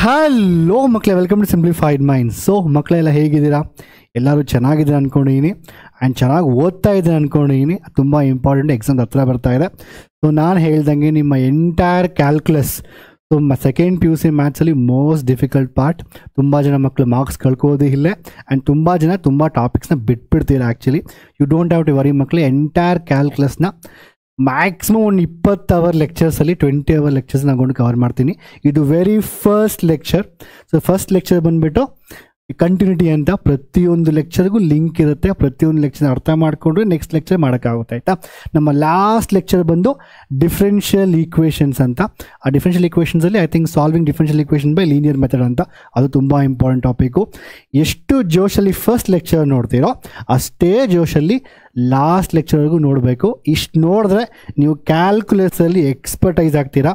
Hello ಮಕ್ಕಳೇ, welcome to simplified minds. So ಮಕ್ಕಳೆಲ್ಲ ಹೇಗಿದ್ದೀರಾ? ಎಲ್ಲರೂ ಚೆನ್ನಾಗಿದ್ದೀರಾ ಅಂದ್ಕೊಂಡಿದ್ದೀನಿ ಆ್ಯಂಡ್ ಚೆನ್ನಾಗಿ ಓದ್ತಾ ಇದ್ದೀನಿ ಅಂದ್ಕೊಂಡಿದ್ದೀನಿ. ತುಂಬ ಇಂಪಾರ್ಟೆಂಟ್ ಎಕ್ಸಾಮ್ ಹತ್ರ ಬರ್ತಾ ಇದೆ. ಸೊ ನಾನು ಹೇಳ್ದಂಗೆ ನಿಮ್ಮ entire calculus, so second P U C ಮ್ಯಾಥ್ಸಲ್ಲಿ ಮೋಸ್ಟ್ ಡಿಫಿಕಲ್ಟ್ ಪಾರ್ಟ್. ತುಂಬ ಜನ ಮಕ್ಕಳು ಮಾರ್ಕ್ಸ್ ಕಳ್ಕೋದು ಇಲ್ಲೇ ಆ್ಯಂಡ್ ತುಂಬ ಜನ ತುಂಬ ಟಾಪಿಕ್ಸ್ನ ಬಿಟ್ಬಿಡ್ತೀರಾ. Actually you don't have to worry ಮಕ್ಕಳು. ಎಂಟೈರ್ ಕ್ಯಾಲ್ಕುಲಸ್ನ ಮ್ಯಾಕ್ಸಿಮಮ್ ಒಂದು 20 ಅವರ್ ಲೆಕ್ಚರ್ಸಲ್ಲಿ 20 ಅವರ್ ಲೆಕ್ಚರ್ಸ್ ನಾನು ಕವರ್ ಮಾಡ್ತೀನಿ. ಇದು very first lecture. So first lecture ಬಂದುಬಿಟ್ಟು ಕಂಟಿನ್ಯೂಟಿ ಅಂತ. ಪ್ರತಿಯೊಂದು ಲೆಕ್ಚರ್ಗೂ ಲಿಂಕ್ ಇರುತ್ತೆ. ಪ್ರತಿಯೊಂದು ಲೆಕ್ಚರ್ನ ಅರ್ಥ ಮಾಡಿಕೊಂಡ್ರೆ ನೆಕ್ಸ್ಟ್ ಲೆಕ್ಚರ್ ಮಾಡೋಕ್ಕಾಗುತ್ತೆ, ಆಯಿತಾ? ನಮ್ಮ ಲಾಸ್ಟ್ ಲೆಕ್ಚರ್ ಬಂದು ಡಿಫ್ರೆನ್ಷಿಯಲ್ ಈಕ್ವೇಷನ್ಸ್ ಅಂತ. ಆ ಡಿಫ್ರೆನ್ಷಿಯಲ್ ಈಕ್ವೇಷನ್ಸಲ್ಲಿ I think solving differential equation by linear method ಅಂತ. ಅದು ತುಂಬ ಇಂಪಾರ್ಟೆಂಟ್ ಟಾಪಿಕ್ಕು. ಎಷ್ಟು ಜೋಶಲ್ಲಿ ಫಸ್ಟ್ ಲೆಕ್ಚರ್ ನೋಡ್ತೀರೋ ಅಷ್ಟೇ ಜೋಶಲ್ಲಿ ಲಾಸ್ಟ್ ಲೆಕ್ಚರ್ವರೆಗೂ ನೋಡಬೇಕು. ಇಷ್ಟು ನೋಡಿದ್ರೆ ನೀವು ಕ್ಯಾಲ್ಕುಲೇಸಲ್ಲಿ ಎಕ್ಸ್ಪರ್ಟೈಸ್ ಆಗ್ತೀರಾ.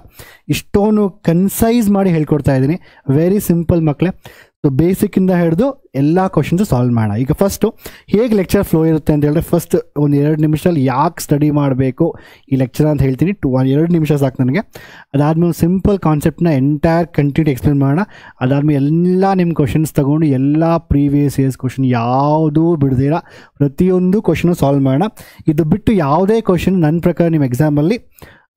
ಇಷ್ಟೊಂದು ಕನ್ಸೈಸ್ ಮಾಡಿ ಹೇಳ್ಕೊಡ್ತಾ ಇದ್ದೀನಿ. ವೆರಿ ಸಿಂಪಲ್ ಮಕ್ಕಳೇ. ಸೊ ಬೇಸಿಕ್ಕಿಂದ ಹಿಡಿದು ಎಲ್ಲ ಕ್ವಶನ್ಸು ಸಾಲ್ವ್ ಮಾಡೋಣ. ಈಗ ಫಸ್ಟು ಹೇಗೆ ಲೆಕ್ಚರ್ ಫ್ಲೋ ಇರುತ್ತೆ ಅಂತ ಹೇಳಿದ್ರೆ, ಫಸ್ಟ್ ಒಂದು 2 ನಿಮಿಷದಲ್ಲಿ ಯಾಕೆ ಸ್ಟಡಿ ಮಾಡಬೇಕು ಈ ಲೆಕ್ಚರ್ ಅಂತ ಹೇಳ್ತೀನಿ. 2 ನಿಮಿಷ ಸಾಕು ನನಗೆ. ಅದಾದಮೇಲೆ ಸಿಂಪಲ್ ಕಾನ್ಸೆಪ್ಟನ್ನ ಎಂಟೈರ್ ಕಂಟಿನ್ಯೂ ಎಕ್ಸ್ಪ್ಲೇನ್ ಮಾಡೋಣ. ಅದಾದಮೇಲೆ ಎಲ್ಲ ನಿಮ್ಮ ಕ್ವಶನ್ಸ್ ತೊಗೊಂಡು ಎಲ್ಲ ಪ್ರೀವಿಯಸ್ ಇಯರ್ಸ್ ಕ್ವಶನ್ ಯಾವುದೂ ಬಿಡ್ದಿರ ಪ್ರತಿಯೊಂದು ಕ್ವಶನು ಸಾಲ್ವ್ ಮಾಡೋಣ. ಇದು ಬಿಟ್ಟು ಯಾವುದೇ ಕ್ವಶನ್ ನನ್ನ ಪ್ರಕಾರ ನಿಮ್ಮ ಎಕ್ಸಾಮಲ್ಲಿ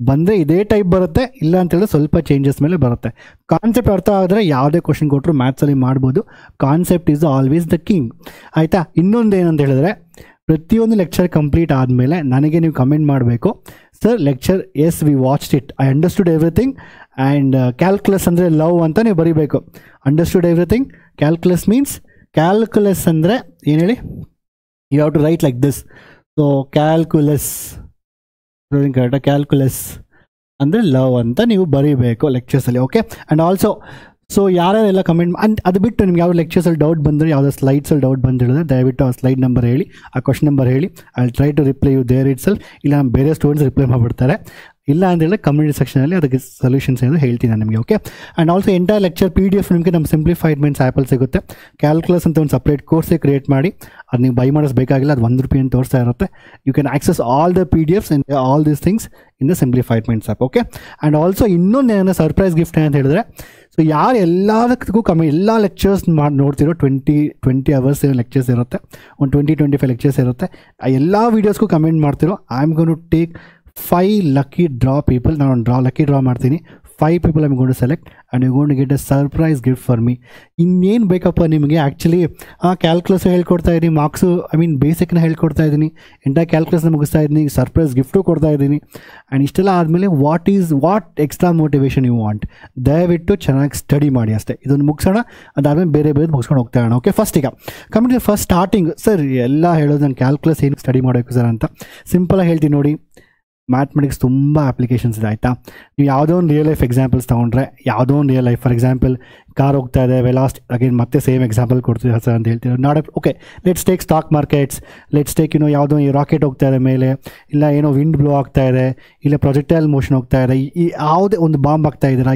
ಬಂದರೆ ಇದೇ ಟೈಪ್ ಬರುತ್ತೆ, ಇಲ್ಲ ಅಂತೇಳಿದ್ರೆ ಸ್ವಲ್ಪ ಚೇಂಜಸ್ ಮೇಲೆ ಬರುತ್ತೆ. ಕಾನ್ಸೆಪ್ಟ್ ಅರ್ಥ ಆದರೆ ಯಾವುದೇ ಕ್ವಶನ್ ಕೊಟ್ಟರು ಮ್ಯಾಥ್ಸಲ್ಲಿ ಮಾಡ್ಬೋದು. Concept is always the king, ಆಯಿತಾ? ಇನ್ನೊಂದು ಏನಂತ ಹೇಳಿದ್ರೆ, ಪ್ರತಿಯೊಂದು ಲೆಕ್ಚರ್ ಕಂಪ್ಲೀಟ್ ಆದಮೇಲೆ ನನಗೆ ನೀವು ಕಮೆಂಟ್ ಮಾಡಬೇಕು, sir lecture as we watched it, I understood everything and calculus ಅಂದರೆ ಲವ್ ಅಂತ ನೀವು ಬರೀಬೇಕು. Understood everything, calculus means, calculus ಅಂದರೆ ಏನು ಹೇಳಿ? You have to write like this. So calculus ಕರೆಕ್ಟಾಗಿ, ಕ್ಯಾಲ್ಕುಲಸ್ ಅಂದರೆ ಲವ್ ಅಂತ ನೀವು ಬರೀಬೇಕು ಲೆಕ್ಚರ್ಸಲ್ಲಿ, ಓಕೆ? ಆ್ಯಂಡ್ ಆಲ್ಸೋ ಸೊ ಯಾರ್ಯಾರೆಲ್ಲ ಕಮೆಂಟ್ ಅದು ಬಿಟ್ಟು ನಿಮ್ಗೆ ಯಾವ ಲೆಕ್ಚರ್ಸಲ್ಲಿ ಡೌಟ್ ಬಂದರೆ, ಯಾವುದೋ ಸ್ಲೈಡ್ಸಲ್ಲಿ ಡೌಟ್ ಬಂದಿಳಿದ್ರೆ ದಯವಿಟ್ಟು ಆ ಸ್ಲೈಡ್ ನಂಬರ್ ಹೇಳಿ, ಆ ಕ್ವಶನ್ ನಂಬರ್ ಹೇಳಿ. I try to reply you there itself. ಇಲ್ಲ ನಮ್ಮ ಬೇರೆ ಸ್ಟೂಡೆಂಟ್ಸ್ ರಿಪ್ಲೈ ಮಾಡಿಬಿಡ್ತಾರೆ. ಇಲ್ಲ ಅಂತೇಳಿ ಕಮ್ಯುನಿಟಿ ಸೆಕ್ಷನಲ್ಲಿ ಅದಕ್ಕೆ ಸೊಲ್ಯೂಷನ್ಸ್ ಏನು ಹೇಳ್ತೀನಿ ನಾನು ನಿಮಗೆ, okay? And also entire lecture PDF ನಿಮಗೆ ನಮ್ಮ ಸಿಂಪ್ಲಿಫೈಡ್ ಮೈಂಡ್ಸ್ ಆ್ಯಪಲ್ಲಿ ಸಿಗುತ್ತೆ. ಕ್ಯಾಲ್ಕುಲಸ್ ಅಂತ ಒಂದು ಸಪ್ರೇಟ್ ಕೋರ್ಸೇ ಕ್ರಿಯೇಟ್ ಮಾಡಿ ಅದು ನೀವು ಬೈ ಮಾಡಿಸ್ಬೇಕಾಗಿಲ್ಲ. ಅದು ₹1 ಅಂತ ತೋರಿಸ್ತಾ ಇರುತ್ತೆ. You can access all the PDFs and all these things in the simplified minds app, okay? And also ಇನ್ನೊಂದು ಏನೋ ಸರ್ಪ್ರೈಸ್ ಗಿಫ್ಟ್ ಅಂತ ಹೇಳಿದ್ರೆ, ಸೊ ಯಾರು ಎಲ್ಲದಕ್ಕೂ ಎಲ್ಲ ಲೆಕ್ಚರ್ಸ್ ಮಾಡಿ ನೋಡ್ತಿರೋ 20 ಅವರ್ಸ್ ಲೆಕ್ಚರ್ಸ್ ಇರುತ್ತೆ, ಒಂದು 20-25 ಲೆಕ್ಚರ್ಸ್ ಇರುತ್ತೆ. ಆ ಎಲ್ಲ ವೀಡಿಯೋಸ್ಗೂ ಕಮೆಂಟ್ ಮಾಡ್ತಿರೋ, I am going to take 5 lucky draw people. ನಾನು ಲಕ್ಕಿ ಡ್ರಾ ಮಾಡ್ತೀನಿ. 5 people I'm going to select and you're going to get a surprise gift for me. ಇನ್ನೇನು ಬೇಕಪ್ಪ ನಿಮಗೆ? ಆ್ಯಕ್ಚುಲಿ ಕ್ಯಾಲ್ಕುಲಸ್ ಹೇಳ್ಕೊಡ್ತಾ ಇದ್ದೀನಿ, ಮಾರ್ಕ್ಸು ಬೇಸಿಕ್ನ ಹೇಳ್ಕೊಡ್ತಾ ಇದ್ದೀನಿ, ಎಂಟೈರ್ ಕ್ಯಾಲ್ಕುಲಸ್ನ ಮುಗಿಸ್ತಾ ಇದ್ದೀನಿ, ಸರ್ಪ್ರೈಸ್ ಗಿಫ್ಟು ಕೊಡ್ತಾ ಇದ್ದೀನಿ. ಆ್ಯಂಡ್ ಇಷ್ಟೆಲ್ಲ ಆದಮೇಲೆ what extra motivation you want? ದಯವಿಟ್ಟು ಚೆನ್ನಾಗಿ ಸ್ಟಡಿ ಮಾಡಿ ಅಷ್ಟೇ. ಇದನ್ನು ಮುಗಿಸೋಣ, ಅದಾದಮೇಲೆ ಬೇರೆ ಮುಗಿಸ್ಕೊಂಡು ಹೋಗ್ತಾ ಇರೋಣ, ಓಕೆ? ಫಸ್ಟ್ ಈಗ ಕಮಿಟಿ ಫಸ್ಟ್ ಸ್ಟಾರ್ಟಿಂಗ್, ಸರ್ ಎಲ್ಲ ಹೇಳೋದು ನಾನು ಕ್ಯಾಲ್ಕುಲಸ್ ಏನು ಸ್ಟಡಿ ಮಾಡಬೇಕು ಸರ್ ಅಂತ. ಸಿಂಪಲಾಗಿ ಹೇಳ್ತೀನಿ ನೋಡಿ, ಮ್ಯಾಥಮೆಟಿಕ್ಸ್ ತುಂಬ ಅಪ್ಲಿಕೇಶನ್ಸ್ ಇದೆ, ಆಯಿತಾ? ನೀವು ಯಾವುದೋ ಒಂದು ರಿಯಲ್ ಲೈಫ್ ಎಕ್ಸಾಂಪಲ್ಸ್ ತೊಗೊಂಡ್ರೆ, ಯಾವುದೋ ಒಂದು real life, for example car ಹೋಗ್ತಾ ಇದೆ, ವೆಲಾಸ್ಟ್ ಅಗೇನ್ ಮತ್ತೆ ಸೇಮ್ ಎಕ್ಸಾಂಪಲ್ ಕೊಡ್ತೀರಾ ಸರ್ ಅಂತ ಹೇಳ್ತೀರಾ. Not okay, let's take stock markets, let's take ಯಾವುದೋ ಈ ರಾಕೆಟ್ ಹೋಗ್ತಾ ಇದೆ ಮೇಲೆ, ಇಲ್ಲ ಏನೋ ವಿಂಡ್ ಬ್ಲೋ ಆಗ್ತಾ ಇದೆ, ಇಲ್ಲ ಪ್ರೊಜೆಕ್ಟೈಲ್ ಮೋಷನ್ ಹೋಗ್ತಾ ಇದೆ, ಈ ಯಾವುದೇ ಒಂದು ಬಾಂಬ್ ಆಗ್ತಾ ಇದ್ದೀರಾ,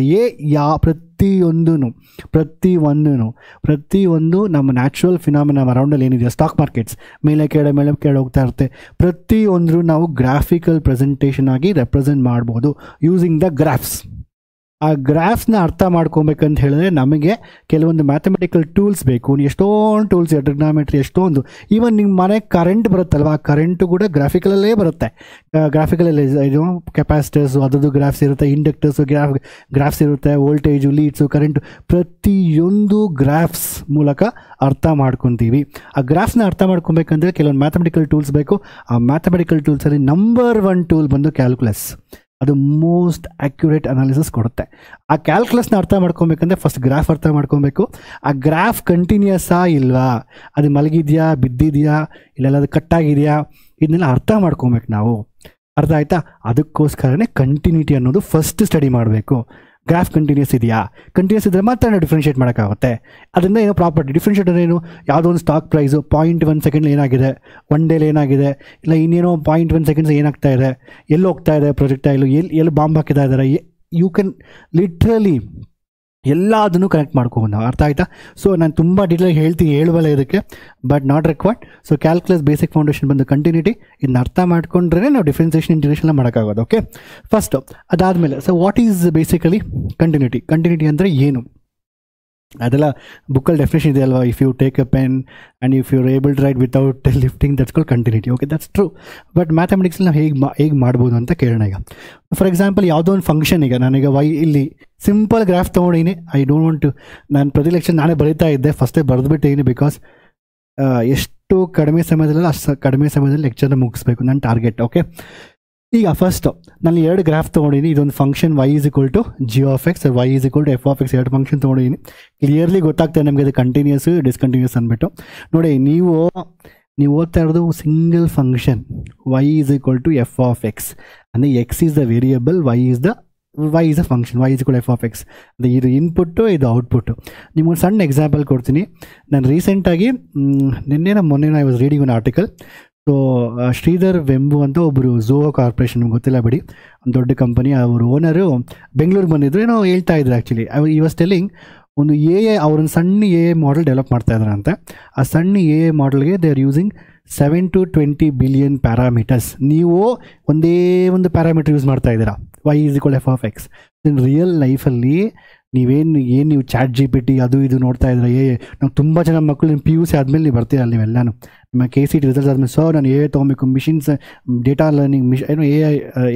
ಪ್ರತಿಯೊಂದು ನಮ್ಮ ನ್ಯಾಚುರಲ್ ಫಿನಾಮಿನಾ ಅರೌಂಡಲ್ಲಿ ಏನಿದೆ, ಸ್ಟಾಕ್ ಮಾರ್ಕೆಟ್ಸ್ ಮೇಲೆ ಕೆಳಗೆ ಹೋಗ್ತಾ ಇರುತ್ತೆ. ಪ್ರತಿಯೊಂದರೂ ನಾವು ಗ್ರಾಫಿಕಲ್ ಪ್ರೆಸೆಂಟೇಷನ್ ಆಗಿ ರೆಪ್ರೆಸೆಂಟ್ ಮಾಡ್ಬೋದು ಯೂಸಿಂಗ್ ದ ಗ್ರಾಫ್ಸ್. ಆ ಗ್ರಾಫ್ಸ್ನ ಅರ್ಥ ಮಾಡ್ಕೊಬೇಕಂತ ಹೇಳಿದ್ರೆ ನಮಗೆ ಕೆಲವೊಂದು ಮ್ಯಾಥಮೆಟಿಕಲ್ ಟೂಲ್ಸ್ ಬೇಕು. ಎಷ್ಟೊಂದು ಟೂಲ್ಸ್, ಟ್ರಿಗ್ನಾಮೆಟ್ರಿ ಎಷ್ಟೊಂದು. ಈವನ್ ನಿಮ್ಮ ಮನೆ ಕರೆಂಟ್ ಬರುತ್ತಲ್ವ, ಆ ಕರೆಂಟು ಕೂಡ ಗ್ರಾಫಿಕಲಲ್ಲೇ ಬರುತ್ತೆ. ಗ್ರಾಫಿಕಲಲ್ಲಿ ಇದು ಕೆಪಾಸಿಟರ್ಸು ಅದರದ್ದು ಗ್ರಾಫ್ಸ್ ಇರುತ್ತೆ, ಇಂಡಕ್ಟರ್ಸು ಗ್ರಾಫ್ಸ್ ಇರುತ್ತೆ, ವೋಲ್ಟೇಜು, ಲೀಡ್ಸು, ಕರೆಂಟು, ಪ್ರತಿಯೊಂದು ಗ್ರಾಫ್ಸ್ ಮೂಲಕ ಅರ್ಥ ಮಾಡ್ಕೊತೀವಿ. ಆ ಗ್ರಾಫ್ಸ್ನ ಅರ್ಥ ಮಾಡ್ಕೊಬೇಕಂದ್ರೆ ಕೆಲವೊಂದು ಮ್ಯಾಥಮೆಟಿಕಲ್ ಟೂಲ್ಸ್ ಬೇಕು. ಆ ಮ್ಯಾಥಮೆಟಿಕಲ್ ಟೂಲ್ಸಲ್ಲಿ ನಂಬರ್ 1 ಟೂಲ್ ಬಂದು ಕ್ಯಾಲ್ಕುಲಸ್. ಅದು ಮೋಸ್ಟ್ ಅಕ್ಯುರೇಟ್ ಅನಾಲಿಸಿಸ್ ಕೊಡುತ್ತೆ. ಆ ಕ್ಯಾಲ್ಕುಲಸ್ನ ಅರ್ಥ ಮಾಡ್ಕೊಬೇಕಂದ್ರೆ ಫಸ್ಟ್ ಗ್ರಾಫ್ ಅರ್ಥ ಮಾಡ್ಕೊಬೇಕು. ಆ ಗ್ರಾಫ್ ಕಂಟಿನ್ಯೂಸಾ ಇಲ್ವಾ, ಅದು ಮಲಗಿದೆಯಾ, ಬಿದ್ದಿದೆಯಾ, ಇಲ್ಲೆಲ್ಲ ಅದು ಕಟ್ಟಾಗಿದೆಯಾ, ಇದನ್ನೆಲ್ಲ ಅರ್ಥ ಮಾಡ್ಕೊಬೇಕು ನಾವು. ಅರ್ಥ ಆಯಿತಾ? ಅದಕ್ಕೋಸ್ಕರನೇ ಕಂಟಿನ್ಯೂಟಿ ಅನ್ನೋದು ಫಸ್ಟ್ ಸ್ಟಡಿ ಮಾಡಬೇಕು. ಗ್ರಾಫ್ ಕಂಟಿನ್ಯೂಸ್ ಇದೆಯಾ? ಕಂಟಿನ್ಯೂಸ್ ಇದ್ದರೆ ಮಾತ್ರ ಡಿಫ್ರೆನ್ಷಿಯೇಟ್ ಮಾಡೋಕ್ಕಾಗುತ್ತೆ. ಅದರಿಂದ ಏನೋ ಪ್ರಾಪರ್ಟಿ ಡಿಫ್ರೆನ್ಷಿಯೇಟ್ ಏನು, ಯಾವುದೋ ಒಂದು ಸ್ಟಾಕ್ ಪ್ರೈಸು 0.1 ಸೆಕೆಂಡ್ ಏನಾಗಿದೆ, 1 ಡೇಲಿ ಏನಾಗಿದೆ, ಇಲ್ಲ ಇನ್ನೇನೋ 0.1 ಸೆಕೆಂಡ್ಸ್ ಏನಾಗ್ತಾ ಇದೆ, ಎಲ್ಲಿ ಹೋಗ್ತಾ ಇದೆ ಪ್ರೊಜೆಕ್ಟೈಲು, ಎಲ್ಲಿ ಬಾಂಬ್ ಹಾಕಿತಾ ಇದ್ದಾರೆ, ಯು ಕ್ಯಾನ್ ಲಿಟ್ರಲಿ ಎಲ್ಲದನ್ನು ಕನೆಕ್ಟ್ ಮಾಡ್ಕೊಂಡು ನಾವು. ಅರ್ಥ ಆಯಿತಾ? ಸೊ ನಾನು ತುಂಬ ಡೀಟೇಲ್ ಹೇಳುವಲ್ಲ ಇದಕ್ಕೆ, but not required. So calculus basic foundation ಬಂದು ಕಂಟಿನ್ಯೂಟಿ, ಇದನ್ನ ಅರ್ಥ ಮಾಡ್ಕೊಂಡ್ರೆ ನಾವು ಡಿಫ್ರೆನ್ಸಿಯೇಷನ್ ಇಂಟಿಗ್ರೇಷನ್ ಮಾಡೋಕ್ಕಾಗೋದು, ಓಕೆ? ಫಸ್ಟು ಅದಾದಮೇಲೆ so what is basically continuity ಅಂದರೆ ಏನು? ಅದೆಲ್ಲ ಬುಕ್ಕಲ್ಲಿ ಡೆಫಿನೇಷನ್ ಇದೆ ಅಲ್ವಾ, if you take a pen and if you able to write without lifting that's called continuity. Okay, that's true. But ಮ್ಯಾಥಮೆಟಿಕ್ಸಲ್ಲಿ ನಾವು ಹೇಗೆ ಮಾಡ್ಬೋದು ಅಂತ ಕೇಳೋಣ. ಈಗ ಫಾರ್ ಎಕ್ಸಾಂಪಲ್ ಯಾವುದೋ ಒಂದು ಫಂಕ್ಷನ್, ಈಗ ನಾನೀಗ ಇಲ್ಲಿ ಸಿಂಪಲ್ ಗ್ರಾಫ್ ತೊಗೊಂಡಿನಿ. ಐ ಡೋಂಟ್ ವಾಂಟ್ ಟು, ನಾನು ಪ್ರತಿ ಲೆಕ್ಷನ್ ನಾನೇ ಬರೀತಾ ಇದ್ದೆ, ಫಸ್ಟೇ ಬರೆದ್ಬಿಟ್ಟಿದ್ದೀನಿ. ಬಿಕಾಸ್ ಎಷ್ಟು ಕಡಿಮೆ ಸಮಯದಲ್ಲಿ ಅಷ್ಟು ಕಡಿಮೆ ಸಮಯದಲ್ಲಿ ಲೆಕ್ಚರ್ನ ಮುಗಿಸ್ಬೇಕು ನನ್ನ ಟಾರ್ಗೆಟ್. ಓಕೆ, ಈಗ ಫಸ್ಟು ನಾನು 2 ಗ್ರಾಫ್ ತೊಗೊಂಡಿನಿ. ಇದೊಂದು function y = g(x), y = f(x), 2 function ತೊಗೊಂಡಿದ್ದೀನಿ. ಕ್ಲಿಯರ್ಲಿ ಗೊತ್ತಾಗ್ತದೆ ನಮಗೆ ಅದು ಕಂಟಿನ್ಯೂಸ್ ಡಿಸ್ಕಂಟಿನ್ಯೂಸ್ ಅಂದ್ಬಿಟ್ಟು. ನೋಡಿ, ನೀವು ಓದ್ತಾ ಇರೋದು ಸಿಂಗಲ್ ಫಂಕ್ಷನ್ y = f(x), ಅಂದರೆ x is the variable, y is a function, y = f(x). ಅದು ಇದು ಇನ್ಪುಟ್ಟು, ಇದು ಔಟ್ಪುಟ್ಟು. ನಿಮ್ಗೊಂದು ಸಣ್ಣ ಎಕ್ಸಾಂಪಲ್ ಕೊಡ್ತೀನಿ. ನಾನು ರೀಸೆಂಟಾಗಿ ಮೊನ್ನೆ I was reading one article. So Sridhar Vembu ಅಂತ ಒಬ್ಬರು ಝೋಹೋ ಕಾರ್ಪೊರೇಷನ್, ನಿಮ್ಗೆ ಗೊತ್ತಿಲ್ಲ ಬಿಡಿ, ಒಂದು ದೊಡ್ಡ ಕಂಪನಿ. ಅವರು ಓನರು ಬೆಂಗಳೂರಿಗೆ ಬಂದಿದ್ರು, ಏನೋ ಹೇಳ್ತಾ ಇದ್ರು. ಆ್ಯಕ್ಚುಲಿ ಈ ವಾಸ್ ಟೆಲ್ಲಿಂಗ್, ಒಂದು ಅವ್ರೊಂದು ಸಣ್ಣ AI ಮಾಡೆಲ್ ಡೆವಲಪ್ ಮಾಡ್ತಾ ಇದ್ದಾರಂತೆ. ಆ ಸಣ್ಣ AI ಮಾಡೆಲ್ಗೆ they are using 7 to 20 billion parameters. ನೀವು ಒಂದೇ ಒಂದು ಪ್ಯಾರಾಮೀಟರ್ ಯೂಸ್ ಮಾಡ್ತಾ ಇದ್ದೀರಾ, y = f(x). ಇನ್ ರಿಯಲ್ ಲೈಫಲ್ಲಿ ನೀವು ಚಾಟ್ GPT ಅದು ಇದು ನೋಡ್ತಾ ಇದ್ರೆ, ನಾವು ತುಂಬ ಜನ ಮಕ್ಕಳು ನಿಮ್ಮ PUC ಆದಮೇಲೆ ನೀವು ಬರ್ತೀರಲ್ಲ, ನೀವೆಲ್ಲನೂ ನಿಮ್ಮ KCET ರಿಸಲ್ಟ್ಸ್ ಆದಮೇಲೆ, ಸೊ ನಾನು AI ತೊಗೊಬೇಕು, machines, data learning,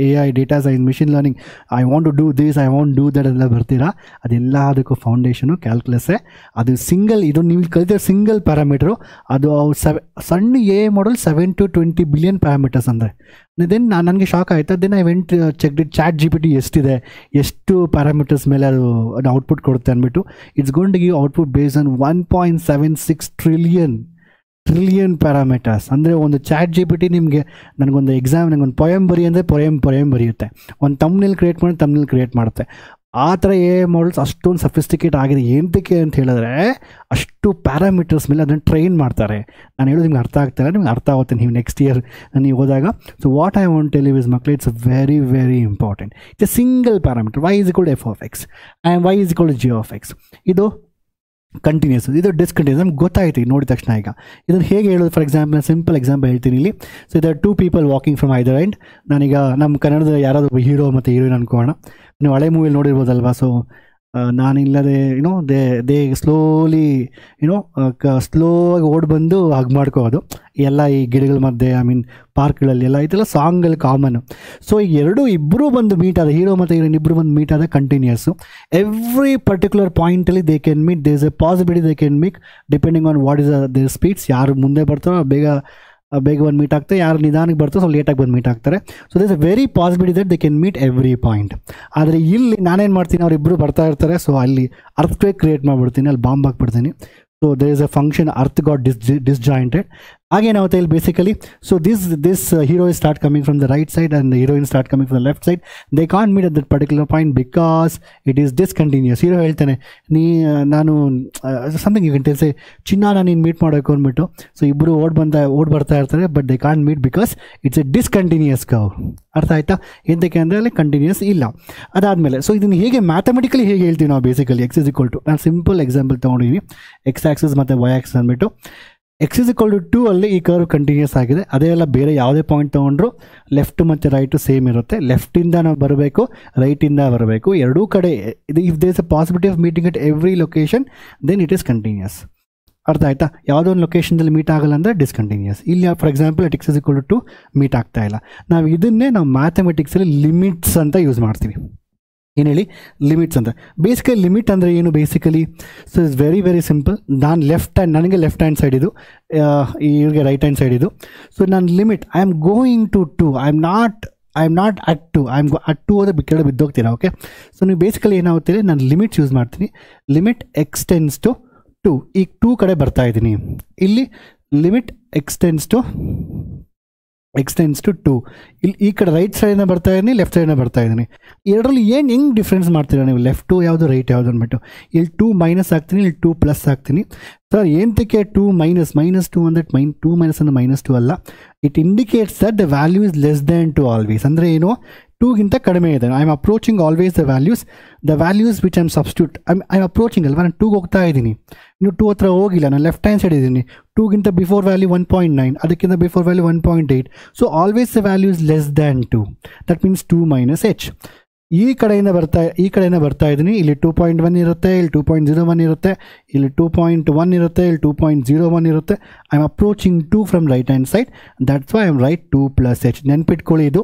AI data science, machine learning, I want to do this, I want do that ಎಲ್ಲ ಬರ್ತೀರಾ. ಅದೆಲ್ಲ ಅದಕ್ಕೂ ಫೌಂಡೇಶನು ಕ್ಯಾಲ್ಕುಲಸ್ಸೇ. ಅದು ಸಿಂಗಲ್, ಇದು ನೀವು ಕಲಿತಿರೋ ಸಿಂಗಲ್ ಪ್ಯಾರಾಮೀಟ್ರು. ಅದು ಸಣ್ಣ AI model 7 to 20 billion parameters ಅಂದರೆ. ದೆನ್ ನನಗೆ ಶಾಕ್ ಆಯಿತು. Then I went check chat GPT ಎಷ್ಟಿದೆ, ಎಷ್ಟು ಪ್ಯಾರಾಮೀಟರ್ಸ್ ಮೇಲೆ ಅದು ಔಟ್ಪುಟ್ ಕೊಡುತ್ತೆ ಅಂದ್ಬಿಟ್ಟು. It's going to give output based on 1.76 trillion parameters. ಅಂದರೆ ಒಂದು ಚಾಟ್ GPT ನಿಮಗೆ, ನನಗೊಂದು ಪೊಯಮ್ ಬರಿ ಅಂದರೆ ಪೊಯಮ್ ಬರೆಯುತ್ತೆ. ಒಂದು ತಮ್ನೇಲ್ ಕ್ರಿಯೇಟ್ ಮಾಡುತ್ತೆ. ಆ ಥರ AI ಮಾಡಲ್ಸ್ ಅಷ್ಟೊಂದು ಸಫಿಸ್ಟಿಕೇಟ್ ಆಗಿದೆ. ಏನಕ್ಕೆ ಅಂತ ಹೇಳಿದ್ರೆ, ಅಷ್ಟು ಪ್ಯಾರಾಮೀಟರ್ಸ್ ಮೇಲೆ ಅದನ್ನು ಟ್ರೈನ್ ಮಾಡ್ತಾರೆ. ನಾನು ಹೇಳೋದು ನಿಮ್ಗೆ ಅರ್ಥ ಆಗ್ತಾರೆ, ನಿಮ್ಗೆ ಅರ್ಥ ಆಗುತ್ತೆ ನೀವು ನೆಕ್ಸ್ಟ್ ಇಯರ್ ನೀವು ಹೋದಾಗ. So what I want tell you is ಮಕ್ಕಳು, it's very very important. It's a single parameter, y = f(x) and y = g(x). ಇದು ಕಂಟಿನ್ಯೂಸ್, ಇದು ಡಿಸ್ಕಂಟಿನ್ಯೂಸ್. ನಮ್ಗೆ ಗೊತ್ತಾಯ್ತು ಈಗ ನೋಡಿದ ತಕ್ಷಣ. ಈಗ ಇದನ್ನು ಹೇಗೆ ಹೇಳೋದು, ಫಾರ್ ಎಕ್ಸಾಂಪಲ್ ಸಿಂಪಲ್ ಎಕ್ಸಾಂಪಲ್ ಹೇಳ್ತೀನಿ ಇಲ್ಲಿ. ಸೊ ಇದರ್ 2 people walking from either end. ನಾನೀಗ ನಮ್ಮ ಕನ್ನಡದ ಯಾರಾದರೂ ಹೀರೋ ಮತ್ತು ಹೀರೋಯಿನ್ ಅನ್ಕೋಣ. ನೀವು ಹಳೆ ಮೂವಿಲಿ ನೋಡಿರ್ಬೋದಲ್ವಾ. ಸೊ ನಾನಿಲ್ಲದೆ ದೇ ಸ್ಲೋಲಿ ಸ್ಲೋವಾಗಿ ಓಡಿ ಬಂದು ಹಗ್ ಮಾಡ್ಕೋದು ಎಲ್ಲ ಈ ಗಿಡಗಳ ಮಧ್ಯೆ, ಪಾರ್ಕ್ಗಳಲ್ಲಿ ಎಲ್ಲ ಇದೆಲ್ಲ ಸಾಂಗಲ್ಲಿ ಕಾಮನ್. ಸೊ ಇಬ್ಬರು ಬಂದು ಮೀಟ್ ಆದ, ಹೀರೋ ಮತ್ತು ಹೀರೋಯಿನ್ ಇಬ್ಬರು ಬಂದು ಮೀಟ್ ಆದ ಕಂಟಿನ್ಯೂಸು. ಎವ್ರಿ ಪರ್ಟಿಕ್ಯುಲರ್ ಪಾಯಿಂಟಲ್ಲಿ they can meet, there is a possibility they can meet depending on what is their speeds. ಯಾರು ಮುಂದೆ ಬರ್ತಾರೋ ಬೇಗ ಬಂದು ಮೀಟ್ ಆಗ್ತಾರೆ, ಯಾರು ನಿಧಾನಕ್ಕೆ ಬರ್ತಾರೋ ಸ್ವಲ್ಪ ಲೇಟಾಗಿ ಬಂದು ಮೀಟ್ ಆಗ್ತಾರೆ. So this a very possibility that they can meet every point. ಆದರೆ ಇಲ್ಲಿ ನಾನೇನು ಮಾಡ್ತೀನಿ, ಅವರಿಬ್ಬರು ಬರ್ತಾ ಇರ್ತಾರೆ. ಸೊ ಅಲ್ಲಿ ಅರ್ಥಕ್ವೇಕ್ ಕ್ರಿಯೇಟ್ ಮಾಡಿಬಿಡ್ತೀನಿ, ಅಲ್ಲಿ ಬಾಂಬ್ ಹಾಕ್ಬಿಡ್ತೀನಿ. So there is a function earth got disjointed. Again, basically, so this hero is start coming from the right side and the heroine start coming from the left side. They can't meet at that particular point because it is discontinuous. Hero ಹೇಳ್ತಾನೆ, ನಾನು something you can tell, say ಚಿನ್ನಾನ ನೀನು meet ಮಾಡೋಕೆ ಅಂದ್ಬಿಟ್ಟು. So ಇಬ್ಬರು ಓಡ್ ಬರ್ತಾ ಇರ್ತಾರೆ, but they can't meet because it's A discontinuous curve. ಅರ್ಥ ಆಯ್ತಾ? ಎಂತಕ್ಕೆ ಅಂದರೆ ಅಲ್ಲಿ ಕಂಟಿನ್ಯೂಸ್ ಇಲ್ಲ. ಅದಾದಮೇಲೆ ಸೊ ಇದನ್ನು ಹೇಗೆ ಮ್ಯಾಥಮೆಟಿಕಲಿ ಹೇಗೆ ಹೇಳ್ತೀವಿ ನಾವು, ಬೇಸಿಕಲಿ x = ನಾನು ಸಿಂಪಲ್ ಎಕ್ಸಾಂಪಲ್ ತೊಗೊಂಡಿದ್ದೀನಿ, ಎಕ್ಸ್ ಆಕ್ಸಿಸ್ ಮತ್ತು ವೈ ಆಕ್ಸಿಸ್ ಅಂದ್ಬಿಟ್ಟು. x = 2 ಅಲ್ಲಿ ಈ ಕರ್ವ್ ಕಂಟಿನ್ಯೂಸ್ ಆಗಿದೆ. ಅದೇ ಎಲ್ಲ ಬೇರೆ ಯಾವುದೇ ಪಾಯಿಂಟ್ ತೊಗೊಂಡ್ರು ಲೆಫ್ಟ್ ಮತ್ತು ರೈಟು ಸೇಮ್ ಇರುತ್ತೆ. ಲೆಫ್ಟಿಂದ ನಾವು ಬರಬೇಕು, ರೈಟಿಂದ ಬರಬೇಕು, ಎರಡೂ ಕಡೆ. If there is a possibility of meeting at every location then it is continuous. ಅರ್ಥ ಆಯ್ತಾ? ಯಾವುದೋ ಒಂದು ಲೊಕೇಶನ್ದಲ್ಲಿ ಮೀಟ್ ಆಗಲ್ಲ ಅಂದರೆ ಡಿಸ್ಕಂಟಿನ್ಯೂಸ್. ಇಲ್ಲಿ ಫಾರ್ ಎಕ್ಸಾಂಪಲ್ x = 2 ಮೀಟ್ ಆಗ್ತಾ ಇಲ್ಲ. ನಾವು ಮ್ಯಾಥಮೆಟಿಕ್ಸಲ್ಲಿ ಲಿಮಿಟ್ಸ್ ಅಂತ ಯೂಸ್ ಮಾಡ್ತೀವಿ. ಏನು ಹೇಳಿ? ಲಿಮಿಟ್ಸ್ ಅಂತ. ಬೇಸಿಕಲಿ ಲಿಮಿಟ್ ಅಂದರೆ ಏನು basically? So it's very very simple. ನನಗೆ ಲೆಫ್ಟ್ ಹ್ಯಾಂಡ್ ಸೈಡ್ ಇದು, ಇವ್ರಿಗೆ ರೈಟ್ ಹ್ಯಾಂಡ್ ಸೈಡ್ ಇದು. ಸೊ ನಾನು limit I am going to 2, I am not at 2, I am at 2 ಹೋದರೆ ಕೆಳಗೆ ಬಿದ್ದೋಗ್ತೀರಾ. ಓಕೆ, ಸೊ ನೀವು ಬೇಸಿಕಲಿ ಏನಾಗುತ್ತೆ, ನಾನು ಲಿಮಿಟ್ಸ್ ಯೂಸ್ ಮಾಡ್ತೀನಿ. ಲಿಮಿಟ್ x → 2, ಈಗ 2 ಕಡೆ ಬರ್ತಾ ಇದ್ದೀನಿ. ಇಲ್ಲಿ ಲಿಮಿಟ್ x → 2, ಇಲ್ಲಿ ಈ ಕಡೆ ರೈಟ್ ಸೈಡಿಂದ ಬರ್ತಾ ಇದ್ದೀನಿ, ಲೆಫ್ಟ್ ಸೈಡಿಂದ ಬರ್ತಾ ಇದ್ದೀನಿ. ಎರಡರಲ್ಲಿ ಹೆಂಗೆ ಡಿಫ್ರೆನ್ಸ್ ಮಾಡ್ತೀರಾ ನೀವು? ಲೆಫ್ಟು ಯಾವುದು, ರೈಟ್ ಯಾವುದು ಅಂದ್ಬಿಟ್ಟು. ಇಲ್ಲಿ 2 ಮೈನಸ್ ಹಾಕ್ತೀನಿ, ಇಲ್ಲಿ 2 ಪ್ಲಸ್ ಹಾಕ್ತೀನಿ. ಸರ್ ಏನಕ್ಕೆ 2 ಮೈನಸ್ 2 ಅಂದರೆ 2 ಮೈನಸ್ ಅಂದರೆ -2 ಅಲ್ಲ. It indicates that the value is less than 2 always. ಅಂದರೆ ಏನು? 2ಗಿಂತ ಕಡಿಮೆ ಇದೆ. I am approaching always the values which I am substitute. I am approaching ಅಲ್ವಾ, ನಾನು 2ಗೆ ಹೋಗ್ತಾ ಇದ್ದೀನಿ, ಇನ್ನು 2 ಹತ್ರ ಹೋಗಿಲ್ಲ, ನಾನು ಲೆಫ್ಟ್ ಹ್ಯಾಂಡ್ ಸೈಡ್ ಇದ್ದೀನಿ. 2ಗಿಂತ ಬಿಫೋರ್ ವ್ಯಾಲ್ಯೂ 1.9, ಅದಕ್ಕಿಂತ before value 1.8. So always the value is less than 2. That means 2 - h. ಈ ಕಡೆಯಿಂದ ಬರ್ತಾ ಇದ್ದೀನಿ. ಇಲ್ಲಿ 2.1 ಇರುತ್ತೆ, ಇಲ್ಲಿ 2.01 ಇರುತ್ತೆ, ಇಲ್ಲಿ 2.1 ಇರುತ್ತೆ, ಇಲ್ಲಿ 2.01 ಇರುತ್ತೆ. I am approaching 2 from right hand side. That's why I am right 2 + h. ನೆನ್ಪಿಟ್ಕೊಳ್ಳಿ, ಇದು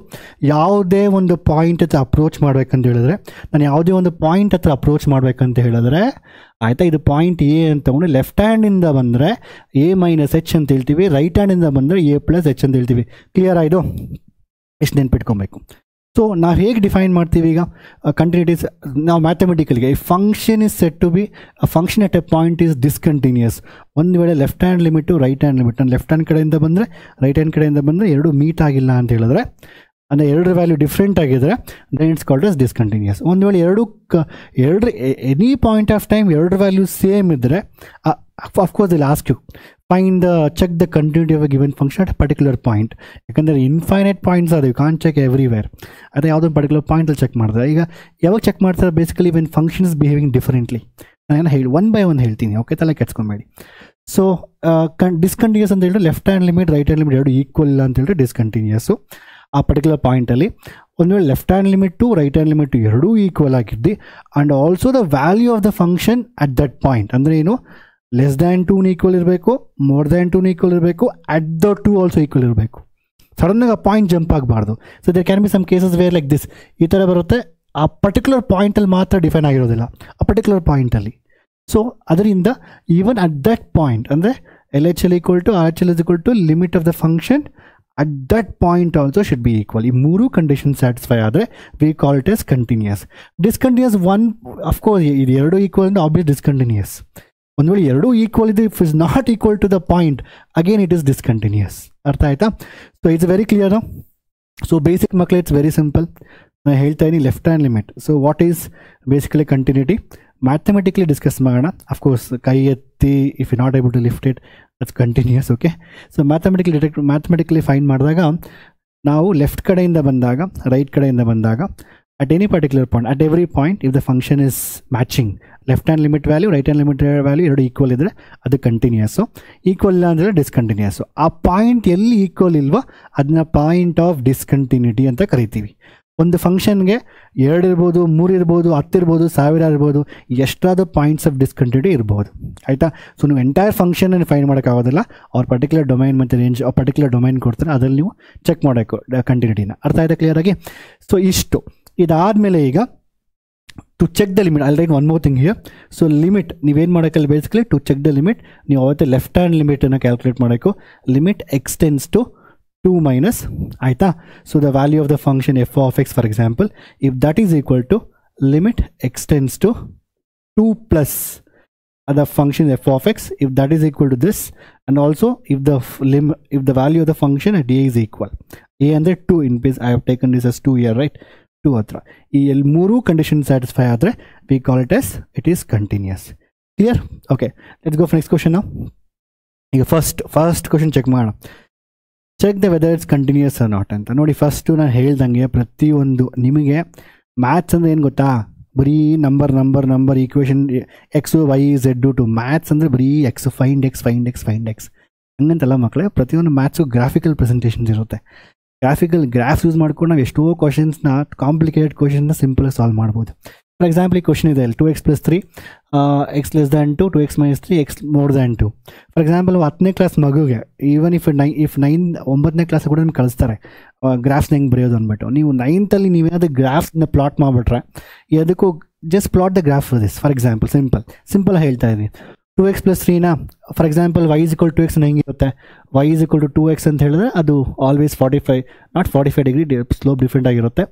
ಯಾವುದೇ ಒಂದು ಪಾಯಿಂಟ್ ಹತ್ರ ಅಪ್ರೋಚ್ ಮಾಡಬೇಕಂತ ಹೇಳಿದ್ರೆ, ನಾನು ಯಾವುದೇ ಒಂದು ಪಾಯಿಂಟ್ ಹತ್ರ ಅಪ್ರೋಚ್ ಮಾಡಬೇಕಂತ ಹೇಳಿದ್ರೆ ಆಯಿತಾ, ಇದು ಪಾಯಿಂಟ್ ಎ ಅಂತ ತಗೊಂಡು ಲೆಫ್ಟ್ ಹ್ಯಾಂಡಿಂದ ಬಂದರೆ a - h ಅಂತ ಹೇಳ್ತೀವಿ, ರೈಟ್ ಹ್ಯಾಂಡಿಂದ ಬಂದರೆ a + h ಅಂತ ಹೇಳ್ತೀವಿ. ಕ್ಲಿಯರ್ ಆಯಿತು? ಎಷ್ಟು ನೆನ್ಪಿಟ್ಕೊಬೇಕು. ಸೊ ನಾವು ಹೇಗೆ ಡಿಫೈನ್ ಮಾಡ್ತೀವಿ ಈಗ ಕಂಟಿನ್ಯೂಟೀಸ್? ನಾವು ಮ್ಯಾಥಮೆಟಿಕಲ್ಗೆ function is said to be function at a point is discontinuous. ಒಂದು ವೇಳೆ left hand limit right hand limit, ನಾನು ಲೆಫ್ಟ್ ಹ್ಯಾಂಡ್ ಕಡೆಯಿಂದ ಬಂದರೆ ರೈಟ್ ಹ್ಯಾಂಡ್ ಕಡೆಯಿಂದ ಬಂದರೆ ಎರಡು ಮೀಟ್ ಆಗಿಲ್ಲ ಅಂತ ಹೇಳಿದ್ರೆ, ಅಂದರೆ ಎರಡರ ವ್ಯಾಲ್ಯೂ ಡಿಫ್ರೆಂಟ್ ಆಗಿದ್ದರೆ then it's called as discontinuous. ಒಂದು ವೇಳೆ ಎರಡು ಎನಿ ಪಾಯಿಂಟ್ ಆಫ್ ಟೈಮ್ ಎರಡರ ವ್ಯಾಲ್ಯೂ ಸೇಮ್ ಇದ್ದರೆ ಅಫ್ಕೋರ್ಸ್ ಇಲ್ಲಿ ask you find check the continuity of a given function at particular point. ಯಾಕಂದರೆ ಇನ್ಫೈನೈಟ್ ಪಾಯಿಂಟ್ಸ್ ಅದು, ಯು ಕಾನ್ ಚೆಕ್ ಎವ್ರಿವೇರ್. ಅದೇ ಯಾವುದೋ ಪರ್ಟಿಕ್ಯುಲರ್ ಪಾಯಿಂಟಲ್ಲಿ ಚೆಕ್ ಮಾಡ್ತಾರೆ. ಈಗ ಯಾವಾಗ ಚೆಕ್ ಮಾಡ್ತಾರೆ? Basically when function is behaving differently. ನಾನು ಹೇಳಿ ಒನ್ ಬೈ ಒನ್ ಹೇಳ್ತೀನಿ, ಓಕೆ? ತಲೆ ಕೆಡ್ಸ್ಕೊಬೇಡಿ. ಸೊ ಡಿಸ್ಕಂಟಿನ್ಯೂಸ್ ಅಂತ ಹೇಳಿದ್ರೆ left hand limit right hand limit ಎರಡು ಈಕ್ವಲ್ ಇಲ್ಲ ಅಂತ ಹೇಳಿದ್ರೆ ಡಿಸ್ಕಂಟಿನ್ಯೂಸು. ಆ ಪರ್ಟಿಕ್ಯುಲರ್ ಪಾಯಿಂಟಲ್ಲಿ ಒಂದು ವೇಳೆ left hand limit right hand limit ಎರಡೂ ಈಕ್ವಲ್ ಆಗಿದ್ದು and also the value of the function at that point, ಅಂದರೆ ಏನು, ಲೆಸ್ ದ್ಯಾನ್ 2 ಈಕ್ವಲ್ ಇರಬೇಕು, ಮೋರ್ ದ್ಯಾನ್ 2 ಈಕ್ವಲ್ ಇರಬೇಕು, ಅಟ್ ದ 2 ಆಲ್ಸೋ ಈಕ್ವಲ್ ಇರಬೇಕು. ಸಡನ್ನಾಗಿ ಆ ಪಾಯಿಂಟ್ ಜಂಪ್ ಆಗಬಾರ್ದು. So there can be some cases where like this, ಈ ಥರ ಬರುತ್ತೆ. ಆ ಪರ್ಟಿಕ್ಯುಲರ್ ಪಾಯಿಂಟಲ್ಲಿ ಮಾತ್ರ ಡಿಫೈನ್ ಆಗಿರೋದಿಲ್ಲ, ಆ ಪರ್ಟಿಕ್ಯುಲರ್ ಪಾಯಿಂಟಲ್ಲಿ. ಸೊ ಅದರಿಂದ ಈವನ್ ಅಟ್ ದಟ್ ಪಾಯಿಂಟ್, ಅಂದರೆ LHL = RHL = limit of the function at that point also should be equal. ಈ ಮೂರು ಕಂಡೀಷನ್ ಸ್ಯಾಟಿಸ್ಫೈ ಆದರೆ we call it as continuous. Discontinuous one, of course ಇದು ಎರಡು equal ಅಂದರೆ obvious discontinuous. ಒಂದು ವೇಳೆ ಎರಡೂ ಈಕ್ವಲ್ ಇದೆ, if is not equal to the point again it is discontinuous. ಅರ್ಥ ಆಯ್ತಾ? So it's very clear. So basic ಮಕ್ಕಳು ಇಟ್ಸ್ ವೆರಿ ಸಿಂಪಲ್. ನಾನು ಹೇಳ್ತಾ ಇದ್ದೀನಿ left hand limit. So what is basically continuity? Mathematically discuss ಮಾಡೋಣ. Of course ಕೈ ಎತ್ತಿ if you not able to lift it that's continuous, okay? So mathematically find ಮಾಡಿದಾಗ ನಾವು left ಕಡೆಯಿಂದ ಬಂದಾಗ ರೈಟ್ ಕಡೆಯಿಂದ ಬಂದಾಗ at any particular point, at every point, if the function is matching left hand limit value right hand limit value ಎರಡು equal ಇದ್ದರೆ ಅದು continuous. Equal ಇಲ್ಲ ಅಂದರೆ ಡಿಸ್ಕಂಟಿನ್ಯೂಸು. ಆ ಪಾಯಿಂಟ್ ಎಲ್ಲಿ ಈಕ್ವಲ್ ಇಲ್ವೋ ಅದನ್ನ ಪಾಯಿಂಟ್ ಆಫ್ ಡಿಸ್ಕಂಟಿನ್ಯೂಟಿ ಅಂತ ಕರಿತೀವಿ. ಒಂದು ಫಂಕ್ಷನ್ಗೆ 2 ಇರ್ಬೋದು, 3 ಇರ್ಬೋದು, 10 ಇರ್ಬೋದು, 1000 ಇರ್ಬೋದು, ಎಷ್ಟಾದ ಪಾಯಿಂಟ್ಸ್ ಆಫ್ ಡಿಸ್ಕಂಟಿನ್ಯೂಟಿ ಇರ್ಬೋದು. ಆಯಿತಾ? ಸೊ ನೀವು ಎಂಟೈರ್ ಫಂಕ್ಷನನ್ನು ಫೈಂಡ್ ಮಾಡೋಕ್ಕಾಗೋದಿಲ್ಲ. ಅವ್ರ ಪರ್ಟಿಕ್ಯುಲರ್ ಡೊಮೈನ್ ಮತ್ತು ರೇಂಜ್ ಪರ್ಟಿಕ್ಯುಲರ್ ಡೊಮೈನ್ ಕೊಡ್ತಾರೆ, ಅದರಲ್ಲಿ ನೀವು ಚೆಕ್ ಮಾಡಬೇಕು ಕಂಟಿನ್ಯೂಟಿನ. ಅರ್ಥ ಆಯ್ತಾ ಕ್ಲಿಯರಾಗಿ? ಸೊ ಇಷ್ಟು ಇದಾದಮೇಲೆ ಈಗ to check the limit, I write one more thing here. So limit ನೀವೇನು ಮಾಡೋಕ್ಕಲ್ಲ, basically to check the limit ನೀವು ಅವತ್ತೆ ಲೆಫ್ಟ್ ಹ್ಯಾಂಡ್ ಲಿಮಿಟನ್ನು ಕ್ಯಾಲ್ಕುಲೇಟ್ ಮಾಡಬೇಕು. ಲಿಮಿಟ್ ಎಕ್ಸ್ಟೆನ್ಸ್ ಟು 2 ಮೈನಸ್, ಆಯಿತಾ? So the value of the function f of x for example, if that is equal to limit x tends to 2 plus the function f of x, if that is equal to this, and also if the value of the function at a is equal, a and the 2 in base I have taken this as 2 here, right? 2 hatra ee ಮೂರು condition satisfy ಆದರೆ we call it as it is continuous. Clear? Okay, let's go for next question now. ಈಗ first question check ಮಾಡೋಣ. Check the whether it's continuous or not ಅಂತ. ನೋಡಿ, first ನಾನು ಹೇಳ್ದಂಗೆ ಪ್ರತಿಯೊಂದು ನಿಮಗೆ ಮ್ಯಾಥ್ಸ್ ಅಂದರೆ ಏನು ಗೊತ್ತಾ? ಬರೀ number equation X Y Z two. Maths ಅಂದರೆ ಬರೀ ಎಕ್ಸ್ ಫೈಂಡ್ ಎಕ್ಸ್ ಹಂಗಂತಲ್ಲ ಮಕ್ಕಳೇ. ಪ್ರತಿಯೊಂದು ಮ್ಯಾಥ್ಸು ಗ್ರಾಫಿಕಲ್ ಪ್ರೆಸೆಂಟೇಷನ್ಸ್ ಇರುತ್ತೆ. ಗ್ರಾಫ್ಸ್ ಯೂಸ್ ಮಾಡ್ಕೊಂಡು ನಾವು ಎಷ್ಟೋ ಕ್ವಶನ್ಸ್ನ, ಕಾಂಪ್ಲಿಕೇಟೆಡ್ ಕ್ವಶನ್ನ ಸಿಂಪಲಾಗಿ ಸಾಲ್ವ್ ಮಾಡ್ಬೋದು. ಫಾರ್ ಎಕ್ಸಾಂಪಲ್ ಈ ಕ್ವಶನ್ ಇದೆ, 2x + 3 x less than 2, 2x - 3 x more than 2. For example 10ನೇ ಕ್ಲಾಸ್ ಮಗುಗೆ ಈವನ್ ಇಫ್ 9ನೇ ಕ್ಲಾಸ್ ಕೂಡ ನಿಮ್ಗೆ ಕಳಿಸ್ತಾರೆ ಗ್ರಾಫ್ಸ್ನ ಹೆಂಗೆ ಬರೆಯೋದು ಅಂದ್ಬಿಟ್ಟು. ನೀವು 9th ನೀವೇನಾದ್ರು ಗ್ರಾಫ್ಸ್ನ ಪ್ಲಾಟ್ ಮಾಡಿಬಿಟ್ರೆ ಅದಕ್ಕೂ just plot the graph this. For example simple ಹೇಳ್ತಾ ಇದ್ದೀನಿ, 2x + 3ನ for example y = 2x ಹೆಂಗಿರುತ್ತೆ? y = 2x ಅಂತ ಹೇಳಿದ್ರೆ ಅದು ಆಲ್ವೇಸ್ 45 ಡಿಗ್ರಿ ಸ್ಲೋಪ್ ಡಿಫ್ರೆಂಟ್ ಆಗಿರುತ್ತೆ.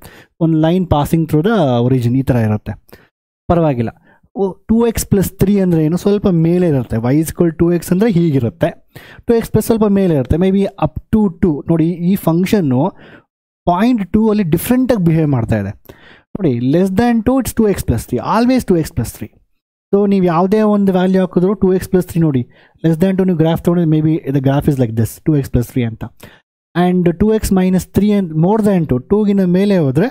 ಒಂದು line passing through the origin ಈ ಥರ ಇರುತ್ತೆ, ಪರವಾಗಿಲ್ಲ. 2x + 3 ಅಂದರೆ ಏನು? ಸ್ವಲ್ಪ ಮೇಲೆ ಇರುತ್ತೆ. y = 2x ಅಂದರೆ ಹೀಗಿರುತ್ತೆ, 2x+ ಸ್ವಲ್ಪ ಮೇಲೆ ಇರುತ್ತೆ, ಮೇ ಬಿ ಅಪ್ ಟು 2. ನೋಡಿ, ಈ ಫಂಕ್ಷನ್ನು ಪಾಯಿಂಟ್ 2 ಅಲ್ಲಿ ಡಿಫ್ರೆಂಟಾಗಿ ಬಿಹೇವ್ ಮಾಡ್ತಾ ಇದೆ. ನೋಡಿ, less than 2 it's 2x + 3, always 2x + 3. So ನೀವು ಯಾವುದೇ ಒಂದು ವ್ಯಾಲ್ಯೂ ಹಾಕಿದ್ರು 2x + 3 ನೋಡಿ, ಲೆಸ್ ದ್ಯಾನ್ 2 ನೀವು ಗ್ರಾಫ್ ತೊಗೊಂಡು maybe the graph is like this 2x + 3 ಅಂತ. And 2x - 3 and more than 2ಗಿನ ಮೇಲೆ ಹೋದರೆ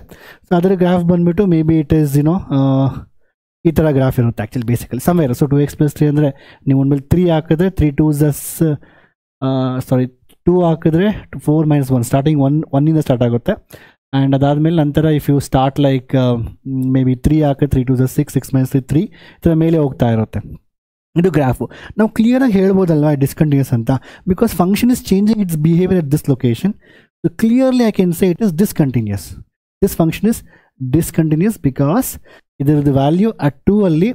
ಸೊ ಅದರ ಗ್ರಾಫ್ ಬಂದುಬಿಟ್ಟು ಮೇ ಬಿ ಇಟ್ ಈಸ್ ಈ ಥರ ಗ್ರಾಫ್ ಇರುತ್ತೆ actually basically somewhere. So 2x + 3 ಅಂದರೆ ನೀವು ಒಂದು ಮೇಲೆ 3 ಹಾಕಿದ್ರೆ 3 2 ಹಾಕಿದ್ರೆ 4 - 1 ಸ್ಟಾರ್ಟಿಂಗ್ 1 ಇಂದ ಸ್ಟಾರ್ಟ್ ಆಗುತ್ತೆ. ಆ್ಯಂಡ್ ಅದಾದಮೇಲೆ ನಂತರ if you start like maybe 3 ಹಾಕಿ 3 2 6 6 - 3 3 ಈ ಥರ ಮೇಲೆ ಹೋಗ್ತಾ ಇರುತ್ತೆ. ಇದು ಗ್ರಾಫು. ನಾವು ಕ್ಲಿಯರಾಗಿ ಹೇಳ್ಬೋದಲ್ವಾ ಡಿಸ್ಕಂಟಿನ್ಯೂಸ್ ಅಂತ, because function is changing its behaviour at this location. So clearly I can say it is discontinuous. This function is discontinuous because ಇದರದ್ದು ವ್ಯಾಲ್ಯೂ ಅಟ್ 2 ಅಲ್ಲಿ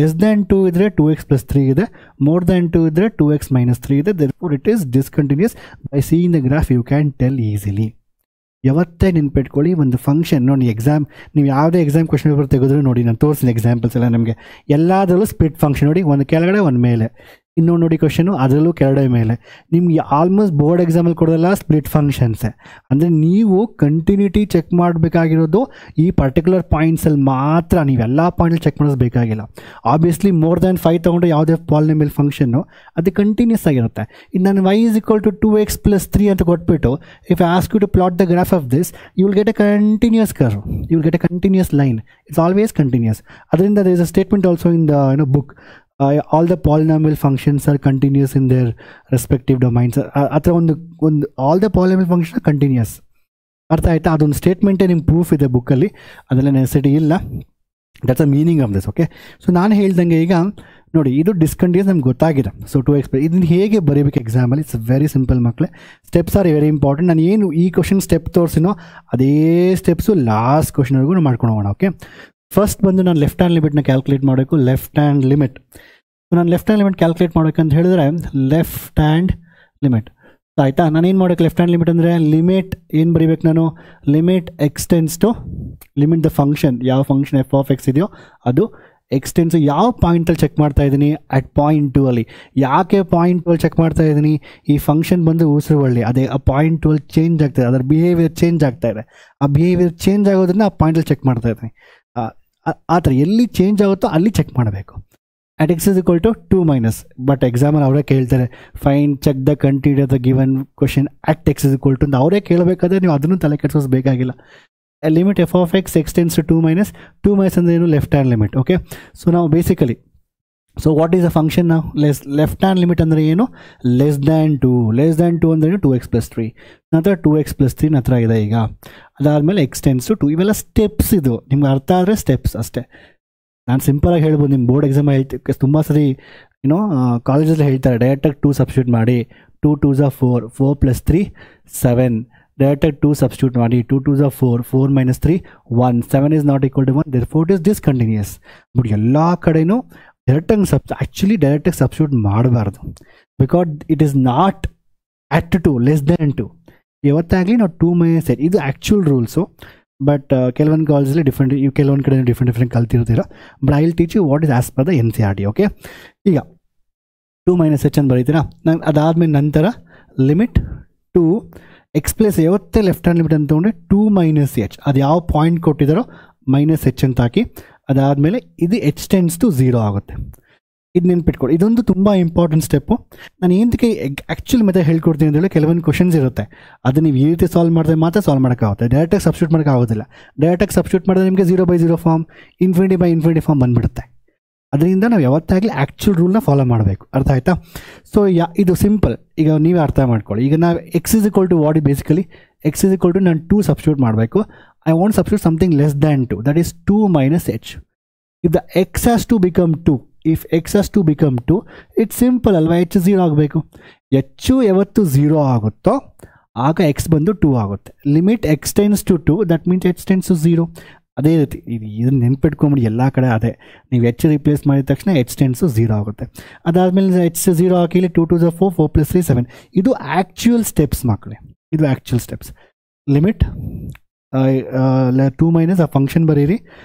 ಲೆಸ್ ದ್ಯಾನ್ 2 ಇದ್ದರೆ 2x + 3 ಇದೆ, ಮೋರ್ ದ್ಯಾನ್ 2 ಇದ್ದರೆ 2x - 3 ಇದೆ. Therefore it is discontinuous. By seeing the graph you can tell easily. ಯಾವತ್ತೇ ನೆನ್ಪಿಟ್ಕೊಳ್ಳಿ, ಒಂದು function ನೋಡಿ, ಎಕ್ಸಾಮ್ ನೀವು ಯಾವುದೇ ಎಕ್ಸಾಮ್ ಕ್ವೆಶ್ಚನ್ ಪೇಪರ್ ತೆಗೆದ್ರು ನೋಡಿ, ನಾನು ತೋರಿಸಿದ ಎಕ್ಸಾಂಪಲ್ಸ್ ಎಲ್ಲ ನಮಗೆ ಎಲ್ಲದರಲ್ಲೂ ಸ್ಪ್ಲಿಟ್ ಫಂಕ್ಷನ್ ನೋಡಿ, ಒಂದು ಕೆಳಗಡೆ ಒಂದು ಮೇಲೆ, ಇನ್ನೊಂದು ನೋಡಿ ಕ್ವಶನು ಅದರಲ್ಲೂ ಕೆಳಗಡೆ ಮೇಲೆ. ನಿಮ್ಗೆ ಆಲ್ಮೋಸ್ಟ್ ಬೋರ್ಡ್ ಎಕ್ಸಾಮಲ್ಲಿ ಕೊಡೋಲ್ಲ ಸ್ಪ್ಲಿಟ್ ಫಂಕ್ಷನ್ಸೇ. ಅಂದರೆ ನೀವು ಕಂಟಿನ್ಯೂಟಿ ಚೆಕ್ ಮಾಡಬೇಕಾಗಿರೋದು ಈ ಪರ್ಟಿಕ್ಯುಲರ್ ಪಾಯಿಂಟ್ಸಲ್ಲಿ ಮಾತ್ರ, ನೀವೆಲ್ಲ ಪಾಯಿಂಟಲ್ಲಿ ಚೆಕ್ ಮಾಡೋದು ಬೇಕಾಗಿಲ್ಲ. ಆಬ್ವಿಯಸ್ಲಿ ಮೋರ್ ದ್ಯಾನ್ 5 ತೊಗೊಂಡ್ರೆ ಯಾವುದೇ ಪಾಲಿನಾಮಿಯಲ್ ಫಂಕ್ಷನ್ನು ಅದು ಕಂಟಿನ್ಯೂಸ್ ಆಗಿರುತ್ತೆ. ಇದು ನಾನು y = 2x + 3 ಅಂತ ಕೊಟ್ಬಿಟ್ಟು if I ask you to plot the graph of this, you will get a continuous curve, you will get a continuous line. It's always continuous. ಅದರಿಂದ there is a statement also in the book, all the polynomial functions are continuous in their respective domains. ಆ ಥರ ಒಂದು all the polynomial function continuous. ಅರ್ಥ ಆಯ್ತಾ? ಅದೊಂದು ಸ್ಟೇಟ್ಮೆಂಟೇ ನಿಮ್ಗೆ proof ಇದೆ ಬುಕ್ಕಲ್ಲಿ, ಅದೆಲ್ಲ ನೆಸೆಸಿಟಿ ಇಲ್ಲ. That's a meaning of this. Okay, so ನಾನು ಹೇಳ್ದಂಗೆ ಈಗ ನೋಡಿ, ಇದು ಡಿಸ್ಕಂಟಿನ್ಯೂಸ್ ನಮ್ಗೆ ಗೊತ್ತಾಗಿದೆ. ಸೊ 2x ಇದನ್ನು ಹೇಗೆ ಬರೀಬೇಕು ಎಕ್ಸಾಮಲ್ಲಿ? ಇಟ್ಸ್ ವೆರಿ ಸಿಂಪಲ್ ಮಕ್ಕಳೇ. Steps are very important. ನಾನು ಏನು ಈ ಕ್ವಶನ್ ಸ್ಟೆಪ್ ತೋರಿಸಿನೋ ಅದೇ ಸ್ಟೆಪ್ಸು ಲಾಸ್ಟ್ ಕ್ವಶನ್ವರೆಗೂ ಮಾಡ್ಕೊಂಡು ಹೋಗೋಣ. ಓಕೆ, ಫಸ್ಟ್ ಬಂದು ನಾನು ಲೆಫ್ಟ್ ಹ್ಯಾಂಡ್ ಲಿಮಿಟ್ನ ಕ್ಯಾಲ್ಕುಲೇಟ್ ಮಾಡಬೇಕು. ಲೆಫ್ಟ್ ಹ್ಯಾಂಡ್ ಲಿಮಿಟ್, ನಾನು ಲೆಫ್ಟ್ ಹ್ಯಾಂಡ್ ಲಿಮಿಟ್ ಕ್ಯಾಲ್ಕುಲೇಟ್ ಮಾಡಬೇಕಂತ ಹೇಳಿದ್ರೆ ಲೆಫ್ಟ್ ಹ್ಯಾಂಡ್ ಲಿಮಿಟ್ ಆಯಿತಾ. ನಾನೇನು ಮಾಡೋಕ್ಕೆ ಲೆಫ್ಟ್ ಹ್ಯಾಂಡ್ ಲಿಮಿಟ್ ಅಂದರೆ ಲಿಮಿಟ್ ಏನು ಬರೀಬೇಕು ನಾನು? Limit x tends to limit the function, ಯಾವ ಫಂಕ್ಷನ್ f(x) ಇದೆಯೋ ಅದು ಎಕ್ಸ್ಟೆನ್ಸ್ ಯಾವ ಪಾಯಿಂಟಲ್ಲಿ ಚೆಕ್ ಮಾಡ್ತಾ ಇದ್ದೀನಿ? ಅಟ್ ಪಾಯಿಂಟ್ 2 ಅಲ್ಲಿ. ಯಾಕೆ ಪಾಯಿಂಟ್ 2 ಅಲ್ಲಿ ಚೆಕ್ ಮಾಡ್ತಾ ಇದ್ದೀನಿ? ಈ ಫಂಕ್ಷನ್ ಬಂದು ಉಸಿರುವಳ್ಳಿ, ಅದೇ ಆ ಪಾಯಿಂಟ್ 2 ಅಲ್ಲಿ ಚೇಂಜ್ ಆಗ್ತಾಯಿದೆ, ಅದರ ಬಿಹೇವಿಯರ್ ಚೇಂಜ್ ಆಗ್ತಾ ಇದೆ. ಆ ಬಿಹೇವಿಯರ್ ಚೇಂಜ್ ಆಗೋದ್ರಿಂದ ಆ ಪಾಯಿಂಟಲ್ಲಿ ಚೆಕ್ ಮಾಡ್ತಾ ಇದ್ದೀನಿ. ಆ ಥರ ಎಲ್ಲಿ ಚೇಂಜ್ ಆಗುತ್ತೋ ಅಲ್ಲಿ ಚೆಕ್ ಮಾಡಬೇಕು. ಅಟ್ x = 2 - ಬಟ್ ಎಕ್ಸಾಮಲ್ಲಿ ಅವರೇ ಕೇಳ್ತಾರೆ, fine check the continuity of the given question at x = ಅಂತ ಅವರೇ ಕೇಳಬೇಕಾದ್ರೆ ನೀವು ಅದನ್ನು ತಲೆ ಕೆಡಿಸೋಬೇಕಾಗಿಲ್ಲ. ಲಿಮಿಟ್ f(x) ಎಕ್ಸ್ಟೆನ್ಸ್ ಟು 2 - 2 ಅಂದರೆ ಏನು? Left hand limit. Okay, so ನಾವು basically, so what is the function ನಾವು? ಲೆಫ್ಟ್ ಹ್ಯಾಂಡ್ ಲಿಮಿಟ್ ಅಂದರೆ ಏನು? ಲೆಸ್ ದ್ಯಾನ್ 2 ಅಂದರೆ 2x + 3. ನಂತರ 2x + 3 ಹತ್ರ ಇದೆ ಈಗ. ಅದಾದಮೇಲೆ ಎಕ್ಸ್ಟೆನ್ಸ್ ಟು 2. ಇವೆಲ್ಲ ಸ್ಟೆಪ್ಸ್. ಇದು ನಿಮ್ಗೆ ಅರ್ಥ ಆದರೆ ಸ್ಟೆಪ್ಸ್ ಅಷ್ಟೇ. ನಾನು ಸಿಂಪಲಾಗಿ ಹೇಳ್ಬೋದು, ನಿಮ್ಮ ಬೋರ್ಡ್ ಎಕ್ಸಾಮ್ ಹೇಳ್ತೀವಿ ತುಂಬ ಸರಿ ಕಾಲೇಜಲ್ಲಿ ಹೇಳ್ತಾರೆ, ಡೈರೆಕ್ಟಾಗಿ 2 ಸಬ್ಸ್ಟಿಟ್ಯೂಟ್ ಮಾಡಿ, 2 2s are 4, 4 + 3 7. ಡೈರೆಕ್ಟಾಗಿ 2 ಸಬ್ಸ್ಟಿಟ್ಯೂಟ್ ಮಾಡಿ, 2 2s are 4, 4 - 3 1, 7 is not equal to 1, therefore it is discontinuous. But ಎಲ್ಲ ಕಡೆಯೂ ಡೈರೆಕ್ಟಾಗಿ ಸಬ್ಸ್ಟಿಟ್ಯೂಟ್ ಮಾಡಬಾರ್ದು, because it is not at 2 less than 2. ಯಾವತ್ತಾಗಲಿ ನಾವು 2 - 8 ಇದು ಆ್ಯಕ್ಚುಯಲ್ ರೂಲ್ಸು. ಬಟ್ ಕೆಲವೊಂದು ಕಾಲೇಜಲ್ಲಿ ಡಿಫ್ರೆಂಟ್, ಕೆಲವೊಂದು ಕಡೆ ಡಿಫ್ರೆಂಟ್ ಕಲ್ತಿರ್ತೀರ. But I will teach you what is as per the NCERT. Okay, ಈಗ 2 - h ಅಂತ ಬರೀತೀರಾ. ಅದಾದಮೇಲೆ ನಂತರ ಲಿಮಿಟ್ 2 x + ಯಾವತ್ತೇ ಲೆಫ್ಟ್ ಹ್ಯಾಂಡ್ ಲಿಮಿಟ್ ಅಂತ ತೊಗೊಂಡ್ರೆ 2 - h, ಅದು ಯಾವ ಪಾಯಿಂಟ್ ಕೊಟ್ಟಿದ್ದಾರೋ -h ಅಂತ ಹಾಕಿ. ಅದಾದಮೇಲೆ ಇದು h → 0 ಆಗುತ್ತೆ. ಇದು ನೆನ್ಪಿಟ್ಕೊಳ್ಳಿ, ಇದೊಂದು ತುಂಬ ಇಂಪಾರ್ಟೆಂಟ್ ಸ್ಟೆಪ್ಪು. ನಾನು ಏನಕ್ಕೆ ಆ್ಯಕ್ಚುಲಿ ಮತ್ತೆ ಹೇಳ್ಕೊಡ್ತೀನಿ ಅಂತೇಳಿ, ಕೆಲವೊಂದು ಕ್ವಶನ್ಸ್ ಇರುತ್ತೆ, ಅದು ನೀವು ಈ ರೀತಿ ಸಾಲ್ವ್ ಮಾಡಿದ್ರೆ ಮಾತ್ರ ಸಾಲ್ವ್ ಮಾಡೋಕ್ಕಾಗುತ್ತೆ. ಡೈರೆಕ್ಟಾಗಿ ಸಬ್ಸ್ಟಿಟ್ಯೂಟ್ ಮಾಡೋಕ್ಕಾಗೋದಿಲ್ಲ. ಡೈರೆಕ್ಟಾಗಿ ಸಬ್ಸ್ಟಿಟ್ಯೂಟ್ ಮಾಡಿದ್ರೆ ನಿಮಗೆ 0/0 ಫಾರ್ಮ್, ಇನ್ಫಿನಿಟಿ ಫಾರ್ಮ್ ಬಂದುಬಿಡುತ್ತೆ. ಅದರಿಂದ ನಾವು ಯಾವತ್ತಾಗಲಿ ಆ್ಯಕ್ಚುಲ್ ರೂಲ್ನ ಫಾಲೋ ಮಾಡಬೇಕು. ಅರ್ಥ ಆಯಿತಾ? ಸೊ ಇದು ಸಿಂಪಲ್. ಈಗ ನೀವೇ ಅರ್ಥ ಮಾಡ್ಕೊಳ್ಳಿ. ಈಗ ನಾವು x = ವಾಟ್? ಬೇಸಿಕಲಿ x = ನಾನು 2 ಸಬ್ಸ್ಟಿಟ್ಯೂಟ್ ಮಾಡಬೇಕು. I want substitute something less than 2, that is 2 - h. If the x has to become 2, it's simple ಅಲ್ವಾ? h 0 ಆಗಬೇಕು. h ಯಾವತ್ತು 0 ಆಗುತ್ತೋ ಆಗ x ಬಂದು 2 ಆಗುತ್ತೆ. Limit x → 2, that means h → 0. ಅದೇ ರೀತಿ ಇದನ್ನು ನೆನ್ಪಿಟ್ಕೊಂಬಿಡಿ, ಎಲ್ಲ ಕಡೆ ಅದೇ. ನೀವು h ರಿಪ್ಲೇಸ್ ಮಾಡಿದ ತಕ್ಷಣ h → 0 ಆಗುತ್ತೆ. ಅದಾದಮೇಲೆ h 0 ಹಾಕಿ 2 2s are 4, 4 + 3 7. ಇದು ಆ್ಯಕ್ಚುಯಲ್ ಸ್ಟೆಪ್ಸ್ ಮಕ್ಕಳೇ, ಇದು ಆ್ಯಕ್ಚುಯಲ್ ಸ್ಟೆಪ್ಸ್. ಲಿಮಿಟ್ 2 - ಆ ಫಂಕ್ಷನ್ ಬರೀರಿ.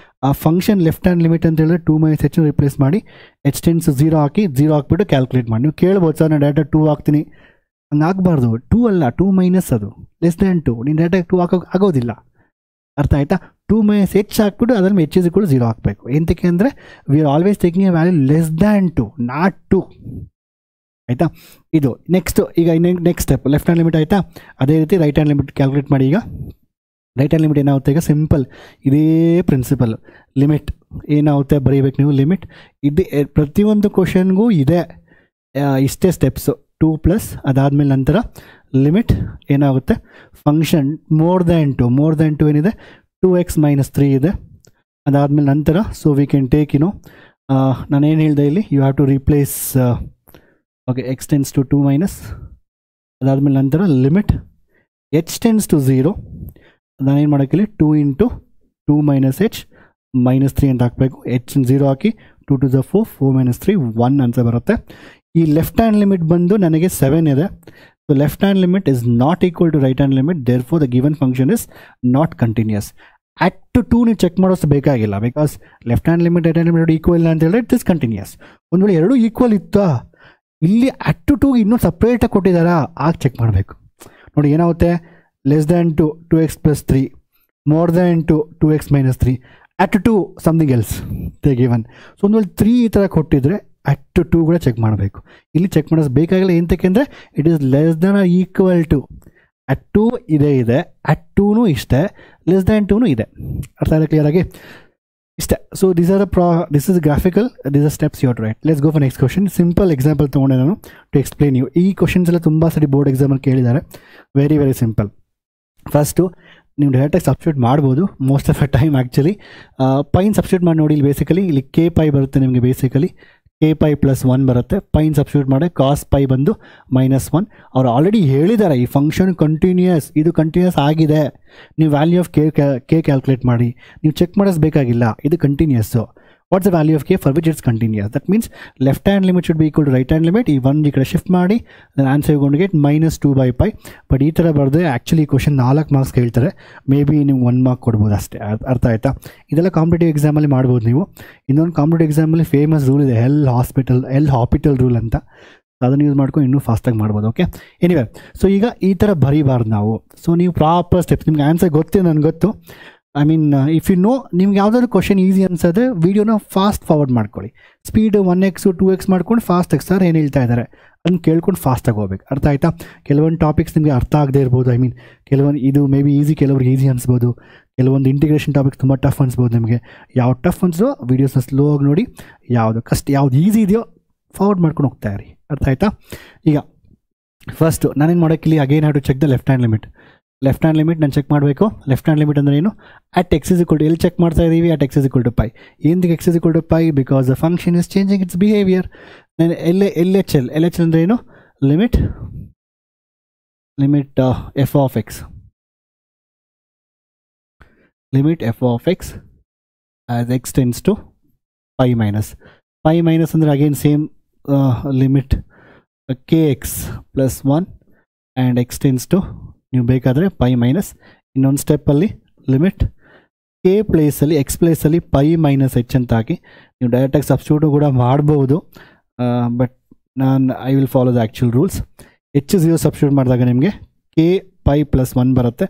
ಆ ಫಂಕ್ಷನ್ ಲೆಫ್ಟ್ ಹ್ಯಾಂಡ್ ಲಿಮಿಟ್ ಅಂತ ಹೇಳಿದ್ರೆ 2 - h ರಿಪ್ಲೇಸ್ ಮಾಡಿ, h → 0 ಹಾಕಿ, 0 ಹಾಕ್ಬಿಟ್ಟು ಕ್ಯಾಲ್ಕುಲೇಟ್ ಮಾಡಿ. ನೀವು ಕೇಳ್ಬೋದು, ಸರ್ ನಾನು ಡೈರೆಕ್ಟಾಗಿ 2 ಹಾಕ್ತೀನಿ. ಹಂಗೆ ಆಗಬಾರ್ದು. 2 ಅಲ್ಲ, 2 - ಅದು ಲೆಸ್ ದ್ಯಾನ್ 2. ನೀನು ಡೈರೆಕ್ಟಾಗಿ 2 ಹಾಕೋಕೆ ಆಗೋದಿಲ್ಲ. ಅರ್ಥ ಆಯಿತಾ? 2 - h ಹಾಕ್ಬಿಟ್ಟು ಅದರಲ್ಲಿ h = 0 ಹಾಕಬೇಕು. ಎಂತಕ್ಕೆ ಅಂದರೆ we are always taking A value less than 2, not 2. ಆಯಿತಾ? ಇದು ನೆಕ್ಸ್ಟು. ಈಗ next step left hand limit ಆಯಿತಾ? ಅದೇ ರೀತಿ ರೈಟ್ ಹ್ಯಾಂಡ್ ಲಿಮಿಟ್ ಕ್ಯಾಲ್ಕುಲೇಟ್ ಮಾಡಿ. ಈಗ ರೈಟ್ ಹ್ಯಾಂಡ್ ಲಿಮಿಟ್ ಏನಾಗುತ್ತೆ? ಈಗ ಸಿಂಪಲ್ ಇದೇ ಪ್ರಿನ್ಸಿಪಲ್. ಲಿಮಿಟ್ ಏನಾಗುತ್ತೆ ಬರೀಬೇಕು ನೀವು. ಲಿಮಿಟ್ ಇದು ಪ್ರತಿಯೊಂದು ಕ್ವಶನ್ಗೂ ಇದೆ ಇಷ್ಟೇ ಸ್ಟೆಪ್ಸು. 2 ಪ್ಲಸ್ ಅದಾದಮೇಲೆ ನಂತರ ಲಿಮಿಟ್ ಏನಾಗುತ್ತೆ ಫಂಕ್ಷನ್ ಮೋರ್ ದ್ಯಾನ್ ಟು ಏನಿದೆ 2x - 3 ಇದೆ. ಅದಾದಮೇಲೆ ನಂತರ ಸೊ ವಿ ಕ್ಯಾನ್ ಟೇಕ್ ನಾನೇನು ಹೇಳಿದೆ ಇಲ್ಲಿ you have to replace okay x tends to 2 minus ಅದಾದಮೇಲೆ ನಂತರ ಲಿಮಿಟ್ h ಟೆನ್ಸ್ ಟು 0 ನಾನೇನು ಮಾಡೋಕ್ಕಿಲ್ಲ 2 × 2 - h -3 ಅಂತ ಹಾಕಬೇಕು. h 0 ಹಾಕಿ 2 to the 4 4 - 3 1 ಅಂತ ಬರುತ್ತೆ. ಈ ಲೆಫ್ಟ್ ಹ್ಯಾಂಡ್ ಲಿಮಿಟ್ ಬಂದು ನನಗೆ 7 ಇದೆ. So left hand limit is not equal to right hand limit, therefore the given function is not continuous. At to 2 ನೀವು ಚೆಕ್ ಮಾಡೋಷ್ಟು ಬೇಕಾಗಿಲ್ಲ, because left hand limit right hand limit equal ಇಲ್ಲ ಅಂತ ಹೇಳಿದ್ರೆ it is continuous. ಒಂದು ವೇಳೆ ಎರಡೂ equal ಇತ್ತಾ, ಇಲ್ಲಿ ಅಟ್ ಟು 2 ಇನ್ನೂ ಸಪ್ರೇಟಾಗಿ ಕೊಟ್ಟಿದ್ದಾರಾ ಆಗ ಚೆಕ್ ಮಾಡಬೇಕು. ನೋಡಿ ಏನಾಗುತ್ತೆ, less than 2 2x + 3 more than 2 2x - 3 at to 2 something else they given. So ಒಂದು ವೇಳೆ 3 ಈ ಥರ ಕೊಟ್ಟಿದ್ರೆ ಅಟ್ ಟು 2 ಕೂಡ ಚೆಕ್ ಮಾಡಬೇಕು. ಇಲ್ಲಿ ಚೆಕ್ ಮಾಡೋದು ಬೇಕಾಗಿಲ್ಲ, ಎಂತಕ್ಕೆಂದರೆ it is less than or equal to. At 2 ಇದೆ ಅಟ್ 2 ಇಷ್ಟೇ, ಲೆಸ್ ದ್ಯಾನ್ 2 ಇದೆ. ಅರ್ಥ ಆಗಿದೆ ಕ್ಲಿಯರಾಗಿ? ಇಷ್ಟೇ. So this is graphical, this are steps you have to write. Let's go for next question. Simple example ತೊಗೊಂಡೆ ನಾನು ಟು ಎಕ್ಸ್ಪ್ಲೇನ್ ಯು. ಈ ಕ್ವಶನ್ಸ್ ಎಲ್ಲ ತುಂಬ ಸರಿ ಬೋರ್ಡ್ ಎಕ್ಸಾಮಲ್ಲಿ ಕೇಳಿದ್ದಾರೆ. Very very simple. ಫಸ್ಟು ನೀವು ಡೈರೆಕ್ಟಾಗಿ ಸಬ್ಸ್ಟಿಟ್ಯೂಟ್ ಮಾಡ್ಬೋದು most of the time. Actually fine substitute ಮಾಡಿ ನೋಡಿ. ಇಲ್ಲಿ ಬೇಸಿಕಲಿ ಇಲ್ಲಿ k π ಬರುತ್ತೆ ನಿಮಗೆ. ಬೇಸಿಕಲಿ k π + 1 ಬರುತ್ತೆ. ಪೈನ್ ಸಬ್ಸ್ಟಿಟ್ಯೂಟ್ ಮಾಡಿ cos π ಬಂದು -1. ಅವ್ರು ಆಲ್ರೆಡಿ ಹೇಳಿದ್ದಾರೆ ಈ ಫಂಕ್ಷನ್ ಕಂಟಿನ್ಯೂಯಸ್, ಇದು ಕಂಟಿನ್ಯೂಸ್ ಆಗಿದೆ, ನೀವು ವ್ಯಾಲ್ಯೂ ಆಫ್ ಕೆ ಕ್ಯಾಲ್ಕುಲೇಟ್ ಮಾಡಿ. ನೀವು ಚೆಕ್ ಮಾಡಿಸ್ಬೇಕಾಗಿಲ್ಲ, ಇದು continuous. What's the value of k for which it's continuous? That means left hand limit should be equal to right hand limit. ಈ 1 ಈ ಕಡೆ ಶಿಫ್ಟ್ ಮಾಡಿ answer you gonna to get -2/π. But ಈ ಥರ ಬರೆದ್ರೆ ಆ್ಯಕ್ಚುಲಿ ಕ್ವಶನ್ 4 ಮಾರ್ಕ್ಸ್ ಕೇಳ್ತಾರೆ. May be ನೀವು 1 mark ಕೊಡ್ಬೋದು ಅಷ್ಟೇ. ಅರ್ಥ ಆಯ್ತಾ? ಇದೆಲ್ಲ ಕಾಂಪಿಟೇಟಿವ್ ಎಕ್ಸಾಮಲ್ಲಿ ಮಾಡ್ಬೋದು ನೀವು. ಇನ್ನೊಂದು ಕಾಂಪಿಟೇಟಿವ್ ಎಕ್ಸಾಮಲ್ಲಿ ಫೇಮಸ್ ರೂಲ್ ಇದೆ, ಎಲ್ ಹಾಪಿಟಲ್ ರೂಲ್ ಅಂತ. ಅದನ್ನು ಯೂಸ್ ಮಾಡ್ಕೊಂಡು ಇನ್ನೂ ಫಾಸ್ಟಾಗಿ ಮಾಡ್ಬೋದು. ಓಕೆ, ಎನಿವೆ, ಸೊ ಈಗ ಈ ಥರ ಬರೀಬಾರ್ದು ನಾವು. ಸೊ ನೀವು ಪ್ರಾಪರ್ ಸ್ಟೆಪ್ಸ್, ನಿಮ್ಗೆ ಆನ್ಸರ್ ಗೊತ್ತಿದೆ, ನನಗೆ ಗೊತ್ತು. I mean if you know, ನಿಮ್ಗೆ ಯಾವುದಾದ್ರು ಕ್ವಶನ್ ಈಸಿ ಅನ್ಸೋದ್ರೆ ವೀಡಿಯೋನ ಫಾಸ್ಟ್ ಫಾರ್ವರ್ಡ್ ಮಾಡ್ಕೊಳ್ಳಿ. ಸ್ಪೀಡ್ 1x 2x ಮಾಡ್ಕೊಂಡು ಫಾಸ್ಟಾಗಿ ಸರ್ ಏನು ಹೇಳ್ತಾ ಇದ್ದಾರೆ ಅದನ್ನು ಕೇಳ್ಕೊಂಡು ಫಾಸ್ಟಾಗಿ ಹೋಗ್ಬೇಕು. ಅರ್ಥ ಆಯ್ತಾ? ಕೆಲವೊಂದು ಟಾಪಿಕ್ಸ್ ನಿಮಗೆ ಅರ್ಥ ಆಗದೆ ಇರ್ಬೋದು. ಐ ಮೀನ್ ಕೆಲವೊಂದು ಇದು ಮೇ ಬಿ ಈಸಿ, ಕೆಲವ್ರಿಗೆ ಈಸಿ ಅನಿಸ್ಬೋದು. ಕೆಲವೊಂದು ಇಂಟಿಗ್ರೇಷನ್ ಟಾಪಿಕ್ಸ್ ತುಂಬ ಟಫ್ ಅನಿಸ್ಬೋದು ನಿಮಗೆ. ಯಾವ ಟಫ್ ಅನಿಸೋ ವೀಡಿಯೋಸ್ನ ಸ್ಲೋ ಆಗಿ ನೋಡಿ, ಯಾವುದು ಈಸಿ ಇದೆಯೋ ಫಾರ್ವರ್ಡ್ ಮಾಡ್ಕೊಂಡು ಹೋಗ್ತಾ ಇರಿ. ಅರ್ಥ ಆಯ್ತಾ? ಈಗ ಫಸ್ಟು ನಾನೇನು ಮಾಡೋಕ್ಕಿಲ್ಲಿ again have to check the left hand limit. Left hand limit ನಾನು ಚೆಕ್ ಮಾಡಬೇಕು. ಲೆಫ್ಟ್ ಹ್ಯಾಂಡ್ ಲಿಮಿಟ್ ಅಂದರೆ ಏನು? ಅಟ್ x = ಎಲ್ಲಿ ಚೆಕ್ ಮಾಡ್ತಾ ಇದ್ದೀವಿ? At x = π. ಏನಕ್ಕೆ x = π? Because the function is changing its behaviour. ನಾನು ಎಲ್ ಎಚ್ ಎಲ್ ಅಂದರೆ ಏನು? Limit f of x. Limit f of x as x tends to π minus. π minus ಅಂದರೆ again same limit kx + 1 and x tends to, ನೀವು ಬೇಕಾದರೆ π minus. ಇನ್ನೊಂದು ಸ್ಟೆಪ್ಪಲ್ಲಿ limit k ಪ್ಲೇಸಲ್ಲಿ x ಪ್ಲೇಸಲ್ಲಿ π - h ಅಂತ ಹಾಕಿ ನೀವು ಡೈರೆಕ್ಟಾಗಿ ಸಬ್ಸ್ಟಿಟ್ಯೂಟ್ ಕೂಡ ಮಾಡ್ಬೋದು. But I will follow the actual rules. h 0 substitute ಮಾಡಿದಾಗ ನಿಮಗೆ k π + 1 ಬರುತ್ತೆ.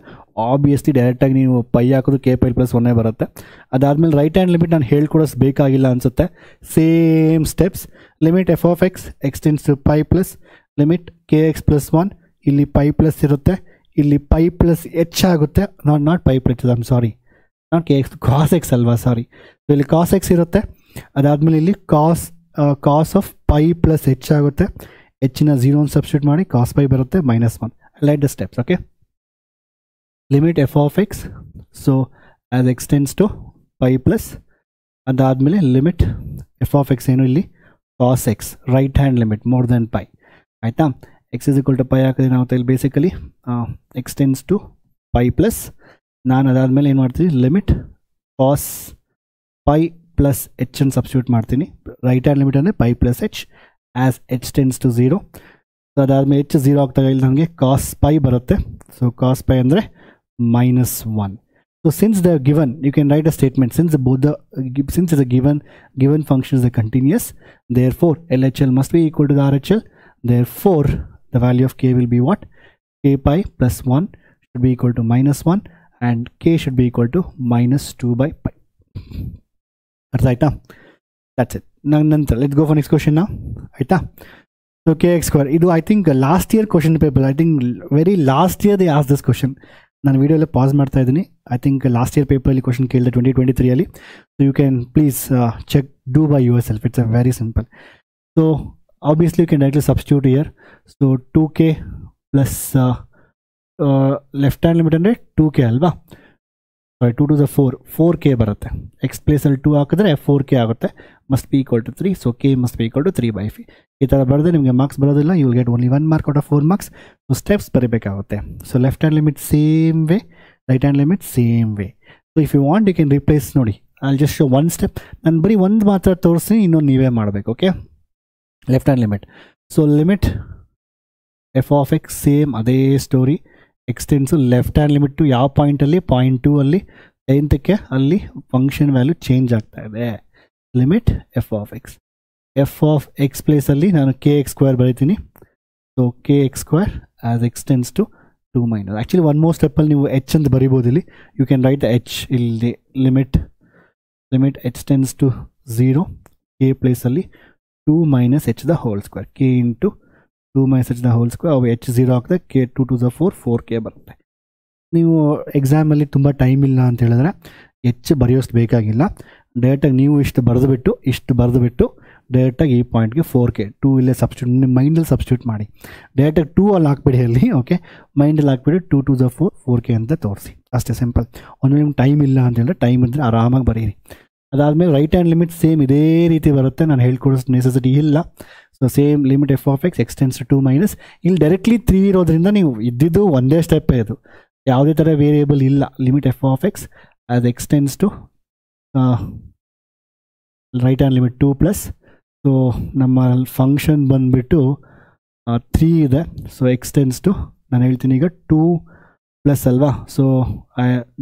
ಆಬ್ವಿಯಸ್ಲಿ ಡೈರೆಕ್ಟಾಗಿ ನೀವು π ಹಾಕೋದು k π + 1 ಬರುತ್ತೆ. ಅದಾದಮೇಲೆ ರೈಟ್ ಹ್ಯಾಂಡ್ ಲಿಮಿಟ್ ನಾನು ಹೇಳ್ಕೊಡೋದು ಬೇಕಾಗಿಲ್ಲ ಅನಿಸುತ್ತೆ. Same steps. Limit f of x x tends to π plus limit kx + 1. ಇಲ್ಲಿ π ಪ್ಲಸ್ ಇರುತ್ತೆ, ಇಲ್ಲಿ π + h ಆಗುತ್ತೆ. Not π + h, sorry, not kx, cos x ಅಲ್ವಾ, ಸಾರಿ. ಸೊ ಇಲ್ಲಿ cos x ಇರುತ್ತೆ. ಅದಾದಮೇಲೆ ಇಲ್ಲಿ cos ಆಫ್ π + h ಆಗುತ್ತೆ. ಹೆಚ್ಚಿನ 0 ಸಬ್ಸ್ಟಿಟ್ಯೂಟ್ ಮಾಡಿ cos π ಬರುತ್ತೆ -1. Write the steps. Okay, limit f of x so as x tends to π plus. ಅದಾದಮೇಲೆ ಲಿಮಿಟ್ f of x ಏನು ಇಲ್ಲಿ cos x, right hand limit more than π. ಆಯಿತಾ? x = π ಹಾಕಿದ್ರೆ ಏನಾಗುತ್ತೆ ಇಲ್ಲಿ ಬೇಸಿಕಲಿ x tends to π ಪ್ಲಸ್. ನಾನು ಅದಾದಮೇಲೆ ಏನು ಮಾಡ್ತೀನಿ, ಲಿಮಿಟ್ cos π + h ಅನ್ನು ಸಬ್ಸ್ಟಿಟ್ಯೂಟ್ ಮಾಡ್ತೀನಿ. ರೈಟ್ ಹ್ಯಾಂಡ್ ಲಿಮಿಟ್ ಅಂದರೆ π + h as h tends to 0. So ಅದಾದಮೇಲೆ h 0 ಆಗ್ತಾಗ ಇಲ್ಲಿ ನನಗೆ cos π ಬರುತ್ತೆ. ಸೊ cos π ಅಂದರೆ -1. So since they are given, you can write a statement. Since the given function is a continuous, therefore LHL must be equal to the RHL. Therefore the value of k will be what? K π + 1 should be equal to -1 and k should be equal to -2/π. Right? That's it. Nantar, let's go for next question now. Right? So kx². I think last year question paper. I think very last year they asked this question. ನಾನು ವಿಡಿಯೋಲ್ಲ pass ಮಾಡ್ತಾ ಇದ್ದೀನಿ. I think last year ಪೇಪರಲ್ಲಿ question ಕೇಳಿದೆ 2023 so you can please check do by yourself. It's a very simple. So obviously you can directly substitute here. So 2k plus left hand limit ಅಂದರೆ 2k ಅಲ್ವಾ, ಸಾರಿ 2 to the 4k ಬರುತ್ತೆ. X ಪ್ಲೇಸಲ್ಲಿ 2 ಹಾಕಿದ್ರೆ 4k ಆಗುತ್ತೆ. Must be equal to 3, so k must be equal to 3/5. ಈ ಥರ ಬರೆದ್ರೆ ನಿಮಗೆ ಮಾರ್ಕ್ಸ್ ಬರೋದಿಲ್ಲ, you will get only 1 mark out of 4 marks. So steps ಬರೀಬೇಕಾಗುತ್ತೆ. So left hand limit same way, right hand limit same way. So if you want you can replace. ನೋಡಿ I'll just show one step. ನಾನು ಬರೀ ಒಂದು ಮಾತ್ರ ತೋರಿಸಿ, ಇನ್ನೊಂದು ನೀವೇ ಮಾಡಬೇಕು. Okay, left hand limit. So limit F of X same ಅದೇ ಸ್ಟೋರಿ ಎಕ್ಸ್ಟೆನ್ಸು ಲೆಫ್ಟ್ ಹ್ಯಾಂಡ್ ಲಿಮಿಟ್ಟು ಯಾವ ಪಾಯಿಂಟಲ್ಲಿ, ಪಾಯಿಂಟ್ 2 ಅಲ್ಲಿ 10ಕ್ಕೆ ಅಲ್ಲಿ ಫಂಕ್ಷನ್ ವ್ಯಾಲ್ಯೂ ಚೇಂಜ್ ಆಗ್ತಾ ಇದೆ. Limit F of x, f of x ಪ್ಲೇಸಲ್ಲಿ ನಾನು kx² ಬರೀತೀನಿ. So kx² as x tends to 2 minus. Actually one more ಸ್ಟೆಪ್ಪಲ್ಲಿ ನೀವು ಎಚ್ ಅಂತ ಬರಿಬೋದು. ಇಲ್ಲಿ you can write the h. ಇಲ್ಲಿ limit h tends to 0, k ಪ್ಲೇಸಲ್ಲಿ 2 minus h the whole square, k into 2 minus h the whole square. ಅವು h 0 ಆಗ್ತದೆ, k 2 to the 4k ಬರುತ್ತೆ. ನೀವು ಎಕ್ಸಾಮಲ್ಲಿ ತುಂಬ ಟೈಮ್ ಇಲ್ಲ ಅಂತ ಹೇಳಿದ್ರೆ ಹೆಚ್ಚು ಬರೆಯೋಷ್ಟು ಬೇಕಾಗಿಲ್ಲ. ಡೈರೆಕ್ಟಾಗಿ ನೀವು ಇಷ್ಟು ಬರೆದುಬಿಟ್ಟು ಡೈರೆಕ್ಟಾಗಿ ಈ ಪಾಯಿಂಟ್ಗೆ 4k 2 ಇಲ್ಲೇ ಸಬ್ಸ್ಟಿಟ್ಯೂಟ್, ನಿಮ್ಮ ಮೈಂಡಲ್ಲಿ ಸಬ್ಸ್ಟಿಟ್ಯೂಟ್ ಮಾಡಿ. ಡೈರೆಕ್ಟಾಗಿ 2 ಅಲ್ಲಿ ಹಾಕ್ಬಿಡಿ ಅಲ್ಲಿ. ಓಕೆ, ಮೈಂಡಲ್ಲಿ ಹಾಕ್ಬಿಡಿ 2 to the 4k ಅಂತ ತೋರಿಸಿ. ಅಷ್ಟೇ ಸಿಂಪಲ್. ಒಂದು ನಿಮ್ಗೆ ಟೈಮ್ ಇಲ್ಲ ಅಂತ ಹೇಳಿದ್ರೆ ಟೈಮ್ ಇದ್ದರೆ ಆರಾಮಾಗಿ ಬರೀರಿ. ಅದಾದಮೇಲೆ ರೈಟ್ ಹ್ಯಾಂಡ್ ಲಿಮಿಟ್ ಸೇಮ್ ಇದೇ ರೀತಿ ಬರುತ್ತೆ. ನಾನು ಹೇಳ್ಕೊಡೋ ನೆಸೆಸಿಟಿ ಇಲ್ಲ. So same limit F of X x tends to 2 minus. ಇಲ್ಲಿ ಡೈರೆಕ್ಟ್ಲಿ 3 ಇರೋದ್ರಿಂದ ನೀವು ಇದ್ದಿದ್ದು ಒಂದೇ ಸ್ಟೆಪ್ಪೇ ಇದು, ಯಾವುದೇ ಥರ ವೇರಿಯೇಬಲ್ ಇಲ್ಲ. Limit F of X as x tends to right hand limit 2 plus. So ನಮ್ಮ ಫಂಕ್ಷನ್ ಬಂದುಬಿಟ್ಟು 3 ಇದೆ. ಸೊ ಎಕ್ಸ್ಟೆನ್ಸ್ ಟು ನಾನು ಹೇಳ್ತೀನಿ ಈಗ 2 ಪ್ಲಸ್ ಅಲ್ವಾ. ಸೊ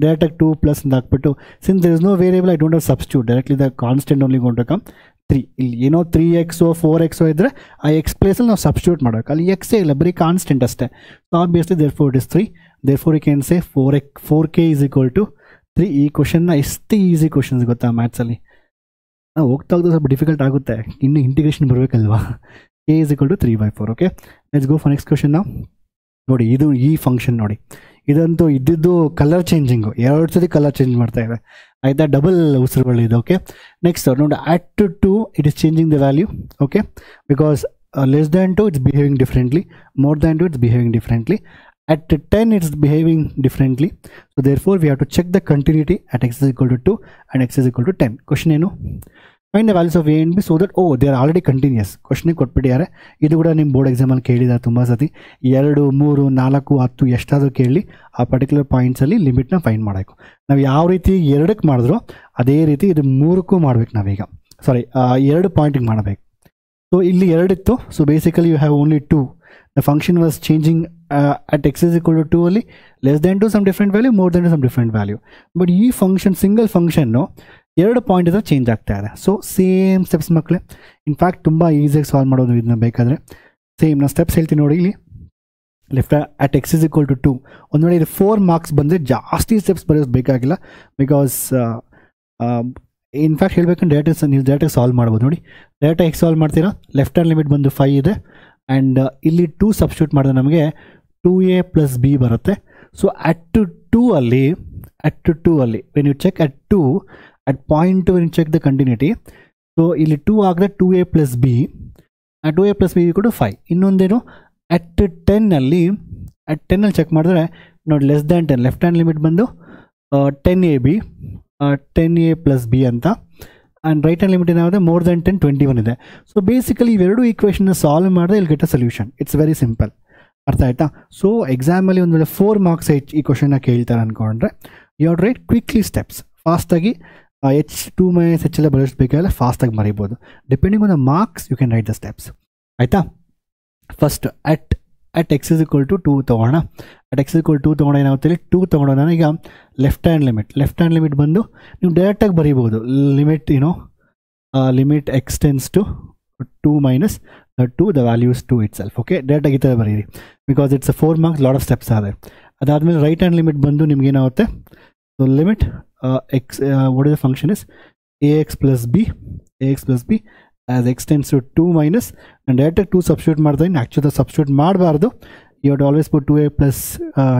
ಡೈರೆಕ್ಟಾಗಿ 2 ಪ್ಲಸ್ ಅಂತ ಹಾಕ್ಬಿಟ್ಟು, since there is no variable I don't have substitute, directly the constant only going to come 3. ಇಲ್ಲಿ ಏನೋ 3x 4x ಇದ್ದರೆ ಆ ಎಕ್ಸ್ ಪ್ಲೇಸಲ್ಲಿ ನಾವು ಸಬ್ಸ್ಟಿಟ್ಯೂಟ್ ಮಾಡಬೇಕು. ಅಲ್ಲಿ ಎಕ್ಸೇ ಇಲ್ಲ, ಬರೀ ಕಾನ್ಸ್ಟೆಂಟ್ ಅಷ್ಟೇ. So obviously therefore it is 3. Therefore you can say 4k is equal to 3. ಈ ಕ್ವಶನ್ನ ಎಷ್ಟು ಈಸಿ ಕ್ವಶನ್ಸ್ ಗೊತ್ತಾ ಮ್ಯಾಥ್ಸಲ್ಲಿ. ನಾವು ಹೋಗ್ತಾ ಸ್ವಲ್ಪ ಡಿಫಿಕಲ್ಟ್ ಆಗುತ್ತೆ, ಇನ್ನು ಇಂಟಿಗ್ರೇಷನ್ ಬರಬೇಕಲ್ವಾ. k is equal to 3/4. Okay, let's go for next question. ನಾವು ನೋಡಿ, ಇದು ಈ ಫಂಕ್ಷನ್ ನೋಡಿ, ಇದಂತೂ ಇದ್ದಿದ್ದು ಕಲರ್ ಚೇಂಜಿಂಗು, 2 ಸತಿ ಕಲರ್ ಚೇಂಜ್ ಮಾಡ್ತಾ ಇದೆ ಆಯಿತಾ, ಡಬಲ್ ಉಸಿರುಗಳಿದೆ. ಓಕೆ, ನೆಕ್ಸ್ಟ್ ನೋಡಿ, at 2 it is changing the value. Okay, because less than 2 it's behaving differently, more than 2 it's behaving differently, at 10 it's behaving differently. So therefore we have to check the continuity at x is equal to 2 and x is equal to 10. Question ಏನು, find the values of a and b so that they are already continuous. Question ಕೊಟ್ಬಿಟ್ಟಿದ್ದಾರೆ. ಇದು ಕೂಡ ನಿಮ್ಮ board ಎಕ್ಸಾಮಲ್ಲಿ ಕೇಳಿದ್ದಾರೆ ತುಂಬ ಸತಿ. 2 3 4 10 ಎಷ್ಟಾದರೂ ಕೇಳಿ ಆ ಪರ್ಟಿಕ್ಯುಲರ್ ಪಾಯಿಂಟ್ಸಲ್ಲಿ ಲಿಮಿಟ್ನ ಫೈಂಡ್ ಮಾಡಬೇಕು. ನಾವು ಯಾವ ರೀತಿ 2ಕ್ಕೆ ಮಾಡಿದ್ರೋ ಅದೇ ರೀತಿ ಇದು 3ಕ್ಕೂ ಮಾಡಬೇಕು ನಾವೀಗ. ಸಾರಿ, 2 ಪಾಯಿಂಟಿಗೆ ಮಾಡಬೇಕು. ಸೊ ಇಲ್ಲಿ 2 ಇತ್ತು. So basically you have only 2. The function was changing at x is equal to 2 only, less than 2 some different value, more than 2 some different value. But ಈ ಫಂಕ್ಷನ್ ಸಿಂಗಲ್ ಫಂಕ್ಷನ್ನು 2 ಪಾಯಿಂಟ್ ಇದ್ರೆ change ಆಗ್ತಾ ಇದೆ. So same steps ಮಕ್ಕಳೇ. In fact ತುಂಬ ಈಸಿಯಾಗಿ solve ಮಾಡೋದು ಇದನ್ನ ಬೇಕಾದರೆ. ಸೇಮ್ ನಾನು ಸ್ಟೆಪ್ಸ್ ಹೇಳ್ತೀನಿ ನೋಡಿ. ಇಲ್ಲಿ left at X is equal to 2 ಒಂದು ವೇಳೆ ಇದು 4 ಮಾರ್ಕ್ಸ್ ಬಂದರೆ ಜಾಸ್ತಿ ಸ್ಟೆಪ್ಸ್ ಬರೆಯೋದು ಬೇಕಾಗಿಲ್ಲ. ಬಿಕಾಸ್ ಇನ್ಫ್ಯಾಕ್ಟ್ ಹೇಳ್ಬೇಕಂದ್ರೆ ಡೈರೆಕ್ಟಾಗಿ ಸಾಲ್ವ್ ಮಾಡ್ಬೋದು. ನೋಡಿ, ಡೈರೆಕ್ಟಾಗಿ ಎಕ್ಸ್ ಸಾಲ್ವ್ ಮಾಡ್ತೀರಾ, ಲೆಫ್ಟ್ ಹ್ಯಾಂಡ್ ಲಿಮಿಟ್ ಬಂದು 5 ಇದೆ. ಆ್ಯಂಡ್ ಇಲ್ಲಿ 2 ಸಬ್ಸ್ಟಿಟ್ಯೂಟ್ ಮಾಡಿದ್ರೆ ನಮಗೆ 2a + b ಬರುತ್ತೆ. ಸೊ ಅಟ್ 2 ಅಲ್ಲಿ when you check at 2 at point 2 when you check the continuity, so ಇಲ್ಲಿ 2 ಆದರೆ 2a + b, 2a + b = 5. ಇನ್ನೊಂದೇನು, ಅಟ್ 10 ಅಲ್ಲಿ ಚೆಕ್ ಮಾಡಿದ್ರೆ ನೋಡಿ, less than 10 left hand limit ಬಂದು 10ab 10a + b ಅಂತ. ಆ್ಯಂಡ್ ರೈಟ್ ಹ್ಯಾಂಡ್ ಲಿಮಿಟ್ ಏನಾಗುತ್ತೆ, ಮೋರ್ ದ್ಯಾನ್ 10 21 ಇದೆ. ಸೊ ಬೇಸಿಕಲಿ ಇವೆರಡು ಈಕ್ವೇಷನ್ನ ಸಾಲ್ವ್ ಮಾಡಿದ್ರೆ ಇಲ್ಲಿ get a solution. It's very simple. ಅರ್ಥ ಆಯ್ತಾ? ಸೊ ಎಕ್ಸಾಮಲ್ಲಿ ಒಂದು ವೇಳೆ 4 ಮಾರ್ಕ್ಸ್ ಈ ಕ್ವಶನ್ನ ಕೇಳ್ತಾರೆ ಅಂದ್ಕೊಂಡ್ರೆ you have write quickly steps. ಫಾಸ್ಟಾಗಿ h2 - h ಎಲ್ಲ ಬರೆಯೋಷ್ಟು ಬೇಕಾಗಿಲ್ಲ, ಫಾಸ್ಟಾಗಿ ಮರಿಬೋದು. Depending on the marks you can write the steps. ಆಯಿತಾ? First at X is equal to 2 ತೊಗೋಣ. ಅಟ್ ಎಕ್ಸ್ ಇಸ್ ಈಕ್ವಲ್ 2 ತೊಗೊಂಡು ಏನಾಗುತ್ತೆ, 2 ತೊಗೊಂಡು ಈಗ ಲೆಫ್ಟ್ ಹ್ಯಾಂಡ್ ಲಿಮಿಟ್ ಬಂದು ನೀವು ಡೈರೆಕ್ಟಾಗಿ ಬರೀಬೋದು. Limit x tends to 2 minus 2 the value is 2 itself. Okay, ಡೈರೆಕ್ಟಾಗಿ ಈ ಥರ ಬರೀರಿ, because it's 4 marks, lot of steps ಆದ. ಅದಾದಮೇಲೆ ರೈಟ್ ಹ್ಯಾಂಡ್ ಲಿಮಿಟ್ ಬಂದು ನಿಮ್ಗೆ ಏನಾಗುತ್ತೆ, so limit x what is the function is ax + b as x tends to 2 minus, ನಾನು ಡೈರೆಕ್ಟಾಗಿ 2 ಸಬ್ಸ್ಟಿಟ್ಯೂಟ್ ಮಾಡ್ತೀನಿ. ಆ್ಯಕ್ಚುಲಿ ಸಬ್ಸ್ಟಿಟ್ಯೂಟ್ ಮಾಡಬಾರ್ದು. You have to always put 2a plus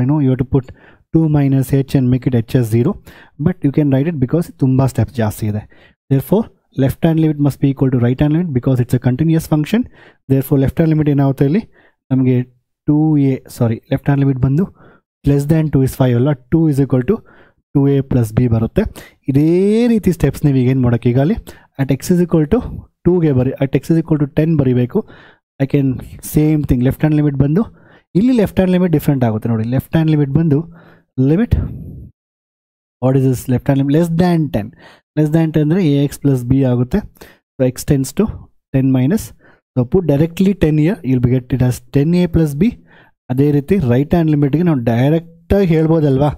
you have to put 2 - h and make it h as 0, but you can write it because ತುಂಬ steps ಜಾಸ್ತಿ ಇದೆ. Therefore left hand limit must be equal to right hand limit because it's a continuous function. Therefore left hand limit ಏನಾಗುತ್ತೆ ಇಲ್ಲಿ ನಮಗೆ left hand limit ಬಂದು less than 2 is 5 ಅಲ್ಲ, 2 is equal to 2a plus b ಬರುತ್ತೆ. ಇದೇ ರೀತಿ steps ನೀವು ಈಗೇನು ಮಾಡೋಕ್ಕೆ ಈಗ ಅಲ್ಲಿ at X is equal to 2ಗೆ at X is equal to 10 ಬರೀಬೇಕು. I can same thing left hand limit ಬಂದು ಇಲ್ಲಿ ಲೆಫ್ಟ್ ಹ್ಯಾಂಡ್ ಲಿಮಿಟ್ ಡಿಫ್ರೆಂಟ್ ಆಗುತ್ತೆ ನೋಡಿ. ಲೆಫ್ಟ್ ಹ್ಯಾಂಡ್ ಲಿಮಿಟ್ ಬಂದು limit what is this left hand limit less than 10 ಅಂದರೆ a x plus b ಆಗುತ್ತೆ. So x tends to 10 minus, so put directly 10 here will be get it as 10a plus B. ಅದೇ ರೀತಿ right hand ಲಿಮಿಟ್ಗೆ ನಾವು ಡೈರೆಕ್ಟಾಗಿ ಹೇಳ್ಬೋದಲ್ವಾ,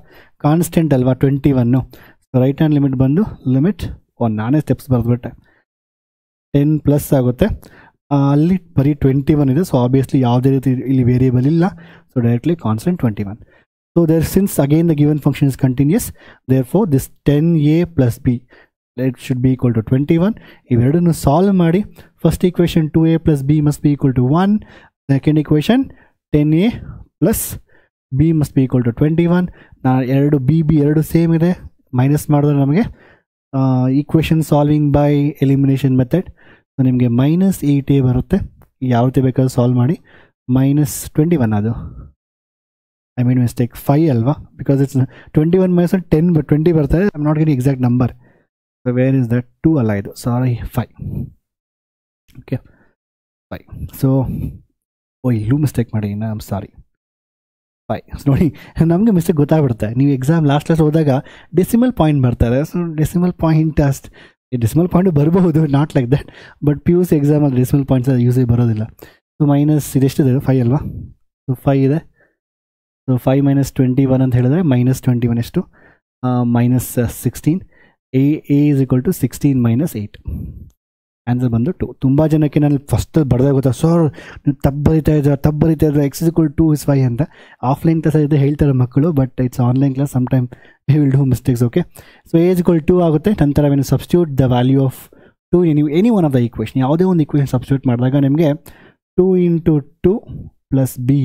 constant ಅಲ್ವಾ 21. So right hand limit ಬಂದು limit ನಾನೇ steps ಬರೆದ್ಬಿಟ್ಟೆ 10 plus ಆಗುತ್ತೆ. ಅಲ್ಲಿ ಬರೀ 21 ಇದೆ. ಸೊ ಆಬ್ವಿಯಸ್ಲಿ ಯಾವುದೇ ರೀತಿ ಇಲ್ಲಿ ವೇರಿಯೇಬಲ್ ಇಲ್ಲ. So directly constant 21. So there since again the given function is continuous, therefore this 10a plus b it should be equal to 21. ಇವೆರಡನ್ನು ಸಾಲ್ವ್ ಮಾಡಿ first equation 2a plus b must be equal to 1. Second equation 10a plus b must be equal to 21. ಎರಡು b ಎರಡು same ಇದೆ, minus ಮಾಡಿದ್ರೆ ನಮಗೆ equation solving by elimination method. So ನಿಮಗೆ -8a ಬರುತ್ತೆ. ಯಾವ ರೀತಿ ಬೇಕಾದ್ರೂ ಸಾಲ್ವ್ ಮಾಡಿ. -21 ಅದು ಐ ಮೀನ್ ಮಿಸ್ಟೇಕ್ 5 ಅಲ್ವಾ, ಬಿಕಾಸ್ ಇಟ್ಸ್ 21 ಮೈನಸ್ 10 20 ಬರ್ತಾರೆ. I am not getting exact number. So where is that 2 ಅಲ್ಲ ಇದು, ಸಾರಿ 5. ಓಕೆ 5. ಸೊ ಇಲ್ಲೂ ಮಿಸ್ಟೇಕ್ ಮಾಡಿ, ಐ ಆಮ್ ಸಾರಿ 5. ನೋಡಿ ನಮಗೆ ಮಿಸ್ಟೇಕ್ ಗೊತ್ತಾಗ್ಬಿಡುತ್ತೆ. ನೀವು ಎಕ್ಸಾಮ್ ಲಾಸ್ಟ್ ಹೋದಾಗ ಡೆಸಿಮಲ್ ಪಾಯಿಂಟ್ ಬರ್ತಾರೆ. So decimal point decimal point ಬರಬಹುದು, not like that. But P U C ಎಕ್ಸಾಮಲ್ಲಿ ಡೆಸಿಮಲ್ ಪಾಯಿಂಟ್ಸ್ ಯೂಸೇ ಬರೋದಿಲ್ಲ. ಸೊ ಮೈನಸ್ ಇದೆಷ್ಟಿದೆ 5 ಅಲ್ವಾ. ಸೊ 5 ಇದೆ. ಸೊ 5 ಮೈನಸ್ 21 ಅಂತ ಹೇಳಿದ್ರೆ -21 ಎಷ್ಟು -16. a is equal to 16 minus 8. Answer ಬಂದು 2. ತುಂಬ ಜನಕ್ಕೆ ನಾನು ಫಸ್ಟಲ್ಲಿ ಬರೆದಾಗ ಗೊತ್ತಾ, ಸರ್ ನೀವು ತಪ್ಪು ಬರೀತಾ ಇದ್ದಾರೆ ಎಕ್ಸ್ ಇಸ್ ಈಕ್ವಲ್ 2 is 5 ಅಂತ. ಆಫ್ಲೈನ್ ಕ್ಲಾಸ್ ಇದೆ ಹೇಳ್ತಾರೆ ಮಕ್ಕಳು, but it's online class, some time they will do mistakes. Okay, so a is equal 2 ಆಗುತ್ತೆ. ನಂತರ when substitute the value of 2 any one of the equation, ಯಾವುದೇ ಒಂದು equation substitute ಮಾಡಿದಾಗ ನಿಮಗೆ 2 into 2 plus b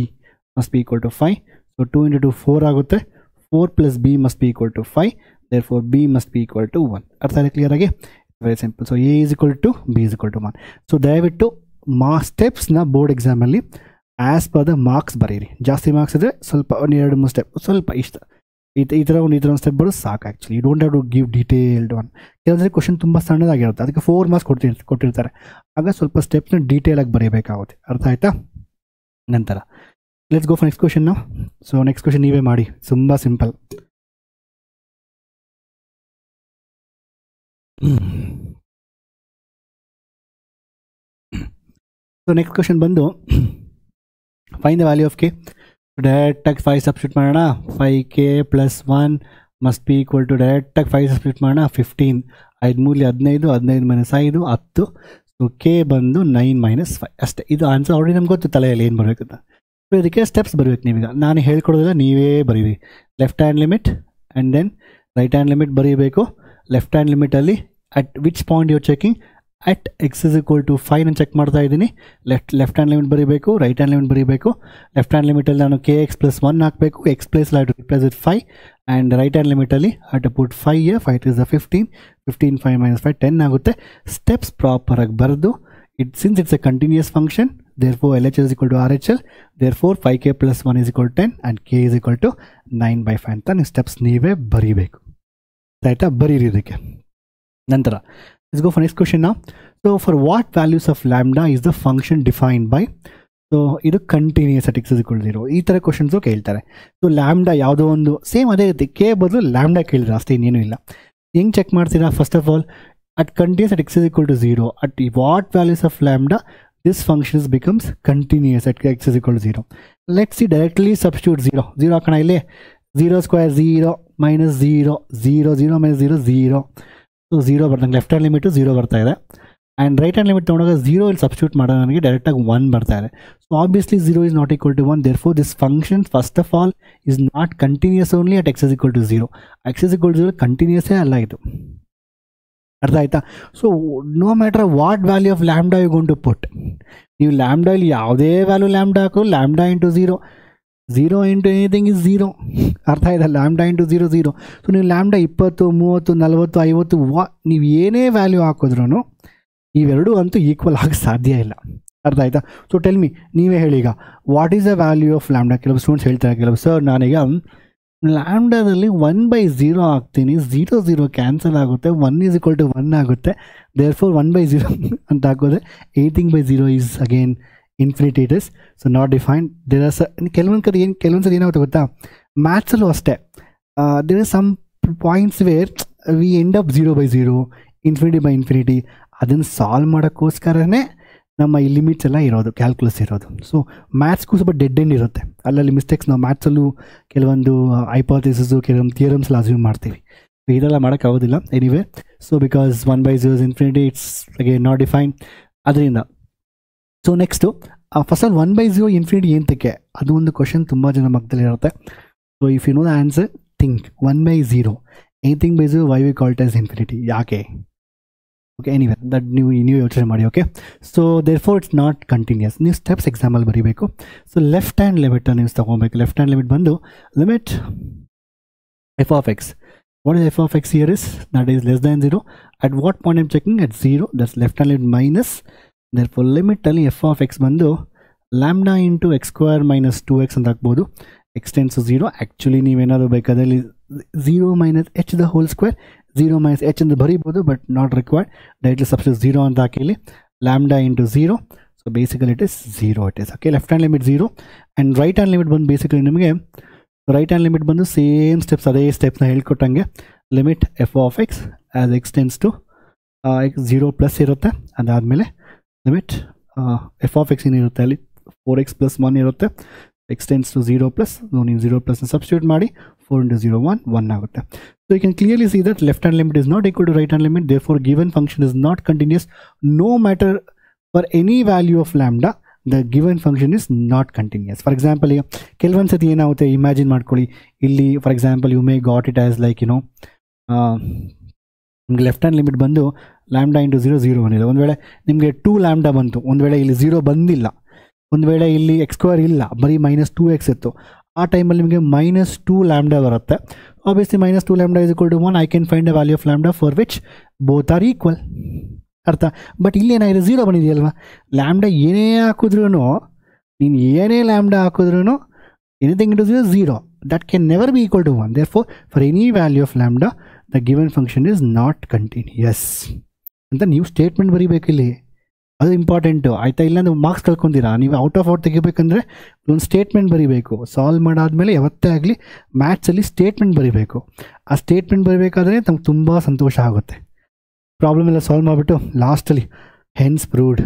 must be equal to 5. So 2 into 2 4 ಆಗುತ್ತೆ. 4 plus b must be equal to 5. Therefore b must be equal to 1. ಅರ್ಥ ಆಗಿದೆ clear ಆಗಿ? Very simple. So a is equal to b is equal to 1. So ದಯವಿಟ್ಟು ಸ್ಟೆಪ್ಸ್ನ board ಎಕ್ಸಾಮಲ್ಲಿ as per the marks ಬರೀರಿ. ಜಾಸ್ತಿ marks ಇದ್ದರೆ ಸ್ವಲ್ಪ 2-3 ಸ್ಟೆಪ್ ಸ್ವಲ್ಪ ಇಷ್ಟ ಈ ಥರ ಒಂದು ಸ್ಟೆಪ್ ಬರೋದು ಸಾಕು. Actually you don't have to give detailed one. ಕೆಲವೊಂದ್ಸರಿ ಕ್ವಶನ್ ತುಂಬ ಸಣ್ಣದಾಗಿರುತ್ತೆ, ಅದಕ್ಕೆ 4 ಮಾರ್ಕ್ಸ್ ಕೊಟ್ಟಿರ್ತಾರೆ. ಆಗ ಸ್ವಲ್ಪ ಸ್ಟೆಪ್ಸ್ನ ಡೀಟೇಲಾಗಿ ಬರೀಬೇಕಾಗುತ್ತೆ. ಅರ್ಥ ಆಯ್ತಾ? ನಂತರ let's go for next question ನಾವು. ಸೊ ನೆಕ್ಸ್ಟ್ ಕ್ವಶನ್ ನೀವೇ ಮಾಡಿ, ತುಂಬ ಸಿಂಪಲ್. ಸೊ ನೆಕ್ಸ್ಟ್ ಕ್ವಶನ್ ಬಂದು fine the value of K. ಡೈರೆಕ್ಟಾಗಿ 5 ಸಬ್ಸ್ಟಿಟ್ಯೂಟ್ ಮಾಡೋಣ. 5k + 1 must be equal to ಡೈರೆಕ್ಟಾಗಿ 5 ಸಬ್ಸ್ಟಿಟ್ಯೂಟ್ ಮಾಡೋಣ. 15 5 ಮೂಲಿ 15, 15 - 5 10. ಸೊ ಕೆ ಬಂದು 9 - 5 ಅಷ್ಟೇ. ಇದು ಆನ್ಸರ್ ಆಲ್ರೆಡಿ ನಮ್ಗೆ ಗೊತ್ತು ತಲೆಯಲ್ಲಿ ಏನು ಬರಬೇಕಂತ. ಸೊ ಇದಕ್ಕೆ ಸ್ಟೆಪ್ಸ್ ಬರಬೇಕು ನೀವೀಗ. ನಾನು ಹೇಳ್ಕೊಡೋದಿಲ್ಲ, ನೀವೇ ಬರೀರಿ. Left hand limit and then right hand limit ಬರೀಬೇಕು. ಲೆಫ್ಟ್ ಹ್ಯಾಂಡ್ ಲಿಮಿಟಲ್ಲಿ at which point your checking at X is equal to 5 ನಾನು ಚೆಕ್ ಮಾಡ್ತಾ ಇದ್ದೀನಿ. ಲೆಫ್ಟ್ ಹ್ಯಾಂಡ್ ಲಿಮಿಟ್ ಬರೀಬೇಕು, ರೈಟ್ ಹ್ಯಾಂಡ್ ಲಿಮಿಟ್ ಬರೀಬೇಕು. ಲೆಫ್ಟ್ ಹ್ಯಾಂಡ್ ಲಿಮಿಟಲ್ಲಿ ನಾನು kx + 1 ಹಾಕಬೇಕು. X place I to replace with 5. And right hand ಲಿಮಿಟಲ್ಲಿ I to put 5 here. 5 is the 15. 15 5 - 5 10 ಆಗುತ್ತೆ. ಸ್ಟೆಪ್ಸ್ ಪ್ರಾಪರಾಗಿ ಬರೆದು since it's a continuous function, therefore LHS is equal to RHL. therefore 5k + 1 is equal to 10 and k is equal to 9/5 ಅಂತ ನೀವು steps ನೀವೇ ಬರೀಬೇಕು. ಆಯಿತಾ? ಬರೀರಿ ಇದಕ್ಕೆ. ನಂತರ let's go for next question now. So for what values of lambda is the function defined by? So ಇದು continuous at X is equal to 0. ಈ ಥರ ಕ್ವಶನ್ಸು ಕೇಳ್ತಾರೆ. ಸೊ ಲ್ಯಾಂಬ್ಡಾ ಯಾವುದೋ ಒಂದು ಸೇಮ್ ಅದೇ ರೀತಿ ಕೆ ಬದಲು ಲ್ಯಾಂಬ್ಡಾ ಕೇಳಿದ್ರೆ ಅಷ್ಟೇ, ಇನ್ನೇನು ಇಲ್ಲ. ಹೆಂಗೆ ಚೆಕ್ ಮಾಡ್ತೀರಾ? First of all at continuous at x is equal to 0, at what values of lambda this function becomes continuous at x is equal to 0. Let's see, directly substitute 0 ಹಾಕೋಣ. ಇಲ್ಲಿ 0 square 0 - 0 0 0 - 0 0. So 0 ಬರ್ತಾನೆ. Left hand limit 0 ಬರ್ತಾ ಇದೆ. And right hand limit ತೊಗೊಂಡಾಗ 0 ಇಲ್ಲಿ substitute ಮಾಡೋದು ನನಗೆ ಡೈರೆಕ್ಟಾಗಿ 1 ಬರ್ತಾ ಇದೆ. So obviously 0 is not equal to 1. therefore this function first of all is not continuous only at x is equal to 0. x is equal to 0 ಕಂಟಿನ್ಯೂಸೇ ಅಲ್ಲ ಇದು. ಅರ್ಥ ಆಯ್ತಾ? So no matter what value of lambda you gonna to put, ನೀವು lambda ಇಲ್ಲಿ ಯಾವುದೇ value lambda ಹಾಕೋ lambda into 0 0 into anything is 0. ಅರ್ಥ ಆಯ್ತಾ? Lambda into 0 0. ಸೊ ನೀವು ಲ್ಯಾಂಬ್ಡಾ 20 30 40 50 ನೀವು ಏನೇ ವ್ಯಾಲ್ಯೂ ಹಾಕಿದ್ರೂ ಇವೆರಡೂ ಅಂತೂ ಈಕ್ವಲ್ ಆಗಿ ಸಾಧ್ಯ ಇಲ್ಲ. ಅರ್ಥ ಆಯ್ತಾ? ಸೊ ಟೆಲ್ ಮಿ, ನೀವೇ ಹೇಳಿ ಈಗ, what is the value of lambda? ಕೆಲವು ಸ್ಟೂಡೆಂಟ್ಸ್ ಹೇಳ್ತಾರೆ, ಕೆಲವು ಸರ್ ನಾನೀಗ ಲ್ಯಾಂಬ್ಡಾದಲ್ಲಿ 1/0 ಹಾಕ್ತೀನಿ, 0 0 ಕ್ಯಾನ್ಸಲ್ ಆಗುತ್ತೆ, 1 = 1 ಆಗುತ್ತೆ, ದೇರ್ಫೋರ್ 1/0 ಅಂತ ಹಾಕೋದ್ರೆ 18/0 is again infinity. It is so not defined. There are ಕೆಲವೊಂದು ಸರಿ ಏನಾಗುತ್ತೆ ಗೊತ್ತಾ, ಮ್ಯಾಥ್ಸಲ್ಲೂ ಅಷ್ಟೇ, there is some points where we end up 0/0 infinity. ಅದನ್ನು ಸಾಲ್ವ್ ಮಾಡೋಕ್ಕೋಸ್ಕರನೇ ನಮ್ಮ ಈ ಲಿಮಿಟ್ಸ್ ಎಲ್ಲ ಇರೋದು, ಕ್ಯಾಲ್ಕುಲಸ್ ಇರೋದು. ಸೊ ಮ್ಯಾಥ್ಸ್ಗೂ ಸ್ವಲ್ಪ ಡೆಡ್ ಎಂಡ್ ಇರುತ್ತೆ, ಅಲ್ಲಲ್ಲಿ ಮಿಸ್ಟೇಕ್ಸ್ ನಾವು ಮ್ಯಾಥ್ಸಲ್ಲೂ ಕೆಲವೊಂದು ಹೈಪೋಥಿಸಿಸು ಕೆಲವೊಂದು ಥಿಯರಮ್ಸ್ ಎಲ್ಲ ಅಸ್ಯೂಮ್ ಮಾಡ್ತೀವಿ. ಇದೆಲ್ಲ ಮಾಡೋಕ್ಕಾಗೋದಿಲ್ಲ anyway. So because 1/0 is infinity, it's again not defined. ಅದರಿಂದ so next first all 1/0 infinity ಏನಕ್ಕೆ, ಅದು ಒಂದು ಕ್ವಶನ್ ತುಂಬ ಜನ ಮಕ್ಕದಲ್ಲಿ ಇರುತ್ತೆ. So if you know the answer, think 1/0 anything by 0 why we call it as infinity, ಯಾಕೆ? ಓಕೆ, ಎನಿವೆ ದಟ್ ನೀವು ಯೋಚನೆ ಮಾಡಿ. Okay, so therefore it's not continuous. ನೀವು ಸ್ಟೆಪ್ಸ್ ಎಕ್ಸಾಂಪಲ್ ಬರೀಬೇಕು. ಸೊ ಲೆಫ್ಟ್ ಹ್ಯಾಂಡ್ ಲಿಮಿಟ್ ನೀವು ತೊಗೊಬೇಕು. ಲೆಫ್ಟ್ ಹ್ಯಾಂಡ್ ಲಿಮಿಟ್ ಬಂದು limit F of x. What is f of x here is that is less than 0. At what point I'm checking? At 0. That's left hand limit minus. Therefore ಲಿಮಿಟಲ್ಲಿ f of x ಬಂದು lambda into x² - 2x ಅಂತ ಹಾಕ್ಬೋದು. Extends 0. Actually ನೀವೇನಾದರೂ ಬೇಕಾದಲ್ಲಿ 0 - h the whole square, 0 - h ಅಂತ ಬರೀಬೋದು, but not required. Directly substitute 0 ಅಂತ ಹಾಕಿಲಿ, lambda into 0. So basically it is 0 it is. Okay, left hand limit 0. And right hand limit ಬಂದು basically ನಿಮಗೆ ರೈಟ್ ಹ್ಯಾಂಡ್ ಲಿಮಿಟ್ ಬಂದು same steps, ಅದೇ ಸ್ಟೆಪ್ಸ್ನ ಹೇಳ್ಕೊಟ್ಟಂಗೆ limit F of x as x tends to 0+ ಇರುತ್ತೆ. ಅದಾದಮೇಲೆ ಲಿಮಿಟ್ ಎಫ್ ಆಫ್ ಎಕ್ಸ್ ಏನಿರುತ್ತೆ ಅಲ್ಲಿ 4x + 1 ಇರುತ್ತೆ, ಎಕ್ಸ್ಟೆನ್ಸ್ ಟು 0+. ನೀವು 0+ನ ಸಬ್ಸ್ಟಿಟ್ಯೂಟ್ ಮಾಡಿ 4 × 0 1 ಆಗುತ್ತೆ. So you can clearly see that left hand limit is not equal to right hand limit, therefore given function is not continuous. No matter for any value of lambda, the given function is not continuous. For example, ಕೆಲವೊಂದು ಸತಿ ಏನಾಗುತ್ತೆ, imagine ಮಾಡ್ಕೊಳ್ಳಿ, ಇಲ್ಲಿ for example you may got it as like ನಿಮಗೆ left hand limit ಬಂದು lambda into 0 0 ಬಂದಿದೆ. ಒಂದು ವೇಳೆ ನಿಮಗೆ 2 ಲ್ಯಾಂಬ್ಡಾ ಬಂತು, ಒಂದು ವೇಳೆ ಇಲ್ಲಿ 0 ಬಂದಿಲ್ಲ, ಒಂದು ವೇಳೆ ಇಲ್ಲಿ x² ಇಲ್ಲ, ಬರೀ -2x ಇತ್ತು, ಆ ಟೈಮಲ್ಲಿ ನಿಮಗೆ -2 ಲ್ಯಾಂಬ್ಡಾ ಬರುತ್ತೆ. Obviously -2 lambda is equal to 1. I can find the value of lambda for which both are equal. ಅರ್ಥ? ಬಟ್ ಇಲ್ಲಿ ಏನಾಗಿದೆ, 0 ಬಂದಿದೆಯಲ್ವಾ, ಲ್ಯಾಂಬ್ಡಾ ಏನೇ ಹಾಕಿದ್ರೂ, ನೀನು ಏನೇ ಲ್ಯಾಂಬ್ಡಾ ಹಾಕಿದ್ರೂ anything into 0 0, that can never be equal to 1. Therefore for any value of lambda the given function is not continuous ಅಂತ ನೀವು ಸ್ಟೇಟ್ಮೆಂಟ್ ಬರೀಬೇಕಿಲ್ಲಿ. ಅದು ಇಂಪಾರ್ಟೆಂಟು, ಆಯಿತಾ? ಇಲ್ಲಾಂದ್ರೆ ಮಾರ್ಕ್ಸ್ ಕಳ್ಕೊಂತೀರಾ. ನೀವು ಔಟ್ ಆಫ್ ಔಟ್ ತೆಗಿಬೇಕಂದ್ರೆ ಒಂದು ಸ್ಟೇಟ್ಮೆಂಟ್ ಬರೀಬೇಕು. ಸಾಲ್ವ್ ಮಾಡಾದ್ಮೇಲೆ ಯಾವತ್ತೇ ಆಗಲಿ ಮ್ಯಾಥ್ಸಲ್ಲಿ ಸ್ಟೇಟ್ಮೆಂಟ್ ಬರೀಬೇಕು. ಆ ಸ್ಟೇಟ್ಮೆಂಟ್ ಬರೀಬೇಕಾದ್ರೆ ನಮ್ಗೆ ತುಂಬ ಸಂತೋಷ ಆಗುತ್ತೆ. ಪ್ರಾಬ್ಲಮ್ ಎಲ್ಲ ಸಾಲ್ವ್ ಮಾಡಿಬಿಟ್ಟು ಲಾಸ್ಟಲ್ಲಿ hence proved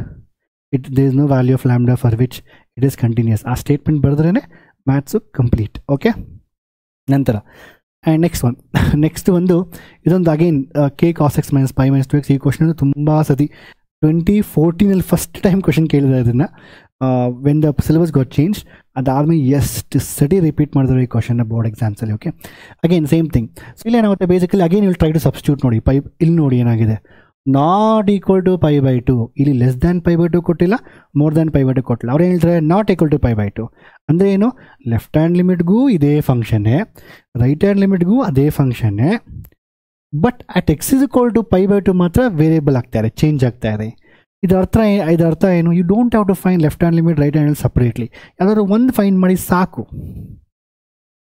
there is no value of lambda for which it is continuous. ಆ ಸ್ಟೇಟ್ಮೆಂಟ್ ಬರೆದ್ರೇ ಮ್ಯಾಥ್ಸು ಕಂಪ್ಲೀಟ್. ಓಕೆ, ನಂತರ ಆ್ಯಂಡ್ ನೆಕ್ಸ್ಟ್ ಒಂದು ಇದೊಂದು again k cos x - pi - 2x. ಈ ಕ್ವಶನ್ ತುಂಬ ಸತಿ 2014 ಫಸ್ಟ್ ಟೈಮ್ ಕ್ವಶನ್ ಕೇಳಿದೆ ಇದನ್ನು, when the syllabus got change. ಅದಾದಮೇಲೆ ಎಷ್ಟು ಸತಿ ರಿಪೀಟ್ ಮಾಡಿದ್ರು ಈ ಕ್ವಶನ್ನ ಬೋರ್ಡ್ ಎಕ್ಸಾಮ್ಸಲ್ಲಿ. Okay, again same thing. So ಇಲ್ಲಿ ಏನಾಗುತ್ತೆ, ಬೇಸಿಕಲಿ ಅಗೇನ್ ಇಲ್ಲಿ ಟ್ರೈ ಟು ಸಬ್ಸ್ಟಿಟ್ಯೂಟ್ ನೋಡಿ. ಇಲ್ಲಿ ನೋಡಿ ಏನಾಗಿದೆ, ನಾಟ್ ಈಕ್ವಲ್ ಟು π/2. ಇಲ್ಲಿ ಲೆಸ್ ದ್ಯಾನ್ π/2 ಕೊಟ್ಟಿಲ್ಲ, ಮೋರ್ ದ್ಯಾನ್ π/2 ಕೊಟ್ಟಿಲ್ಲ. ಅವ್ರು ಹೇಳ್ತಾರೆ ನಾಟ್ ಈಕ್ವಲ್ ಟು π/2. ಅಂದರೆ ಏನು, ಲೆಫ್ಟ್ ಹ್ಯಾಂಡ್ ಲಿಮಿಟ್ಗೂ ಇದೇ ಫಂಕ್ಷನ್ನೇ, ರೈಟ್ ಹ್ಯಾಂಡ್ ಲಿಮಿಟ್ಗೂ ಅದೇ ಫಂಕ್ಷನ್ನೇ, but at x is equal to π/2 ಮಾತ್ರ ವೇರಿಯಬಲ್ ಆಗ್ತಾರೆ, ಚೇಂಜ್ ಆಗ್ತಾ ಇದೆ. ಇದರ ಅರ್ಥ ಏನು, you don't have to find left hand limit right hand separately, ಯಾವ್ದಾದ್ರು ಒಂದು ಫೈಂಡ್ ಮಾಡಿ ಸಾಕು.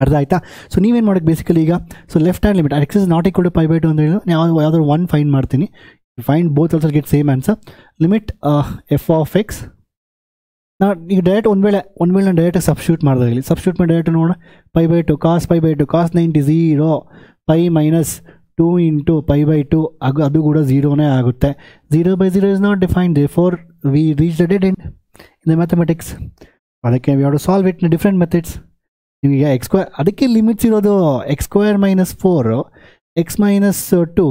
ಅರ್ಥ ಆಯ್ತಾ? ಸೊ ನೀವೇನು ಮಾಡೋಕ್ಕೆ ಬೇಸಿಕಲಿ ಈಗ, so left hand limit x is not equal to π/2 ಅಂದರೆ ಯಾವ್ದಾದ್ರು ಒಂದು ಫೈಂಡ್ ಮಾಡ್ತೀನಿ. Find both also get same answer. Limit F of x. ಈಗ ಡೈರೆಕ್ಟ್ ಒಂದು ವೇಳೆ ನಾನು ಡೈರೆಕ್ಟಾಗಿ ಸಬ್ಸ್ಟಿಟ್ಯೂಟ್ ಮಾಡಿದ್ರೆ, ಇಲ್ಲಿ ಸಬ್ಸ್ಟಿಟ್ಯೂಟ್ ಮಾಡಿ ಡೈರೆಕ್ಟ್ ನೋಡೋಣ. π/2 cos π/2 cos 90 0, π - 2 ಇಂಟು π/2 ಅದು ಕೂಡ 0ನೇ ಆಗುತ್ತೆ. 0/0 is not defined, therefore we reach the dead end in the mathematics. ಅದಕ್ಕೆ we have to solve it in different methods. ನಿಮಗೆ x², ಅದಕ್ಕೆ ಲಿಮಿಟ್ಸ್ ಇರೋದು x² - 4 x - 2.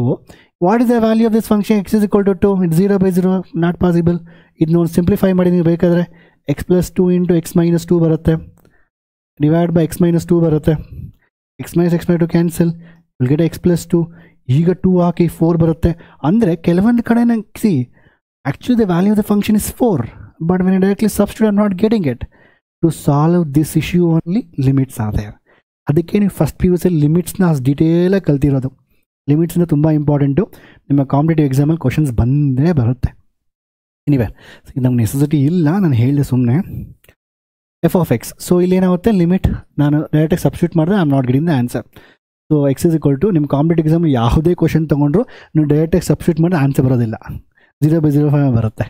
What is the value of this function? x is equal to 2. It 0/0 not possible. ಇದು ನೋಡಿ simplify ಮಾಡಿ ನೀವು ಬೇಕಾದರೆ x + 2 into x - 2 ಬರುತ್ತೆ, ಡಿವೈಡ್ ಬೈ x - 2 ಬರುತ್ತೆ. x - x - 2 cancel, will get x + 2. ಈಗ 2 ಹಾಕಿ 4 ಬರುತ್ತೆ. ಅಂದರೆ ಕೆಲವೊಂದು ಕಡೆ ನಂಗೆ see actually the value of the function is 4, but when I directly substitute I am not getting it. To solve this issue only limits are there. ಅದಕ್ಕೆ ನೀವು first P U C ಲಿಮಿಟ್ಸ್ನ ಅಷ್ಟು ಡೀಟೇಲಾಗಿ ಕಲ್ತಿರೋದು. ಲಿಮಿಟ್ಸ್ನ ತುಂಬ ಇಂಪಾರ್ಟೆಂಟು. ನಿಮ್ಮ competitive ಎಕ್ಸಾಮಲ್ಲಿ questions ಬಂದೇ ಬರುತ್ತೆ. ಎನಿವೆ ನಮ್ಗೆ ನೆಸೆಸಿಟಿ ಇಲ್ಲ, ನಾನು ಹೇಳಿದೆ ಸುಮ್ಮನೆ. ಎಫ್ ಆಫ್ ಎಕ್ಸ್, ಸೊ ಇಲ್ಲಿ ಏನಾಗುತ್ತೆ, ಲಿಮಿಟ್ ನಾನು ಡೈರೆಕ್ಟಾಗಿ ಸಬ್ಸ್ಟಿಟ್ಯೂಟ್ ಮಾಡಿದ್ರೆ I am not getting the answer. So x is equal to, ನಿಮ್ಮ ಕಾಂಪಿಟೇಟಿವ್ ಎಕ್ಸಾಮ್ ಯಾವುದೇ ಕ್ವಶನ್ ತೊಗೊಂಡ್ರು ನೀವು ಡೈರೆಕ್ಟಾಗಿ ಸಬ್ಸ್ಟಿಟ್ಯೂಟ್ ಮಾಡಿದ್ರೆ ಆನ್ಸರ್ ಬರೋದಿಲ್ಲ, 0/05 ಬರುತ್ತೆ.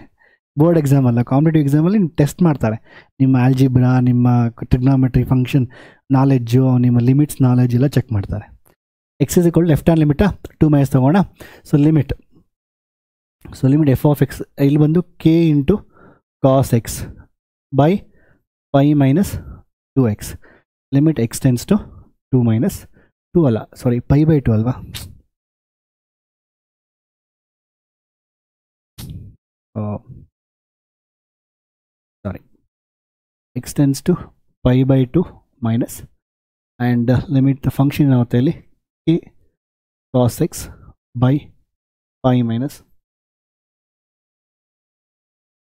ಬೋರ್ಡ್ ಎಕ್ಸಾಮ್ ಅಲ್ಲ, ಕಾಂಪಿಟೇಟಿವ್ ಎಕ್ಸಾಮಲ್ಲಿ ನೀವು ಟೆಸ್ಟ್ ಮಾಡ್ತಾರೆ ನಿಮ್ಮ ಆಲ್ಜಿಬ್ರಾ, ನಿಮ್ಮ ಟ್ರಿಗ್ನಾಮೆಟ್ರಿ ಫಂಕ್ಷನ್ ನಾಲೆಡ್ಜು, ನಿಮ್ಮ ಲಿಮಿಟ್ಸ್ ನಾಲೆಡ್ಜ್ ಎಲ್ಲ ಚೆಕ್ ಮಾಡ್ತಾರೆ. X is equal left hand ಲಿಮಿಟಾ 2 - ತೊಗೋಣ. So limit F of x ಇಲ್ಲಿ ಬಂದು k into cos x by pi minus 2x. Limit x tends to 2 - 2 ಅಲ್ಲ, ಸಾರಿ π/2 ಅಲ್ವಾ. Sorry, x tends to π/2 minus and limit function ಏನಾಗುತ್ತೆ ಇಲ್ಲಿ k cos x by pi minus.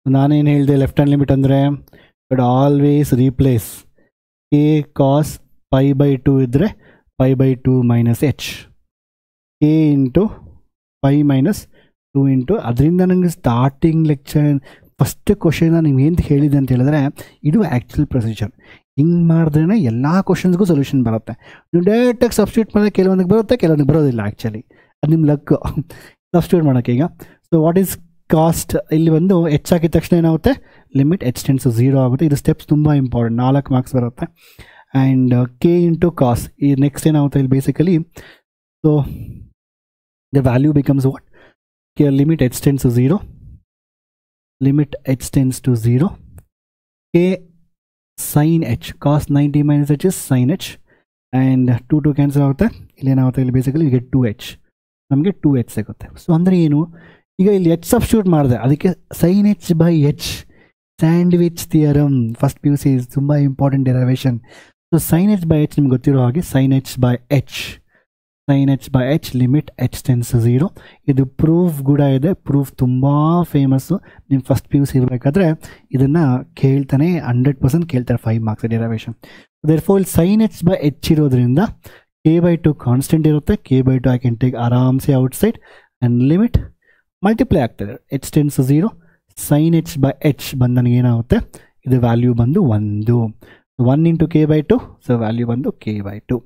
ನಾನೇನು ಹೇಳಿದೆ, left hand limit ಅಂದರೆ but always replace k cos π/2 ಇದ್ದರೆ π/2 minus h, k into pi minus 2 into. ಅದರಿಂದ ನನಗೆ ಸ್ಟಾರ್ಟಿಂಗ್ ಲೆಕ್ಚರ್ ಫಸ್ಟ್ ಕ್ವಶನ್ ನಿಮ್ಗೆ ಏನು ಹೇಳಿದೆ ಅಂತ ಹೇಳಿದ್ರೆ ಇದು ಆ್ಯಕ್ಚುಲ್ ಪ್ರೊಸೀಜರ್. ಹಿಂಗೆ ಮಾಡಿದ್ರೇ ಎಲ್ಲ ಕ್ವಶನ್ಸ್ಗೂ ಸೊಲ್ಯೂಷನ್ ಬರುತ್ತೆ. ನೀವು ಡೈರೆಕ್ಟಾಗಿ ಸಬ್ಸ್ಟಿಟ್ಯೂಟ್ ಮಾಡಿದ್ರೆ ಕೆಲವೊಂದಿಗೆ ಬರುತ್ತೆ, ಕೆಲವೊಂದಿಗೆ ಬರೋದಿಲ್ಲ. ಆ್ಯಕ್ಚುಲಿ ಅದು ನಿಮ್ಮ ಲಕ್ ಸಬ್ಸ್ಟಿಟ್ಯೂಟ್ ಮಾಡೋಕ್ಕೆ. ಈಗ ಸೊ ವಾಟ್ ಈಸ್ ಕಾಸ್ಟ್, ಇಲ್ಲಿ ಬಂದು ಎಚ್ ಹಾಕಿದ ತಕ್ಷಣ ಏನಾಗುತ್ತೆ, ಲಿಮಿಟ್ ಎಚ್ ಟೆನ್ಸ್ ಟು 0 ಆಗುತ್ತೆ. ಇದು ಸ್ಟೆಪ್ಸ್ ತುಂಬ ಇಂಪಾರ್ಟೆಂಟ್, 4 ಮಾರ್ಕ್ಸ್ ಬರುತ್ತೆ. ಆ್ಯಂಡ್ ಕೆ ಇಂಟು ಕಾಸ್, ಈ ನೆಕ್ಸ್ಟ್ ಏನಾಗುತ್ತೆ ಇಲ್ಲಿ basically, so the value becomes what, limit h tends to 0, limit h tends to 0, k sine h, cos 90 minus h is sine h, and 2 cancel ಆಗುತ್ತೆ. ಇಲ್ಲಿ ಏನಾಗುತ್ತೆ, ಇಲ್ಲಿ basically ಈಗ 2h, ನಮಗೆ 2h ಸಿಗುತ್ತೆ. ಸೊ ಅಂದರೆ ಏನು, ಈಗ ಇಲ್ಲಿ ಎಚ್ ಸಬ್ಸ್ಟಿಟ್ಯೂಟ್ ಮಾಡಿದೆ, ಅದಕ್ಕೆ sine h/h, sandwich theorem, first P U C ತುಂಬ important derivation. So sine h/h ನಿಮ್ಗೆ ಗೊತ್ತಿರೋ ಹಾಗೆ sign h/h limit h tense 0. ಇದು ಪ್ರೂಫ್ ಕೂಡ ಇದೆ, ಪ್ರೂಫ್ ತುಂಬ ಫೇಮಸ್ಸು. ನಿಮ್ಮ ಫಸ್ಟ್ ಪಿ ಯು ಸಿ ಇರಬೇಕಾದ್ರೆ ಇದನ್ನು ಕೇಳ್ತಾನೆ, 100% ಕೇಳ್ತಾರೆ 5 marks derivation. Therefore sign h/h ಇರೋದ್ರಿಂದ k/2 ಕಾನ್ಸ್ಟೆಂಟ್ ಇರುತ್ತೆ, k/2 ಐ ಕ್ಯಾನ್ ಟೇಕ್ ಆರಾಮ್ಸೆ ಔಟ್ಸೈಡ್ ಆ್ಯಂಡ್ ಲಿಮಿಟ್ ಮಲ್ಟಿಪ್ಲೈ ಆಗ್ತದೆ, ಎಚ್ ಟೆನ್ಸ್ 0, ಸೈನ್ h/h ಬಂದು ನನಗೇನಾಗುತ್ತೆ, ಇದು ವ್ಯಾಲ್ಯೂ ಬಂದು 1 ಇಂಟು k/2, ಸೊ ವ್ಯಾಲ್ಯೂ ಬಂದು k/2.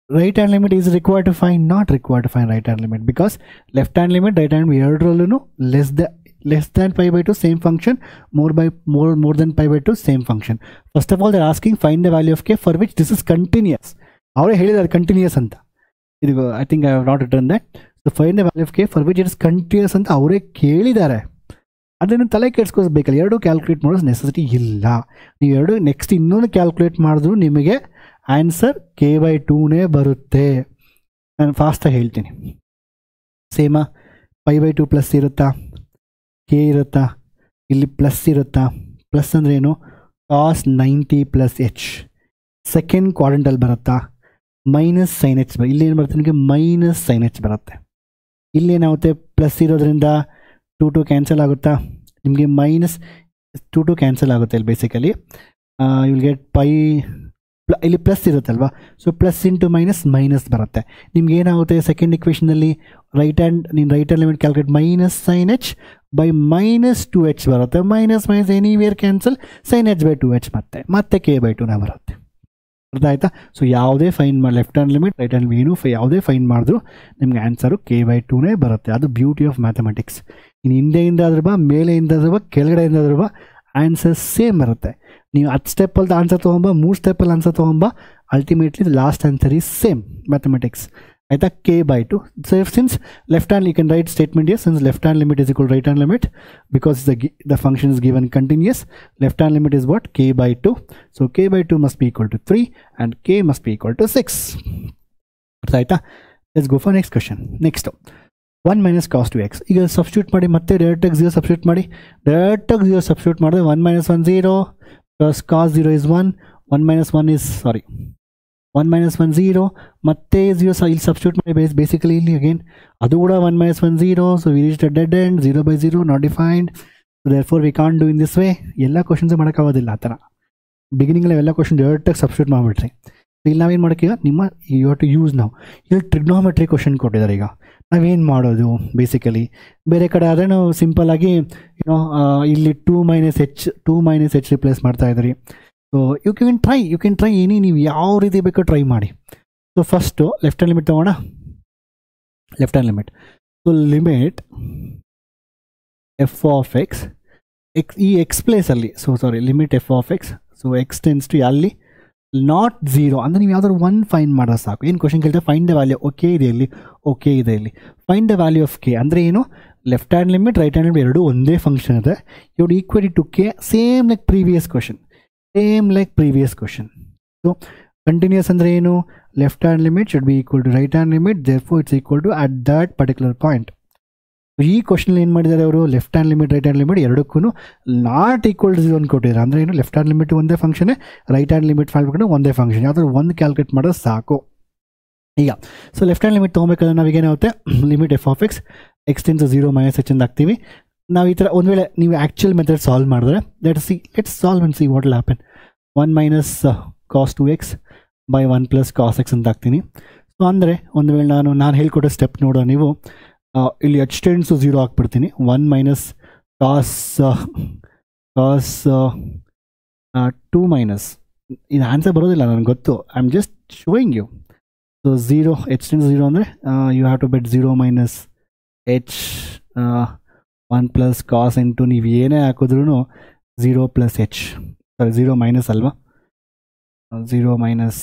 Right hand limit is required to find, not required to find right hand limit, because left hand limit right hand ಎರಡರಲ್ಲೂ less than π/2 same function, more than π/2 same function. First of all they are asking find the value of k for which this is continuous. ಅವರೇ ಹೇಳಿದ್ದಾರೆ continuous ಅಂತ, ಇದು I think I have not return that. So find the value of k for which it is continuous ಅಂತ ಅವರೇ ಕೇಳಿದ್ದಾರೆ. ಅದನ್ನು ತಲೆ ಕೆಡ್ಸ್ಕೋಬೇಕಲ್ಲ, ಎರಡು ಕ್ಯಾಲ್ಕುಲೇಟ್ ಮಾಡೋದು ನೆಸೆಸಿಟಿ ಇಲ್ಲ. ನೀವು ಎರಡು ನೆಕ್ಸ್ಟ್ ಇನ್ನೊಂದು ಕ್ಯಾಲ್ಕುಲೇಟ್ ಮಾಡಿದ್ರು ನಿಮಗೆ ಆನ್ಸರ್ k/2ನೇ ಬರುತ್ತೆ. ನಾನು ಫಾಸ್ಟಾಗಿ ಹೇಳ್ತೀನಿ. ಸೇಮಾ π/2 ಪ್ಲಸ್ ಇರುತ್ತಾ, ಕೆ ಇರುತ್ತಾ, ಇಲ್ಲಿ ಪ್ಲಸ್ ಇರುತ್ತಾ. ಪ್ಲಸ್ ಅಂದರೆ ಏನು, ಕಾಸ್ 90 ಪ್ಲಸ್ ಎಚ್ ಸೆಕೆಂಡ್ ಕ್ವಾಡ್ರಂಟಲ್ಲಿ ಬರುತ್ತಾ, ಮೈನಸ್ ಸೈನ್ ಎಚ್, ಇಲ್ಲಿ ಏನು ಬರುತ್ತೆ ನಿಮಗೆ ಮೈನಸ್ ಸೈನ್ ಎಚ್ ಬರುತ್ತೆ. ಇಲ್ಲಿ ಏನಾಗುತ್ತೆ, ಪ್ಲಸ್ ಇರೋದ್ರಿಂದ 2 ಕ್ಯಾನ್ಸಲ್ ಆಗುತ್ತಾ, ನಿಮಗೆ ಮೈನಸ್ 2 ಕ್ಯಾನ್ಸಲ್ ಆಗುತ್ತೆ. ಇಲ್ಲಿ basically you will get pi, ಇಲ್ಲಿ ಪ್ಲಸ್ ಇರುತ್ತಲ್ವಾ, ಸೊ ಪ್ಲಸ್ ಇಂಟು ಮೈನಸ್ ಬರುತ್ತೆ. ನಿಮ್ಗೆ ಏನಾಗುತ್ತೆ ಸೆಕೆಂಡ್ ಇಕ್ವೇಷನಲ್ಲಿ right hand limit calculate minus sine h by minus 2h ಬರುತ್ತೆ. Minus anywhere cancel, sign h/2h ಮತ್ತೆ k/2ನೇ ಬರುತ್ತೆ. ಅರ್ಥ ಆಯ್ತಾ? ಸೊ ಯಾವುದೇ ಫೈನ್ ಮಾಡಿ, left hand limit right hand ಏನು ಯಾವುದೇ ಫೈನ್ ಮಾಡಿದ್ರು ನಿಮ್ಗೆ ಆನ್ಸರು k/2ನೇ ಬರುತ್ತೆ. ಅದು ಬ್ಯೂಟಿ ಆಫ್ ಮ್ಯಾಥಮೆಟಿಕ್ಸ್. ಇನ್ನು ಹಿಂದೆಯಿಂದ ಆದ್ರೂ ಬಾ, ಮೇಲೆಯಿಂದ ಆದ್ರೂ ಬಾ, ಕೆಳಗಡೆಯಿಂದ ಆದ್ರೂ ಬಾ, ಆನ್ಸರ್ ಸೇಮ್ ಬರುತ್ತೆ. ನೀವು 10 ಸ್ಟೆಪ್ಪಲ್ಲಿ ಆನ್ಸರ್ ತೊಗೊಂಬ, 3 ಸ್ಟೆಪ್ಪಲ್ಲಿ ಆನ್ಸರ್ ತೊಗೊಂಬ, ultimately last answer is same mathematics. ಆಯಿತಾ? k/2. So since left hand you can write statement here, since left hand limit is equal right hand limit because the function is given continuous. Left hand limit is what? k/2. So k/2 must be equal to 3 and k must be equal to 6. Right? Let's go for next question. Next 1 minus cos 2x. ಈಗ substitute ಮಾಡಿ, ಮತ್ತೆ ಡೈರೆಕ್ಟಾಗಿ 0 substitute ಮಾಡಿ. ಡೈರೆಕ್ಟಾಗಿ 0 substitute ಮಾಡಿದ್ರೆ 1 minus 1 0 plus cos 0 is 1. 1 minus 1 is 0. ಮತ್ತೆ 0 ಇಲ್ಲಿ substitute ಮಾಡಿ, ಬೇಸಿಕಲಿ ಇಲ್ಲಿ ಅಗೇನ್ ಅದು ಕೂಡ 1 minus 1 0. So we reach the dead end, 0/0 not defined. So therefore we can't do in this way. ಎಲ್ಲ ಕ್ವಶನ್ಸ್ ಮಾಡೋಕ್ಕಾಗೋದಿಲ್ಲ ಆ ಥರ. ಬಿಗಿನಿಂಗಲ್ಲಿ ಎಲ್ಲ ಕ್ವಶನ್ ಡೈರೆಕ್ಟಾಗಿ ಸಬ್ಸ್ಟಿಟ್ಯೂಟ್ ಮಾಡಿಬಿಟ್ರಿ. ಇಲ್ಲಿ ನಾವೇನು ಮಾಡೋಕ್ಕೀಗ ನಿಮ್ಮ ಯು ಹ್ಯಾವ್ ಟು ಯೂಸ್ ನಾವು ಇಲ್ಲಿ ಟ್ರಿಗ್ನೋಮೆಟ್ರಿ ಕ್ವಶನ್ ಕೊಟ್ಟಿದ್ದಾರೆ. ಈಗ ನಾವೇನು ಮಾಡೋದು ಬೇಸಿಕಲಿ ಬೇರೆ ಕಡೆ ಆದರೆ ನಾವು ಸಿಂಪಲ್ಲಾಗಿ ಏನೋ ಇಲ್ಲಿ 2 - h ರಿಪ್ಲೇಸ್ ಮಾಡ್ತಾ ಇದ್ದೀರಿ. So you can try any, ನೀವು ಯಾವ ರೀತಿ ಬೇಕೋ ಟ್ರೈ ಮಾಡಿ. So first left hand limit ತೊಗೋಣ. Left hand limit, so limit F of x ಈ ಎಕ್ಸ್ ಪ್ಲೇಸಲ್ಲಿ, limit F of x, so x tends to ಅಲ್ಲಿ ನಾಟ್ 0 ಅಂದರೆ ನೀವು ಯಾವ್ದಾದ್ರು 1 ಫೈಂಡ್ ಮಾಡೋದು ಸಾಕು. ಏನು ಕ್ವಶನ್ ಕೇಳ್ತಾರೆ, ಫೈಂಡ್ ದ ವ್ಯಾಲ್ಯೂ, ಓಕೆ ಇದೆ ಇಲ್ಲಿ, ಓಕೆ ಇದೆ ಇಲ್ಲಿ, find the value of k ಅಂದರೆ ಏನು, left hand limit right hand limit ಎರಡೂ ಒಂದೇ ಫಂಕ್ಷನ್ ಇದೆ. You would equal to k, same like previous question. So continuous ಅಂದರೆ ಏನು, left hand limit should be equal to right hand limit, therefore it's equal to at that particular point. ಈ question ಏನು ಮಾಡಿದ್ದಾರೆ ಅವರು, left hand limit right hand limit ಎರಡಕ್ಕೂ not equal to 0 ಅಂತ ಕೊಟ್ಟಿದ್ದಾರೆ. ಅಂದರೆ ಏನು, ಲೆಫ್ಟ್ ಹ್ಯಾಂಡ್ ಲಿಮಿಟ್ ಒಂದೇ ಫಂಕ್ಷನ್, ರೈಟ್ ಹ್ಯಾಂಡ್ ಲಿಮಿಟ್ ಮಾಡ್ಕೊಂಡು ಒಂದೇ ಫಂಕ್ಷನ್, ಯಾವ್ದಾದ್ರು ಒಂದು ಕ್ಯಾಲ್ಕುಲೇಟ್ ಮಾಡೋದು ಸಾಕು. ಈಗ ಸೊ ಲೆಫ್ಟ್ ಹ್ಯಾಂಡ್ ಲಿಮಿಟ್ ತೊಗೊಬೇಕಾದ್ರೆ ನಾವೀಗೇನಾಗುತ್ತೆ, limit F of x tends to 0 - h ಅಂತ ಹಾಕ್ತೀವಿ. ನಾವು ಈ ಥರ ಒಂದು ವೇಳೆ ನೀವು ಆ್ಯಕ್ಚುಯಲ್ ಮೆಥಡ್ ಸಾಲ್ವ್ ಮಾಡಿದ್ರೆ let's solve and see what will happen. 1 - cos 2x by 1 + cos x ಅಂತ ಹಾಕ್ತೀನಿ. ಸೊ ಅಂದರೆ ಒಂದು ವೇಳೆ ನಾನು ಹೇಳ್ಕೊಟ್ಟೆ ಸ್ಟೆಪ್ ನೋಡೋ ನೀವು ಇಲ್ಲಿ h ಟೆನ್ಸ್ ಟು 0 ಹಾಕ್ಬಿಡ್ತೀನಿ. 1 - cos 2 - ಇದು ಆನ್ಸರ್ ಬರೋದಿಲ್ಲ ನನಗೆ ಗೊತ್ತು, I am just showing you. So 0 h tends 0 ಅಂದರೆ you have to bet 0 - h 1 + cos into ನೀವು ಏನೇ ಹಾಕಿದ್ರೂ 0 + h, 0 - ಅಲ್ವಾ, 0 -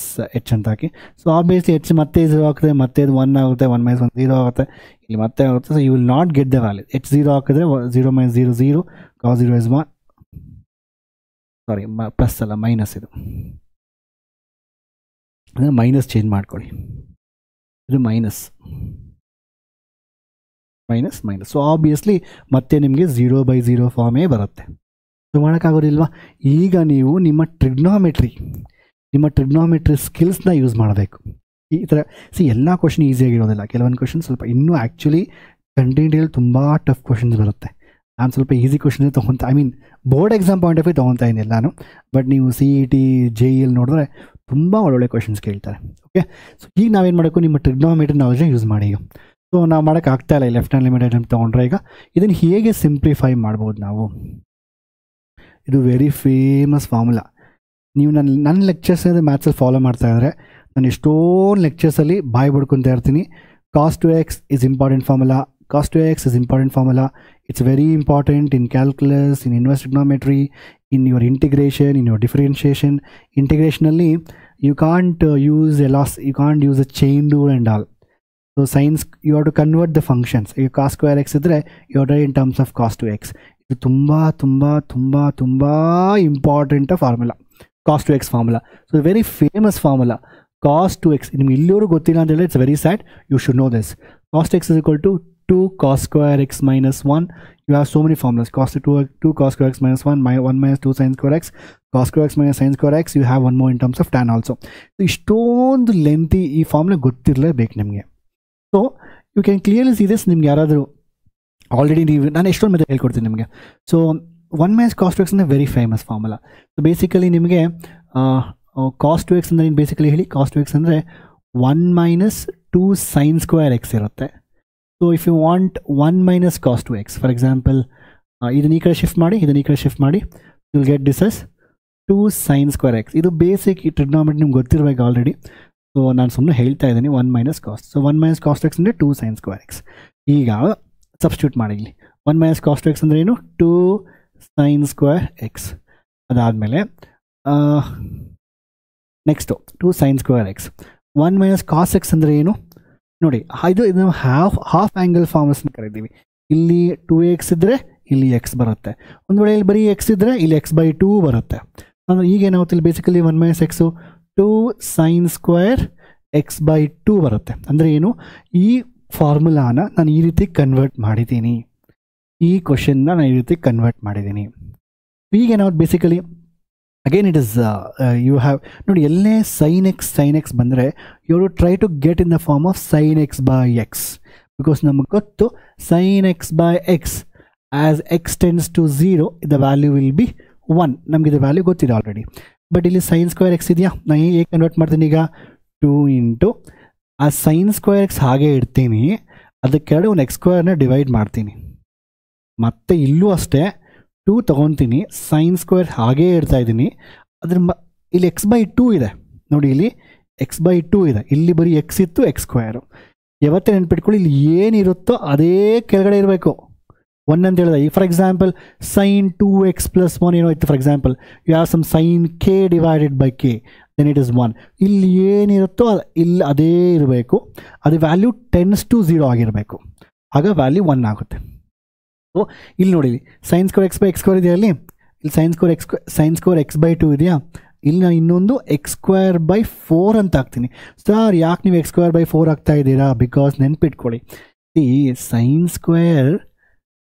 h ಅಂತ ಹಾಕಿ. ಸೊ ಆಬ್ವಿಯಸ್ಲಿ h ಮತ್ತೆ 0 ಆಗ್ತದೆ, ಮತ್ತೆ ಇದು 1 ಆಗುತ್ತೆ, 1 - 1 0 ಆಗುತ್ತೆ, ಇಲ್ಲಿ ಮತ್ತೆ ಆಗುತ್ತೆ. So you will not get the value. h 0 ಹಾಕಿದ್ರೆ 0 - 0 0, cos 0 is 1, ಪ್ಲಸ್ ಅಲ್ಲ ಮೈನಸ್, ಇದು ಅಂದರೆ ಮೈನಸ್ ಚೇಂಜ್ ಮಾಡ್ಕೊಳ್ಳಿ, ಇದು ಮೈನಸ್. ಸೊ ಆಬ್ವಿಯಸ್ಲಿ ಮತ್ತೆ ನಿಮಗೆ 0/0 ಫಾರ್ಮೇ ಬರುತ್ತೆ. ಸೊ ಮಾಡೋಕ್ಕಾಗೋದಿಲ್ವಾ. ಈಗ ನೀವು ನಿಮ್ಮ ಟ್ರಿಗ್ನೋಮೆಟ್ರಿ ಸ್ಕಿಲ್ಸ್ನ ಯೂಸ್ ಮಾಡಬೇಕು. ಈ ಥರ ಎಲ್ಲ ಕ್ವಶನ್ ಈಸಿಯಾಗಿರೋದಿಲ್ಲ, ಕೆಲವೊಂದು ಕ್ವಶನ್ ಸ್ವಲ್ಪ ಇನ್ನೂ ಆ್ಯಕ್ಚುಲಿ ಕಂಟೆಂಟಲ್ಲಿ ತುಂಬ ಟಫ್ ಕ್ವಶನ್ಸ್ ಬರುತ್ತೆ. ನಾನು ಸ್ವಲ್ಪ ಈಸಿ ಕ್ವಶನ್ಸ್ ತೊಗೊತಾ, board exam point of view ತೊಗೊತಾ ಇದ್ದೀನಿ ಎಲ್ಲಾನು. ಬಟ್ ನೀವು CET JEL ನೋಡಿದ್ರೆ ತುಂಬ ಒಳ್ಳೊಳ್ಳೆ ಕ್ವಶನ್ಸ್ ಕೇಳ್ತಾರೆ. ಓಕೆ, ಸೊ ಈಗ ನಾವೇನು ಮಾಡಬೇಕು, ನಿಮ್ಮ ಟ್ರಿಗ್ನೋಮೆಟ್ರಿ ನಾಲೆಜ್ನ ಯೂಸ್ ಮಾಡಿ. ಈಗ ಸೊ ನಾವು ಮಾಡೋಕ್ಕಾಗ್ತಾಯಿಲ್ಲ, ಈ ಲೆಫ್ಟ್ ಹ್ಯಾಂಡ್ ಲಿಮಿಟ್ ಐಟಮ್ ತೊಗೊಂಡ್ರೆ ಈಗ ಇದನ್ನು ಹೇಗೆ ಸಿಂಪ್ಲಿಫೈ ಮಾಡ್ಬೋದು ನಾವು. ಇದು ವೆರಿ ಫೇಮಸ್ ಫಾರ್ಮುಲಾ. ನೀವು ನನ್ನ ಲೆಕ್ಚರ್ಸ್ ಮ್ಯಾಥ್ಸಲ್ಲಿ ಫಾಲೋ ಮಾಡ್ತಾ ಇದ್ದರೆ ನಾನು ಎಷ್ಟೊಂದು ಲೆಕ್ಚರ್ಸಲ್ಲಿ ಬಾಯಿ ಬಿಡ್ಕೊತಾ ಇರ್ತೀನಿ. cos 2x is important formula, cos 2x is important formula. It's very important in calculus, in inverse trigonometry, in your integration, in your differentiation. Integrationally you can't use a loss, you can't use a chain rule and all. So science, you have to convert the functions. If cos square x idre you are in terms of cos 2x. ಇದು ತುಂಬ important formula, cos 2x formula. So very famous formula cos 2x. ನಿಮ್ಗೆ ಇಲ್ಲಿವರೆಗೂ ಗೊತ್ತಿಲ್ಲ ಅಂತ ಹೇಳಿದ್ರೆ it's very sad, you should know this. cos x is equal to 2 cos square x minus 1. You have so many formulas. 2 cos square x minus 1, 1 minus 2 sin square x, cos square x minus sin square x. You have one more in terms of tan also. So ಇಷ್ಟೊಂದು lengthy ಈ formula ಗೊತ್ತಿರಲೇಬೇಕು ನಿಮಗೆ. So you can clearly see this. ನಿಮ್ಗೆ ಯಾರಾದರೂ already ನಾನು ಎಷ್ಟೊಂದು method ಹೇಳ್ಕೊಡ್ತೀನಿ ನಿಮಗೆ. ಸೊ 1 minus cos 2x ಅಂದರೆ very famous formula. So basically ನಿಮಗೆ cos 2x ಅಂದರೆ ಏನು ಬೇಸಿಕಲಿ ಹೇಳಿ, cos 2x ಅಂದರೆ 1 minus 2 sin square x ಇರುತ್ತೆ. So if you want 1 minus cos 2x, for example ಇದನ್ನ ಈ ಕಡೆ ಶಿಫ್ಟ್ ಮಾಡಿ, ಇದನ್ನ ಈ ಕಡೆ ಶಿಫ್ಟ್ ಮಾಡಿ, you will get this as 2 sin square x. ಇದು ಬೇಸಿಕ್ ಈ ಟ್ರಿಗ್ನೋಮೆಟ್ರಿ ನಿಮ್ಗೆ ಗೊತ್ತಿರಬೇಕು ಆಲ್ರೆಡಿ. ಸೊ ನಾನು ಸುಮ್ಮನೆ ಹೇಳ್ತಾ ಇದ್ದೀನಿ 1 minus cos. So 1 minus cos 2x ಅಂದರೆ 2 sin square x. ಈಗ ಸಬ್ಸ್ಟಿಟ್ಯೂಟ್ ಮಾಡಿ ಇಲ್ಲಿ 1 minus cos 2x ಅಂದರೆ ಏನು, 2 sin square x. ಅದಾದಮೇಲೆ next 2 sin square x. 1 minus cos x ಅಂದರೆ ಏನು ನೋಡಿ, ಇದು ಹಾಫ್ ಆ್ಯಂಗಲ್ ಫಾರ್ಮಸ್ ಕರಿತೀವಿ. ಇಲ್ಲಿ 2x ಇದ್ದರೆ ಇಲ್ಲಿ x ಬರುತ್ತೆ. ಒಂದು ವೇಳೆ ಇಲ್ಲಿ ಬರೀ x ಇದ್ದರೆ ಇಲ್ಲಿ x/2 ಬರುತ್ತೆ. ಅಂದರೆ ಈಗೇನಾಗುತ್ತೆ ಇಲ್ಲಿ basically 1 minus x 2 sin square x/2 ಬರುತ್ತೆ. ಅಂದರೆ ಏನು, ಈ ಫಾರ್ಮುಲಾನ ನಾನು ಈ ರೀತಿ ಕನ್ವರ್ಟ್ ಮಾಡಿದ್ದೀನಿ, ಈ ಕ್ವಶನ್ನ ನಾನು ಈ ರೀತಿ ಕನ್ವರ್ಟ್ ಮಾಡಿದ್ದೀನಿ. ಈಗೇನಾಗುತ್ತೆ basically again it is you have ನೋಡಿ, ಎಲ್ಲೇ sin x ಬಂದರೆ you have to try to get in the form of sin x/x. Because ನಮಗೆ ಗೊತ್ತು sin x/x as x tends to 0 the value will be 1. ನಮಗೆ ಇದು value ಗೊತ್ತಿದೆ already. But ಇಲ್ಲಿ sine square x ಇದೆಯಾ, ನಾನು ಹೇಗೆ ಕನ್ವರ್ಟ್ ಮಾಡ್ತೀನಿ ಈಗ 2 ಇಂಟು ಆ ಸೈನ್ ಸ್ಕ್ವೇರ್ ಎಕ್ಸ್ ಹಾಗೆ ಇಡ್ತೀನಿ, ಅದಕ್ಕೆರಡು ಒಂದು ಎಕ್ಸ್ ಸ್ಕ್ವೇರ್ನ ಡಿವೈಡ್ ಮಾಡ್ತೀನಿ, ಮತ್ತು ಇಲ್ಲೂ ಅಷ್ಟೇ 2 ತೊಗೊತೀನಿ, ಸೈನ್ ಸ್ಕ್ವೇರ್ ಹಾಗೇ ಇಡ್ತಾ ಇದ್ದೀನಿ, ಅದ್ರ ಇಲ್ಲಿ x/2 ಇದೆ ನೋಡಿ, ಇಲ್ಲಿ x/2 ಇದೆ, ಇಲ್ಲಿ ಬರೀ ಎಕ್ಸ್ ಇತ್ತು ಎಕ್ಸ್ ಸ್ಕ್ವೇರು. ಯಾವತ್ತೇ ನೆನ್ಪಿಟ್ಕೊಳ್ಳಿ, ಇಲ್ಲಿ ಏನಿರುತ್ತೋ ಅದೇ ಕೆಳಗಡೆ ಇರಬೇಕು. 1 ಅಂತ ಹೇಳಿದೆ. ಈಗ ಫಾರ್ ಎಕ್ಸಾಂಪಲ್ ಸೈನ್ 2x + 1 ಏನೋ ಇತ್ತು, for example you have some sine k divided by k, then it is 1. ಇಲ್ಲಿ ಏನಿರುತ್ತೋ ಇಲ್ಲಿ ಅದೇ ಇರಬೇಕು, ಅದು ವ್ಯಾಲ್ಯೂ ಟೆನ್ಸ್ ಟು 0 ಆಗಿರಬೇಕು, ಆಗ ವ್ಯಾಲ್ಯೂ 1 ಆಗುತ್ತೆ. ಸೊ ಇಲ್ಲಿ ನೋಡಿ, ಸೈನ್ ಸ್ಕ್ವೇರ್ x/x² ಇದೆಯಾ, ಇಲ್ಲಿ ಸೈನ್ ಸ್ಕ್ವೇರ್ x/2 ಇದೆಯಾ, ಇಲ್ಲಿ ನಾನು ಇನ್ನೊಂದು x²/4 ಅಂತ ಹಾಕ್ತೀನಿ. ಸರ್ ಯಾಕೆ ನೀವು x²/4 ಆಗ್ತಾ ಇದ್ದೀರಾ? ಬಿಕಾಸ್ ನೆನ್ಪಿಟ್ಕೊಳ್ಳಿ, ಈ ಸೈನ್ ಸ್ಕ್ವೇರ್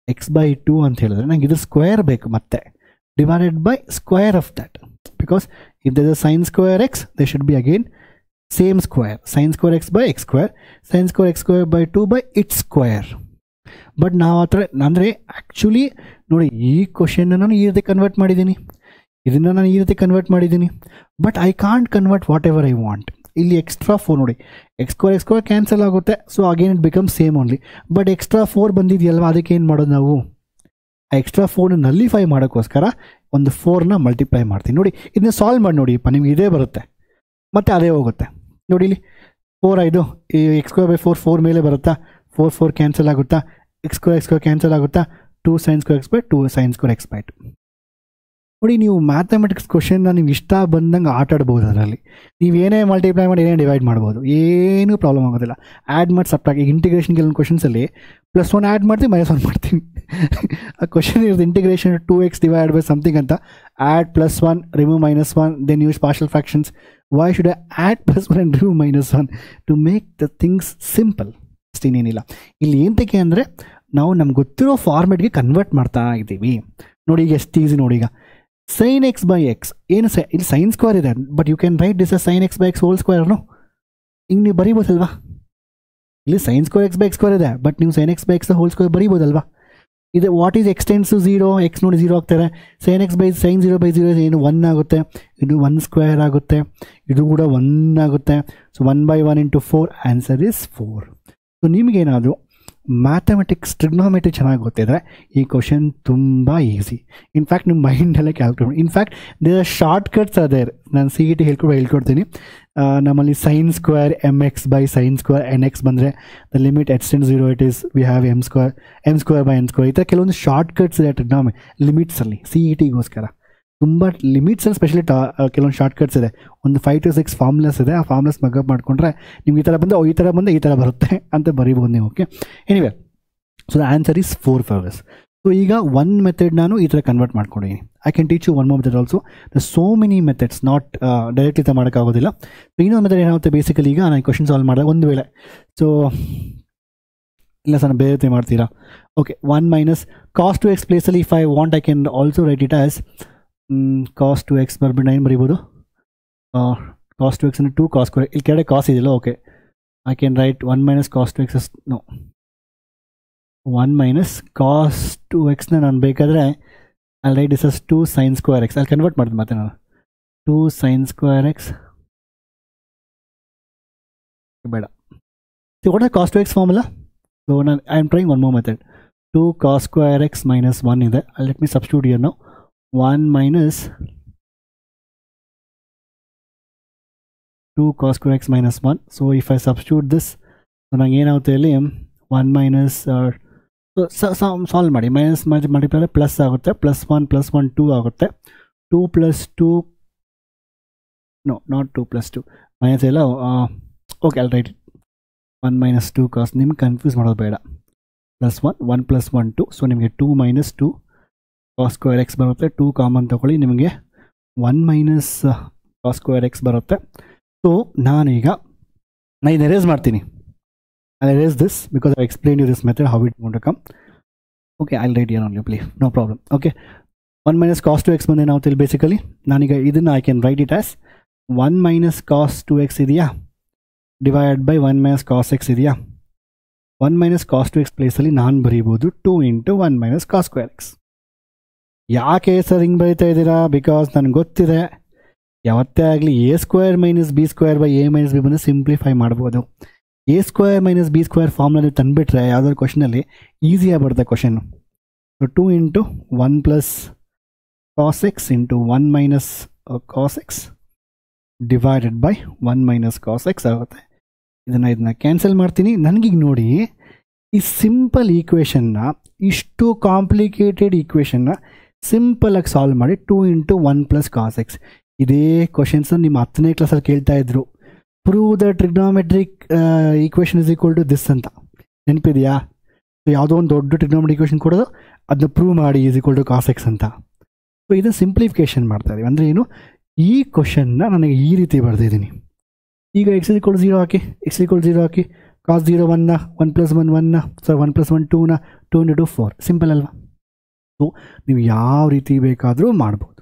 x/2 ಅಂತ ಹೇಳಿದ್ರೆ ನಂಗೆ ಇದು ಸ್ಕ್ವೇರ್ ಬೇಕು, ಮತ್ತೆ divided by square of that, because if there is a sine square x they should be again same square, sine square x/x², sine square x²/2 by it's square. But ನಾವು ಆ ಥರ ಅಂದರೆ ಆ್ಯಕ್ಚುಲಿ ನೋಡಿ, ಈ ಕ್ವಶನ್ನ ನಾನು ಈ ರೀತಿ ಕನ್ವರ್ಟ್ ಮಾಡಿದ್ದೀನಿ, ಇದನ್ನು ನಾನು ಈ ರೀತಿ ಕನ್ವರ್ಟ್ ಮಾಡಿದ್ದೀನಿ, but I can't convert what ever I want. ಇಲ್ಲಿ ಎಕ್ಸ್ಟ್ರಾ 4 ನೋಡಿ, x² ಕ್ಯಾನ್ಸಲ್ ಆಗುತ್ತೆ, so again it become same only. But extra 4 ಬಂದಿದೆಯಲ್ವ, ಅದಕ್ಕೆ ಏನು ಮಾಡೋದು ನಾವು, ಆ ಎಕ್ಸ್ಟ್ರಾ 4ನ ನಲ್ಲಿಫೈ ಮಾಡೋಕ್ಕೋಸ್ಕರ ಒಂದು 4ನ ಮಲ್ಟಿಪ್ಲೈ ಮಾಡ್ತೀನಿ. ನೋಡಿ ಇದನ್ನ ಸಾಲ್ವ್ ಮಾಡಿ ನೋಡಿಪ್ಪ, ನಿಮ್ಗೆ ಇದೇ ಬರುತ್ತೆ, ಮತ್ತು ಅದೇ ಹೋಗುತ್ತೆ. ನೋಡಿ ಇಲ್ಲಿ 4 ಇದು ಈ x²/4 4 ಮೇಲೆ ಬರುತ್ತಾ, 4 ಕ್ಯಾನ್ಸಲ್ ಆಗುತ್ತಾ, x² ಕ್ಯಾನ್ಸಲ್ ಆಗುತ್ತಾ, 2 sin square x/2 sin square x/2. ನೋಡಿ, ನೀವು ಮ್ಯಾಥಮೆಟಿಕ್ಸ್ ಕ್ವಶನ್ನ ನೀವು ಇಷ್ಟ ಬಂದಂಗೆ ಆಟ ಆಡ್ಬೋದು. ಅದರಲ್ಲಿ ನೀವು ಏನೇ ಮಲ್ಟಿಪ್ಲೈ ಮಾಡಿ ಏನೇ ಡಿವೈಡ್ ಮಾಡ್ಬೋದು, ಏನೂ ಪ್ರಾಬ್ಲಮ್ ಆಗೋದಿಲ್ಲ. ಆ್ಯಡ್ ಮಾಡಿ ಸಬ್ಟ್ರಾಕ್ಟ್, ಈಗ ಇಂಟಿಗ್ರೇಷನ್ ಕೆಲವೊಂದು ಕ್ವಶನ್ಸಲ್ಲಿ +1 ಆ್ಯಡ್ ಮಾಡ್ತೀನಿ, -1 ಮಾಡ್ತೀನಿ. ಆ ಕ್ವಶನ್ ಇರೋದು integration 2x divide by something ಅಂತ, add +1 remove -1 then use partial fractions. Why should I add +1 and remove -1? To make the things simple, ಅಷ್ಟೇನೇನಿಲ್ಲ. ಇಲ್ಲಿ ಏನಕ್ಕೆ ಅಂದರೆ ನಾವು ನಮ್ಗೆ ಗೊತ್ತಿರೋ ಫಾರ್ಮೆಟ್ಗೆ ಕನ್ವರ್ಟ್ ಮಾಡ್ತಾ ಇದ್ದೀವಿ. ನೋಡಿ ಈಗ ಎಷ್ಟು ಈಸಿ ನೋಡಿ, ಈಗ sin x/x ಏನು ಇಲ್ಲಿ ಸೈನ್ ಸ್ಕ್ವೇರ್ ಇದೆ, but you can write this sin x/x whole ಸ್ಕ್ವೇರ್ನು ಹಿಂಗೆ ನೀವು ಬರೀಬೋದಲ್ವಾ. ಇಲ್ಲಿ sin square x/x² ಇದೆ, ಬಟ್ ನೀವು sin x/x ಹೋಲ್ ಸ್ಕ್ವೇರ್ ಬರೀಬೋದಲ್ವಾ. ಇದು what is x tends to 0, x ನೋಡಿ 0 ಆಗ್ತಾರೆ, sin x/sin 0/0 ಏನು 1 ಆಗುತ್ತೆ, ಇದು 1² ಆಗುತ್ತೆ, ಇದು ಕೂಡ 1 ಆಗುತ್ತೆ. So 1/1 × 4 answer is 4. ಸೊ ನಿಮಗೇನಾದರೂ ಮ್ಯಾಥಮೆಟಿಕ್ಸ್ ಟ್ರಿಗ್ನೋಮೆಟ್ರಿ ಚೆನ್ನಾಗಿ ಗೊತ್ತಿದ್ರೆ ಈ ಕ್ವಶನ್ ತುಂಬ ಈಸಿ. ಇನ್ಫ್ಯಾಕ್ಟ್ ನಿಮ್ಮ ಮೈಂಡಲ್ಲೇ calculate, in fact there are short cuts ಅದೇ. ನಾನು CET ಹೇಳ್ಕೊಡ್ತೀನಿ. ನಮ್ಮಲ್ಲಿ sin square mx/sin square nx ಬಂದರೆ the limit extends 0 it is we have m²/n². ಈ ಥರ ಕೆಲವೊಂದು ಶಾರ್ಟ್ ಕಟ್ಸ್ ಇದೆ ಲಿಮಿಟ್ಸಲ್ಲಿ, CETಗೋಸ್ಕರ ತುಂಬ ಲಿಮಿಟ್ಸಲ್ಲಿ ಸ್ಪೆಷಲಿ ಕೆಲವೊಂದು ಶಾರ್ಟ್ ಕಟ್ಸ್ ಇದೆ. ಒಂದು 5 to 6 ಫಾರ್ಮುಲಾಸ್ ಇದೆ, ಆ ಫಾರ್ಮುಲಾಸ್ ಮಗಪ್ ಮಾಡಿಕೊಂಡ್ರೆ ನಿಮ್ಗೆ ಈ ಥರ ಬಂದು ಈ ಥರ ಬಂದು ಈ ಥರ ಬರುತ್ತೆ ಅಂತ ಬರೀಬೋದು ನೀವು. Okay, anyway, so the answer is 4 for this. ಸೊ ಈಗ ಒನ್ ಮೆಥಡ್ ನಾನು ಈ ಥರ ಕನ್ವರ್ಟ್ ಮಾಡ್ಕೊಂಡಿದ್ದೀನಿ. I can teach you one more method also. The so many methods, not directly ಈ ಥರ ಮಾಡೋಕ್ಕಾಗೋದಿಲ್ಲ. ಸೊ ಇನ್ನೊಂದು ಮೆಥಡ್ ಏನಾಗುತ್ತೆ, ಬೇಸಿಕಲಿ ಈಗ ನಾನು ಕ್ವಶನ್ ಸಾಲ್ವ್ ಮಾಡಿದಾಗ ಒಂದು ವೇಳೆ ಇಲ್ಲ ಸರ್ ಬೇರೆ ರೀತಿ ಮಾಡ್ತೀರಾ, ಓಕೆ, 1 - cos 2x ಪ್ಲೇಸಲ್ಲಿ if I want I can also right it as cos 2x ಬರ್ಬಿಟ್ಟು 9 ಬರೀಬೋದು. cos 2x ಅಂದರೆ 2 cos square, ಇಲ್ಲಿ ಕೆಳಗಡೆ ಕಾಸ್ ಇದೆಯಲ್ಲ, okay, I can write 1 - cos 2x no 1 - cos 2x ನಾನು ಬೇಕಾದರೆ I write this as 2 sin square x. ಅಲ್ಲಿ ಕನ್ವರ್ಟ್ ಮಾಡ್ತೀನಿ ಮತ್ತೆ ನಾನು 2 sin square x ಬೇಡ. What are cos 2x formula? So ನಾನು I am trying one more method. 2 cos square x - 1 ಇದೆ. Let me substitute here now. 1 - 2 cos square x - 1. So if I substitute this, so ನಂಗೆ ಏನಾಗುತ್ತೆ ಇಲ್ಲಿ 1 - solve ಮಾಡಿ, minus multiply plus ಆಗುತ್ತೆ, +1 + 1 2 ಆಗುತ್ತೆ. 2 + 2 no not 2 + 2 minus ಎಲ್ಲ, okay ಅಲ್ಲಿ right 1 - 2 cos, ನಿಮ್ಗೆ ಕನ್ಫ್ಯೂಸ್ ಮಾಡೋದು ಬೇಡ. +1 1 + 1 2. ಸೊ ನಿಮಗೆ 2 - 2 cos square x ಬರುತ್ತೆ. 2 ಕಾಮನ್ ತಗೊಳ್ಳಿ, ನಿಮಗೆ 1 - cos square x ಬರುತ್ತೆ. ಸೊ ನಾನೀಗ ಇದನ್ನ ಎರೇಸ್ ಮಾಡ್ತೀನಿ. I'll erase this because I explained you this method, how it going to come. Okay, I'll write here only, please, no problem. Okay, 1 - cos 2x ಬಂದೆ ನಾವು ತಿಳಿ. Basically ನಾನೀಗ ಇದನ್ನು I can write it as 1 - cos 2x ಇದೆಯಾ, divide by 1 - cos x ಇದೆಯಾ. 1 - cos 2x ಪ್ಲೇಸಲ್ಲಿ ನಾನು ಬರೀಬೋದು 2 × 1 - cos square x. ಯಾಕೆ ಸರ್ ಹಿಂಗೆ ಬರೀತಾ ಇದ್ದೀರಾ? ಬಿಕಾಸ್ ನನಗೆ ಗೊತ್ತಿದೆ ಯಾವತ್ತೇ ಆಗಲಿ a square minus b square by a minus b ಬಂದು ಸಿಂಪ್ಲಿಫೈ ಮಾಡ್ಬೋದು. A square minus b square ಫಾರ್ಮ್ನ ನೀವು ತಂದುಬಿಟ್ರೆ ಯಾವುದಾದ್ರು ಕ್ವಶನಲ್ಲಿ ಈಸಿಯಾಗಿ ಬರುತ್ತೆ question. So 2 into 1 plus cos x into 1 minus cos x divided by 1 minus cos x ಆಗುತ್ತೆ. ಇದನ್ನು ಕ್ಯಾನ್ಸಲ್ ಮಾಡ್ತೀನಿ. ನನಗೀಗ ನೋಡಿ, ಈ ಸಿಂಪಲ್ ಈಕ್ವೇಷನ್ನ, ಇಷ್ಟು ಕಾಂಪ್ಲಿಕೇಟೆಡ್ ಈಕ್ವೇಷನ್ನ ಸಿಂಪಲಾಗಿ ಸಾಲ್ವ್ ಮಾಡಿ 2 ಇಂಟು 1 ಪ್ಲಸ್ ಕಾಸ್ ಎಕ್ಸ್. ಇದೇ ಕ್ವಶನ್ಸ್ ನಿಮ್ಮ 10ನೇ ಕ್ಲಾಸಲ್ಲಿ ಕೇಳ್ತಾ ಇದ್ರು. Prove the trigonometric equation is equal to this ಅಂತ ನೆನಪಿದೆಯಾ? ಯಾವುದೋ ಒಂದು ದೊಡ್ಡ ಟ್ರಿಗ್ನೋಮೆಟ್ರಿಕ್ ಈಕ್ವೇಷನ್ ಕೊಡೋದು, ಅದನ್ನ ಪ್ರೂವ್ ಮಾಡಿ is equal to cos x ಅಂತ. ಸೊ ಇದನ್ನು ಸಿಂಪ್ಲಿಫಿಕೇಶನ್ ಮಾಡ್ತಾ ಇದ್ದೀವಿ. ಅಂದರೆ ಏನು, ಈ ಕ್ವಶನ್ನ ನನಗೆ ಈ ರೀತಿ ಬರೆದಿದ್ದೀನಿ. ಈಗ ಎಕ್ಸ್ ಇಸ್ ಈಕ್ವಲ್ 0 ಹಾಕಿ, ಎಕ್ಸ್ ಈಕ್ವಲ್ 0 ಹಾಕಿ, ಕಾಸ್ 0 1ನ, 1 ಪ್ಲಸ್ 1 1ನ, ಸೊ 1 ಪ್ಲಸ್ 1 2ನ, 2 ಇಂಟು 2 4. ಸಿಂಪಲ್ ಅಲ್ವಾ? ಸೊ ನೀವು ಯಾವ ರೀತಿ ಬೇಕಾದರೂ ಮಾಡ್ಬೋದು.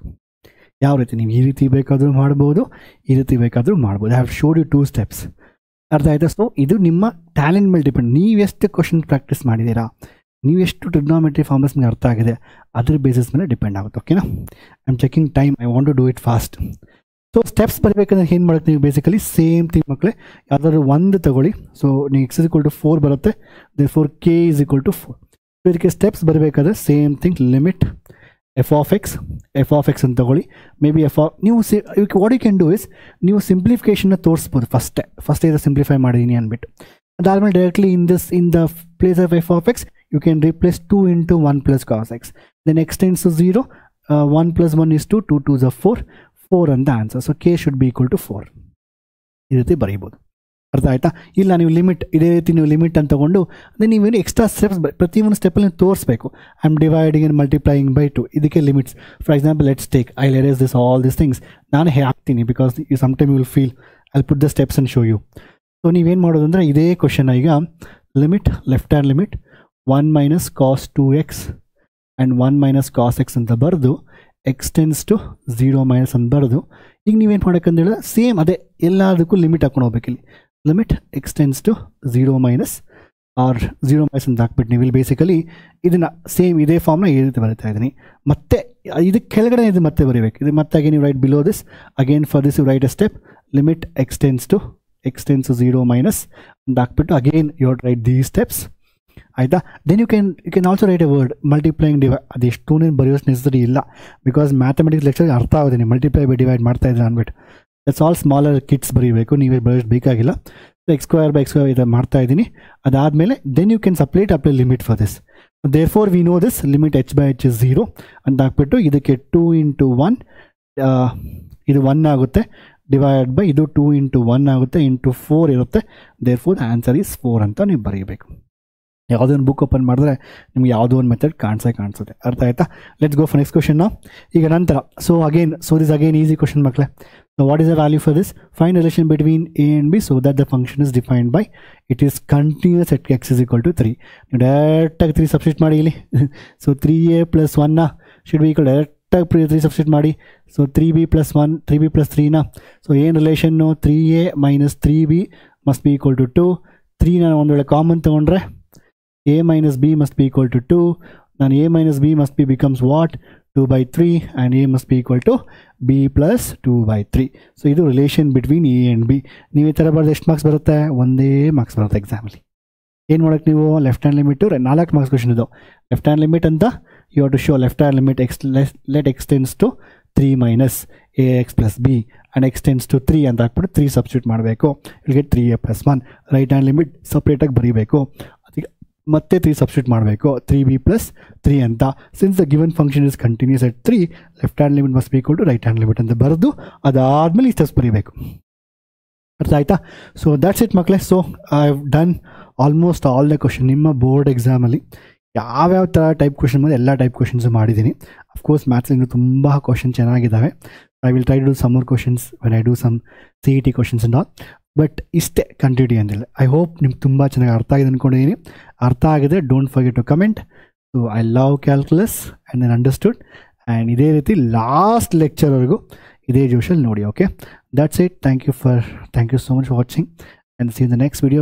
ಯಾವ ರೀತಿ ನೀವು ಈ ರೀತಿ ಬೇಕಾದರೂ ಮಾಡ್ಬೋದು, ಈ ರೀತಿ ಬೇಕಾದರೂ ಮಾಡ್ಬೋದು. I have showed you 2 steps. ಅರ್ಥ ಆಯ್ತಾ? ಸೊ ಇದು ನಿಮ್ಮ ಟ್ಯಾಲೆಂಟ್ ಮೇಲೆ ಡಿಪೆಂಡ್. ನೀವೆಷ್ಟು ಕ್ವಶನ್ ಪ್ರಾಕ್ಟೀಸ್ ಮಾಡಿದ್ದೀರಾ, ನೀವೆಷ್ಟು ಟ್ರಿಗ್ನೋಮೆಟ್ರಿ ಫಾರ್ಮಸ್ ನಿಮಗೆ ಅರ್ಥ ಆಗಿದೆ, ಅದ್ರ ಬೇಸಿಸ್ ಮೇಲೆ ಡಿಪೆಂಡ್ ಆಗುತ್ತೆ. ಓಕೆನಾ? I am checking time. I want to do it fast. So steps ಬರಬೇಕಂದ್ರೆ ಏನು ಮಾಡೋಕ್ಕೆ, ನೀವು ಬೇಸಿಕಲಿ ಸೇಮ್ ಥಿಂಗ್ ಮಕ್ಕಳೇ, ಯಾವುದಾದ್ರು ಒಂದು ತಗೊಳ್ಳಿ. ಸೊ ನೀವು ಎಕ್ಸ್ ಇಸ್ ಈಕ್ವಲ್ ಟು 4 ಬರುತ್ತೆ, therefore k is equal to 4. So ಇದಕ್ಕೆ ಸ್ಟೆಪ್ಸ್ ಬರಬೇಕಾದ್ರೆ same thing, limit F of x ಅಂತ ತಗೊಳ್ಳಿ. ಮೇ ಬಿ ನೀವು what you can do is, ನೀವು ಸಿಂಪ್ಲಿಫಿಕೇಶನ್ನ ತೋರಿಸ್ಬೋದು. ಫಸ್ಟ್ ಇದು ಸಿಂಪ್ಲಿಫೈ ಮಾಡಿದ್ದೀನಿ ಅಂದ್ಬಿಟ್ಟು, ಅದಾದಮೇಲೆ directly in the place of f of x you can replace 2 into 1 plus cos x. Then x tends to 0, 1 plus 1 is 2, 2 2s are 4 ಅಂತ answer. So k should be equal to 4. ಈ ರೀತಿ ಬರೀಬೋದು. ಅರ್ಥ ಆಯ್ತಾ? ಇಲ್ಲ ನೀವು ಲಿಮಿಟ್, ಇದೇ ರೀತಿ ನೀವು ಲಿಮಿಟ್ ಅಂತ ತಗೊಂಡು ಅದೇ ನೀವೇನು ಎಕ್ಸ್ಟ್ರಾ ಸ್ಟೆಪ್ಸ್ ಪ್ರತಿಯೊಂದು ಸ್ಟೆಪ್ಪಲ್ಲಿ ನೀವು ತೋರಿಸ್ಬೇಕು. I am dividing and multiplying by 2, ಇದಕ್ಕೆ limits. For example let's take, I will erase this all this things. ನಾನು ಹಾಕ್ತೀನಿ because you some time you will feel I will put the steps and show you. So ನೀವೇನು ಮಾಡೋದು ಅಂದರೆ, ಇದೇ question ಈಗ limit, left hand limit 1 minus cos 2x and 1 minus cos x ಅಂತ ಬರೆದು X tends to 0 minus ಅಂತ ಬರೆದು, ಈಗ ನೀವೇನು ಮಾಡೋಕ್ಕಂದೇಳಿದ್ರೆ ಸೇಮ್ ಅದೇ ಎಲ್ಲದಕ್ಕೂ ಲಿಮಿಟ್ ಹಾಕೊಂಡು ಹೋಗ್ಬೇಕಿಲ್ಲಿ. Limit x tends to 0 minus or 0 minus ಅಂತ ಹಾಕ್ಬಿಟ್ಟು ನೀವು ಇಲ್ಲಿ ಬೇಸಿಕಲಿ ಇದನ್ನು ಸೇಮ್ ಇದೇ ಫಾರ್ಮ್ನ ಈ ರೀತಿ ಬರೀತಾ ಇದ್ದೀನಿ. ಮತ್ತೆ ಇದಕ್ಕೆ ಕೆಳಗಡೆ ಇದು ಮತ್ತೆ ಬರೀಬೇಕು. ಇದು ಮತ್ತೆ again you write below this, again for this you write a step, limit x tends to 0 minus ಅಂತ ಹಾಕ್ಬಿಟ್ಟು again you write these steps. ಆಯಿತಾ? Then you can also write a word multiplying divide. ಅದೆಷ್ಟು ಬರೆಯೋಷ್ಟು necessary ಇಲ್ಲ, because mathematics lecture ಅರ್ಥ ಆಗೋದು ನೀವು multiply by divide ಮಾಡ್ತಾ ಇದ್ದೀರಾ ಅಂದ್ಬಿಟ್ಟು. ದಟ್ಸ್ ಆಲ್ ಸ್ಮಾಲರ್ ಕಿಟ್ಸ್ ಬರೀಬೇಕು, ನೀವೇ ಬರೆಯೋಷ್ಟು ಬೇಕಾಗಿಲ್ಲ. So x square by x square ಇದು ಮಾಡ್ತಾ ಇದ್ದೀನಿ. ಅದಾದಮೇಲೆ then you can apply limit for this. Therefore we know this limit h by h is 0 ಅಂತ ಹಾಕ್ಬಿಟ್ಟು ಇದಕ್ಕೆ 2 ಇಂಟು 1 ಇದು 1 ಆಗುತ್ತೆ, ಡಿವೈಡ್ ಬೈ ಇದು 2 ಇಂಟು 1 ಆಗುತ್ತೆ, ಇಂಟು 4 ಇರುತ್ತೆ. ದೇರ್ಫೋರ್ ಆನ್ಸರ್ ಈಸ್ 4 ಅಂತ ನೀವು ಬರೀಬೇಕು. ಯಾವುದೋ ಒಂದು ಬುಕ್ ಓಪನ್ ಮಾಡಿದ್ರೆ ನಿಮ್ಗೆ ಯಾವುದೋ ಒಂದು ಮೆಥಡ್ ಕಾಣಿಸುತ್ತೆ. ಅರ್ಥ ಆಯ್ತಾ? Let's go for next question ನಾವು. ಈಗ ನಂತರ so this again easy question ಮಕ್ಕಳೇ. So what is the value for this? Find relation between A and B so that the function is defined by it is continuous at x is equal to 3. ನೀವು ಡೈರೆಕ್ಟಾಗಿ 3 substitute ಮಾಡಿ ಇಲ್ಲಿ. So 3a plus 1ನ should be equal ಡೈರೆಕ್ಟಾಗಿ 3 substitute ಮಾಡಿ. So 3b plus 1, 3b plus 3ನ, so ಏನು relation 3a minus 3b must be equal to 2. 3ನ ಒಂದು ವೇಳೆ ಕಾಮನ್ ತೊಗೊಂಡ್ರೆ a minus b must be equal to 2. Then a minus b must be becomes what? 2 by 3 and a must be equal to b plus 2 by 3. So ಇದು relation between a and b. ನೀವು ಈ ಥರ ಬರೆದು ಎಷ್ಟು marks ಬರುತ್ತೆ? ಒಂದೇ marks ಬರುತ್ತೆ ಎಕ್ಸಾಮಲ್ಲಿ. ಏನು ಮಾಡೋಕ್ಕೆ ನೀವು left hand limit 4 marks question ಇದು. ಲೆಫ್ಟ್ ಹ್ಯಾಂಡ್ ಲಿಮಿಟ್ ಅಂತ you have to show left hand limit let x tends to 3 minus a x plus b and x tends to 3 ಅಂತ ಹಾಕ್ಬಿಟ್ಟು 3 ಸಬ್ಸ್ಟಿಟ್ಯೂಟ್ ಮಾಡಬೇಕು. ಇಲ್ಲಿಗೆ 3a plus 1. Right hand limit ಸಪ್ರೇಟಾಗಿ ಬರೀಬೇಕು, ಅದಕ್ಕೆ ಮತ್ತೆ 3 ಸಬ್ಸ್ಟಿಟ್ಯೂಟ್ ಮಾಡಬೇಕು, 3b ಪ್ಲಸ್ 3 ಅಂತ. Since the given function is continuous at 3, left hand limit must be equal to right hand limit ಅಂತ ಬರೆದು ಅದಾದಮೇಲೆ ಈ ಸ್ಟೆಪ್ಸ್ ಬರೀಬೇಕು. ಅರ್ಥ ಆಯ್ತಾ? ಸೊ ದ್ಯಾಟ್ಸ್ ಇಟ್ ಮಕ್ಕಳೇ. So I have done almost all the question. ನಿಮ್ಮ ಬೋರ್ಡ್ ಎಕ್ಸಾಮಲ್ಲಿ ಯಾವ್ಯಾವ ಥರ ಟೈಪ್ ಕ್ವಶನ್ ಬಂದು ಎಲ್ಲ ಟೈಪ್ ಕ್ವಶನ್ಸು ಮಾಡಿದ್ದೀನಿ. ಅಫ್ಕೋರ್ಸ್ ಮ್ಯಾಥ್ಸ್ ಇನ್ನೂ ತುಂಬ ಕ್ವಶನ್ ಚೆನ್ನಾಗಿದ್ದಾವೆ. I will try to do some more questions when I do some CET questions and all. But ಇಷ್ಟೇ, ಕಂಟಿನ್ಯೂಟಿ ಅಂದಿಲ್ಲ. ಐ ಹೋಪ್ ನಿಮ್ಗೆ ತುಂಬ ಚೆನ್ನಾಗಿ ಅರ್ಥ ಆಗಿದೆ ಅಂದ್ಕೊಂಡಿದ್ದೀನಿ. ಅರ್ಥ ಆಗಿದೆ don't forget to comment. So I love calculus and then understood. And ಇದೇ ರೀತಿ ಲಾಸ್ಟ್ ಲೆಕ್ಚರ್ವರೆಗೂ ಇದೇ ಜೋಶಲ್ಲಿ ನೋಡಿ. Okay, that's it. Thank you so much for watching and see in the next video.